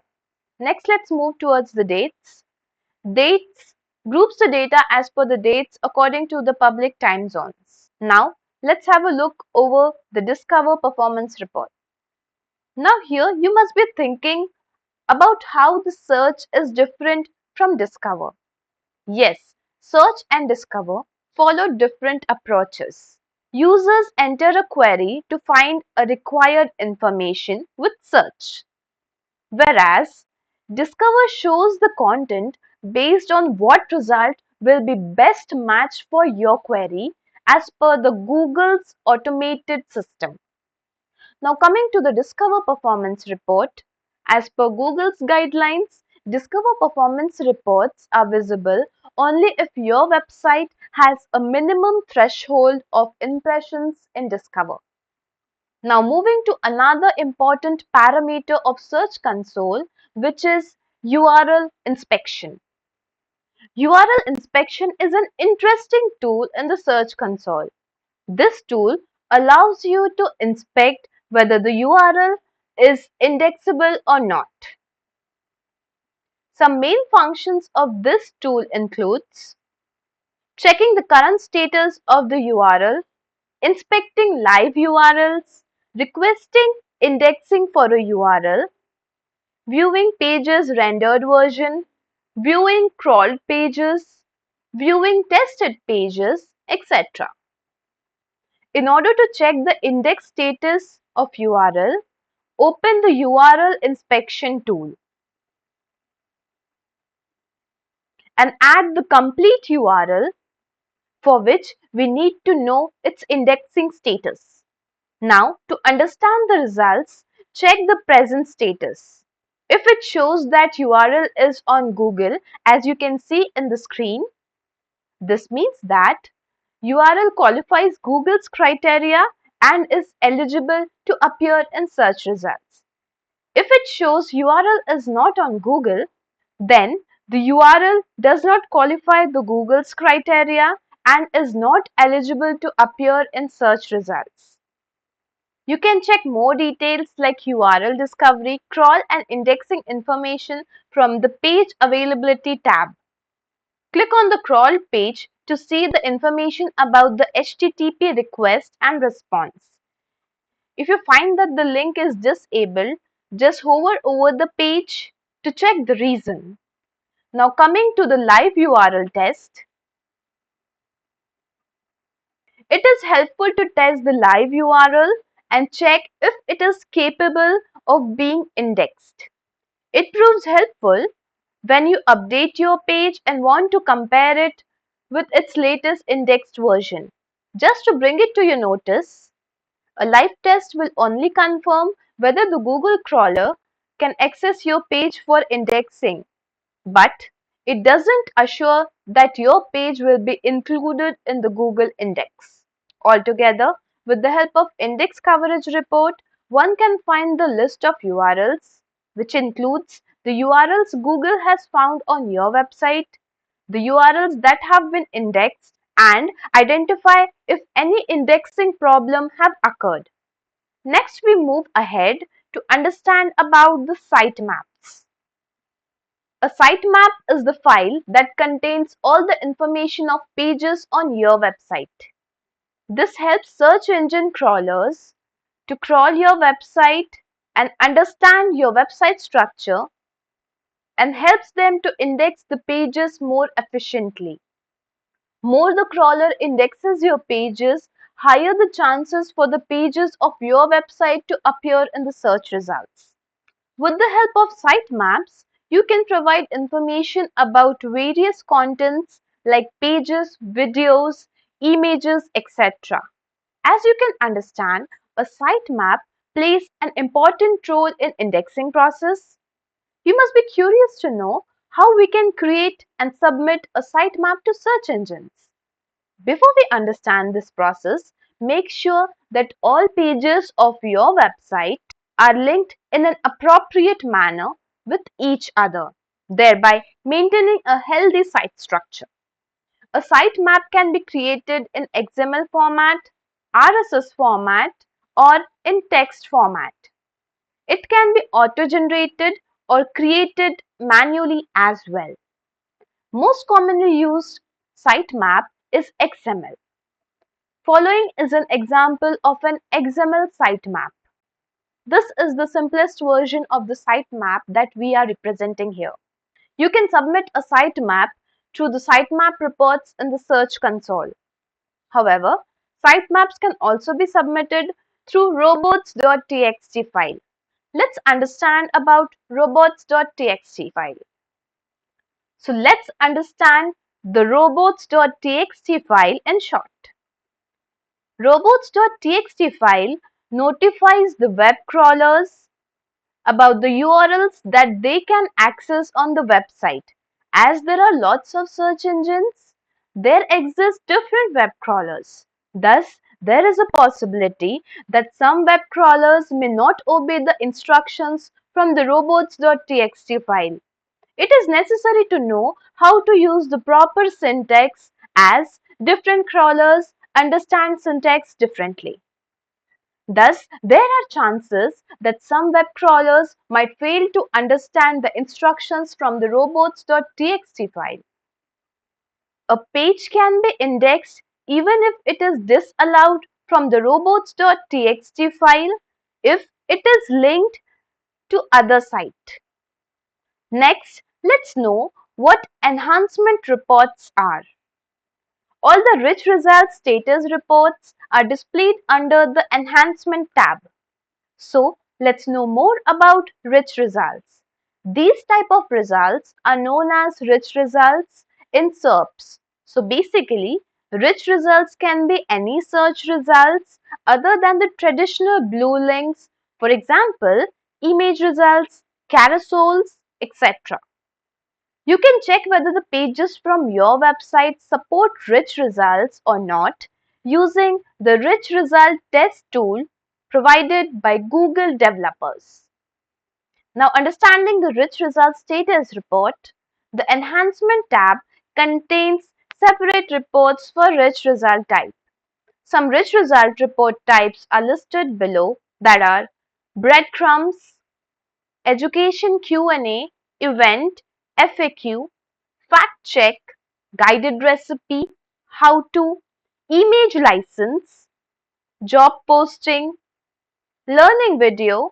Next, let's move towards the dates. Dates groups the data as per the dates according to the public time zones. Now let's have a look over the Discover Performance Report. Now here you must be thinking about how the search is different from Discover. Yes, search and Discover follow different approaches. Users enter a query to find a required information with search, whereas Discover shows the content based on what result will be best matched for your query as per the Google's automated system. Now coming to the Discover Performance Report, as per Google's guidelines, Discover Performance Reports are visible only if your website has a minimum threshold of impressions in Discover. Now moving to another important parameter of Search Console, which is URL inspection. URL inspection is an interesting tool in the Search Console. This tool allows you to inspect whether the URL is indexable or not. Some main functions of this tool includes checking the current status of the URL, inspecting live URLs, requesting indexing for a URL, viewing pages rendered version, viewing crawled pages, viewing tested pages, etc. In order to check the index status of URL, open the URL inspection tool and add the complete URL, for which we need to know its indexing status. Now, to understand the results, check the present status. If it shows that URL is on Google, as you can see in the screen, this means that URL qualifies Google's criteria and is eligible to appear in search results. If it shows URL is not on Google, then the URL does not qualify the Google's criteria and is not eligible to appear in search results. You can check more details like URL discovery, crawl and indexing information from the Page Availability tab. Click on the crawl page to see the information about the HTTP request and response. If you find that the link is disabled, just hover over the page to check the reason. Now coming to the live URL test, it is helpful to test the live URL and check if it is capable of being indexed. It proves helpful when you update your page and want to compare it with its latest indexed version. Just to bring it to your notice, a live test will only confirm whether the Google crawler can access your page for indexing, but it doesn't assure that your page will be included in the Google index. Altogether, with the help of Index Coverage Report, one can find the list of URLs, which includes the URLs Google has found on your website, the URLs that have been indexed, and identify if any indexing problem have occurred. Next, we move ahead to understand about the sitemaps. A sitemap is the file that contains all the information of pages on your website. This helps search engine crawlers to crawl your website and understand your website structure and helps them to index the pages more efficiently. More the crawler indexes your pages, higher the chances for the pages of your website to appear in the search results. With the help of sitemaps, you can provide information about various contents like pages, videos, images, etc. As you can understand, a sitemap plays an important role in indexing process. You must be curious to know how we can create and submit a sitemap to search engines. Before we understand this process, make sure that all pages of your website are linked in an appropriate manner with each other, thereby maintaining a healthy site structure. A sitemap can be created in XML format, RSS format, or in text format. It can be auto-generated or created manually as well. Most commonly used sitemap is XML. Following is an example of an XML sitemap. This is the simplest version of the sitemap that we are representing here. You can submit a sitemap through the sitemap reports in the Search console. However, sitemaps can also be submitted through robots.txt file. Let's understand about robots.txt file. So let's understand the robots.txt file in short. Robots.txt file notifies the web crawlers about the URLs that they can access on the website. As there are lots of search engines, there exist different web crawlers. Thus, there is a possibility that some web crawlers may not obey the instructions from the robots.txt file. It is necessary to know how to use the proper syntax as different crawlers understand syntax differently. Thus, there are chances that some web crawlers might fail to understand the instructions from the robots.txt file. A page can be indexed even if it is disallowed from the robots.txt file if it is linked to other site. Next, let's know what enhancement reports are. All the rich results status reports are displayed under the Enhancement tab. So, let's know more about rich results. These type of results are known as rich results in SERPs. So, basically, rich results can be any search results other than the traditional blue links, for example, image results, carousels, etc. You can check whether the pages from your website support rich results or not using the Rich Result Test tool provided by Google developers. Now, understanding the Rich Result Status report, the Enhancement tab contains separate reports for rich result type. Some rich result report types are listed below, that are breadcrumbs, education Q&A, event, FAQ, fact check, guided recipe, how to, image license, job posting, learning video,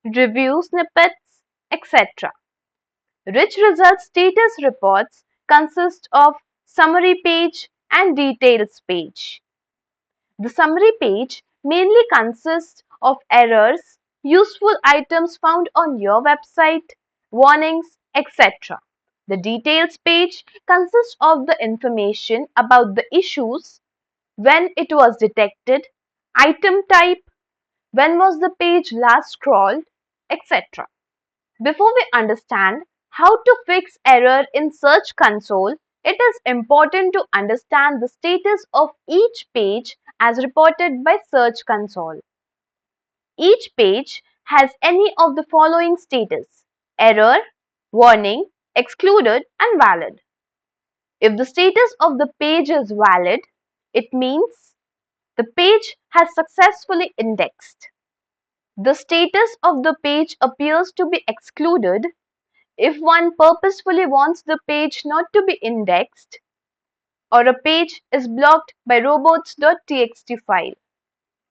review snippets, etc. Rich result status reports consist of summary page and details page. The summary page mainly consists of errors, useful items found on your website, warnings, etc. The details page consists of the information about the issues, when it was detected, item type, when was the page last scrolled, etc. Before we understand how to fix error in Search Console, it is important to understand the status of each page as reported by Search Console. Each page has any of the following status: error, warning, excluded, and valid. If the status of the page is valid, it means the page has successfully indexed. The status of the page appears to be excluded if one purposefully wants the page not to be indexed, or a page is blocked by robots.txt file.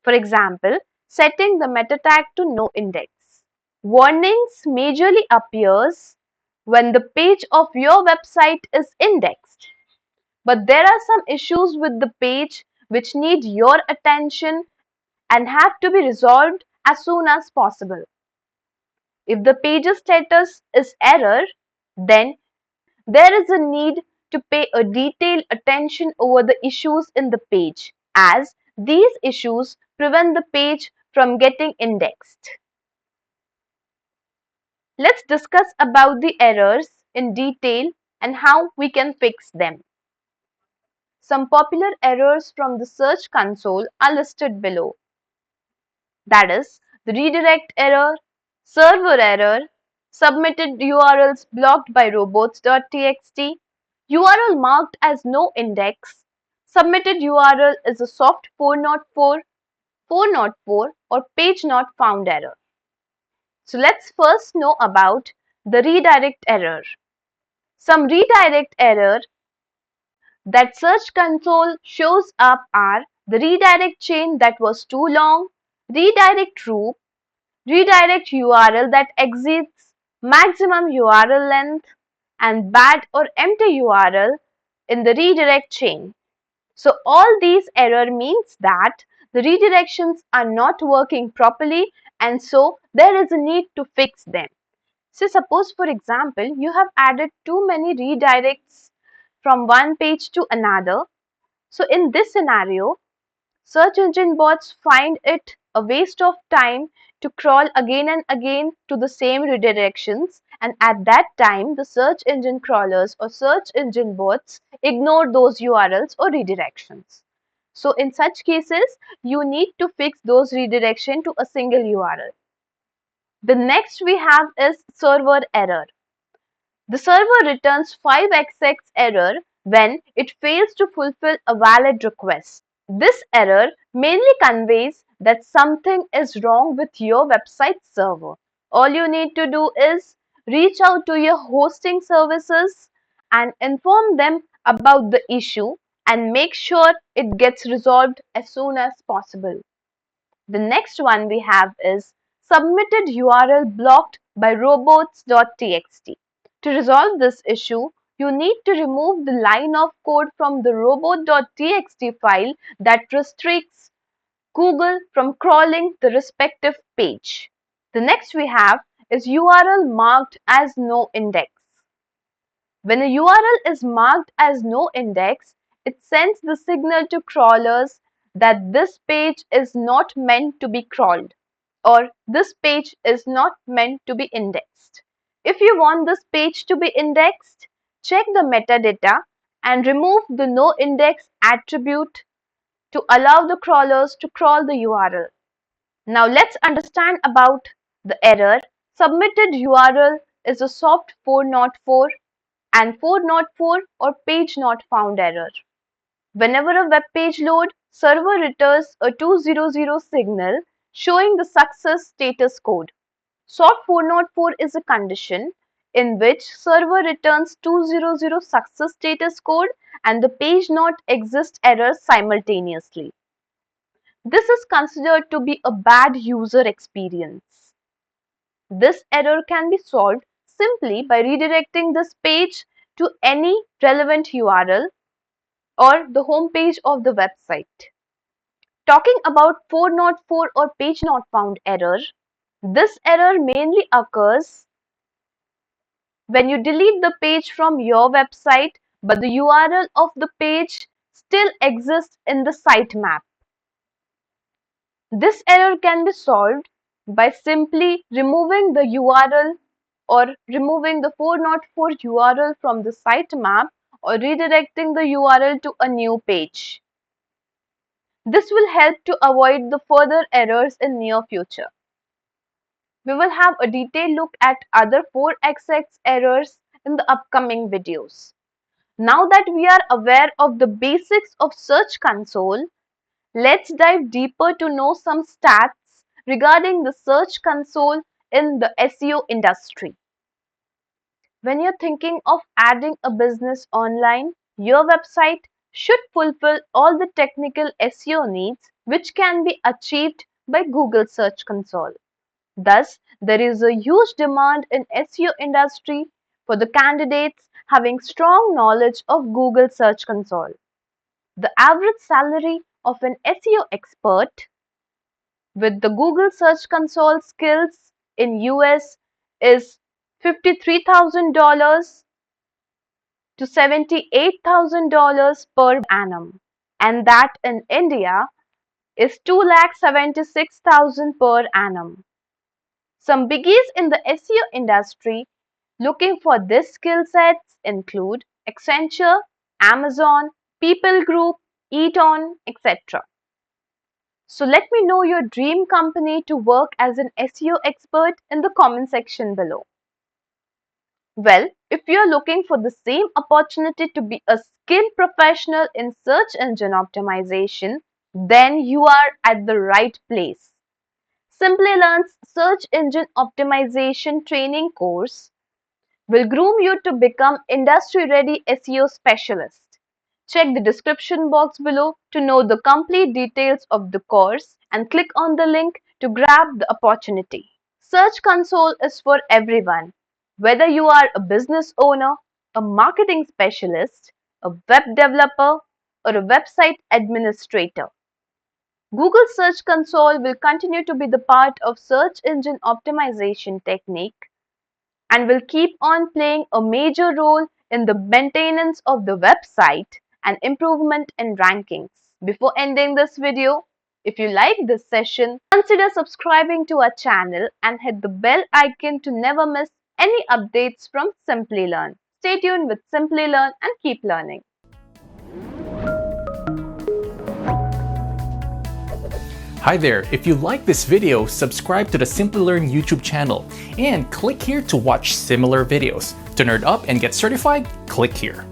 For example, setting the meta tag to no index. Warnings majorly appears when the page of your website is indexed, but there are some issues with the page which need your attention and have to be resolved as soon as possible. If the page's status is error, then there is a need to pay a detailed attention over the issues in the page, as these issues prevent the page from getting indexed. Let's discuss about the errors in detail and how we can fix them. Some popular errors from the Search Console are listed below. That is, the redirect error, server error, submitted URLs blocked by robots.txt, URL marked as no index, submitted URL is a soft 404, 404 or page not found error. So let's first know about the redirect error. Some redirect error that Search Console shows up are the redirect chain that was too long, redirect loop, redirect URL that exceeds maximum URL length, and bad or empty URL in the redirect chain. So all these error means that the redirections are not working properly, and so there is a need to fix them. So suppose, for example, you have added too many redirects from one page to another. So in this scenario, search engine bots find it a waste of time to crawl again and again to the same redirections, and at that time the search engine crawlers or search engine bots ignore those URLs or redirections. So in such cases, you need to fix those redirection to a single URL. The next we have is server error. The server returns 5xx error when it fails to fulfill a valid request. This error mainly conveys that something is wrong with your website server. All you need to do is reach out to your hosting services and inform them about the issue and make sure it gets resolved as soon as possible. The next one we have is submitted URL blocked by robots.txt. To resolve this issue, you need to remove the line of code from the robot.txt file that restricts Google from crawling the respective page. The next we have is URL marked as no index. When a URL is marked as no index, it sends the signal to crawlers that this page is not meant to be crawled, or this page is not meant to be indexed. If you want this page to be indexed, check the metadata and remove the no index attribute to allow the crawlers to crawl the URL. Now let's understand about the error. Submitted URL is a soft 404 and 404 or page not found error. Whenever a web page loads, server returns a 200 signal showing the success status code. Soft 404 is a condition in which server returns 200 success status code and the page not exist error simultaneously. This is considered to be a bad user experience. This error can be solved simply by redirecting this page to any relevant URL or the home page of the website. Talking about 404 or page not found error, this error mainly occurs when you delete the page from your website but the URL of the page still exists in the sitemap. This error can be solved by simply removing the URL or removing the 404 URL from the sitemap or redirecting the URL to a new page. This will help to avoid the further errors in near future. We will have a detailed look at other 4xx errors in the upcoming videos. Now that we are aware of the basics of Search Console, let's dive deeper to know some stats regarding the Search Console in the SEO industry. When you're thinking of adding a business online, your website should fulfill all the technical SEO needs which can be achieved by Google Search Console. Thus, there is a huge demand in SEO industry for the candidates having strong knowledge of Google Search Console. The average salary of an SEO expert with the Google Search Console skills in US is $53,000 to $78,000 per annum, and that in India is 2,76,000 per annum. Some biggies in the SEO industry looking for these skill sets include Accenture, Amazon, People Group, Eaton, etc. So let me know your dream company to work as an SEO expert in the comment section below. Well, if you're looking for the same opportunity to be a skilled professional in search engine optimization, then you are at the right place. Simplilearn's Search Engine Optimization Training course will groom you to become industry-ready SEO specialist. Check the description box below to know the complete details of the course and click on the link to grab the opportunity. Search Console is for everyone, whether you are a business owner, a marketing specialist, a web developer, or a website administrator. Google Search Console will continue to be the part of search engine optimization technique and will keep on playing a major role in the maintenance of the website and improvement in rankings. Before ending this video, if you like this session, consider subscribing to our channel and hit the bell icon to never miss any updates from Simplilearn. Stay tuned with Simplilearn and keep learning. Hi there, if you like this video, subscribe to the Simplilearn YouTube channel and click here to watch similar videos. To nerd up and get certified, click here.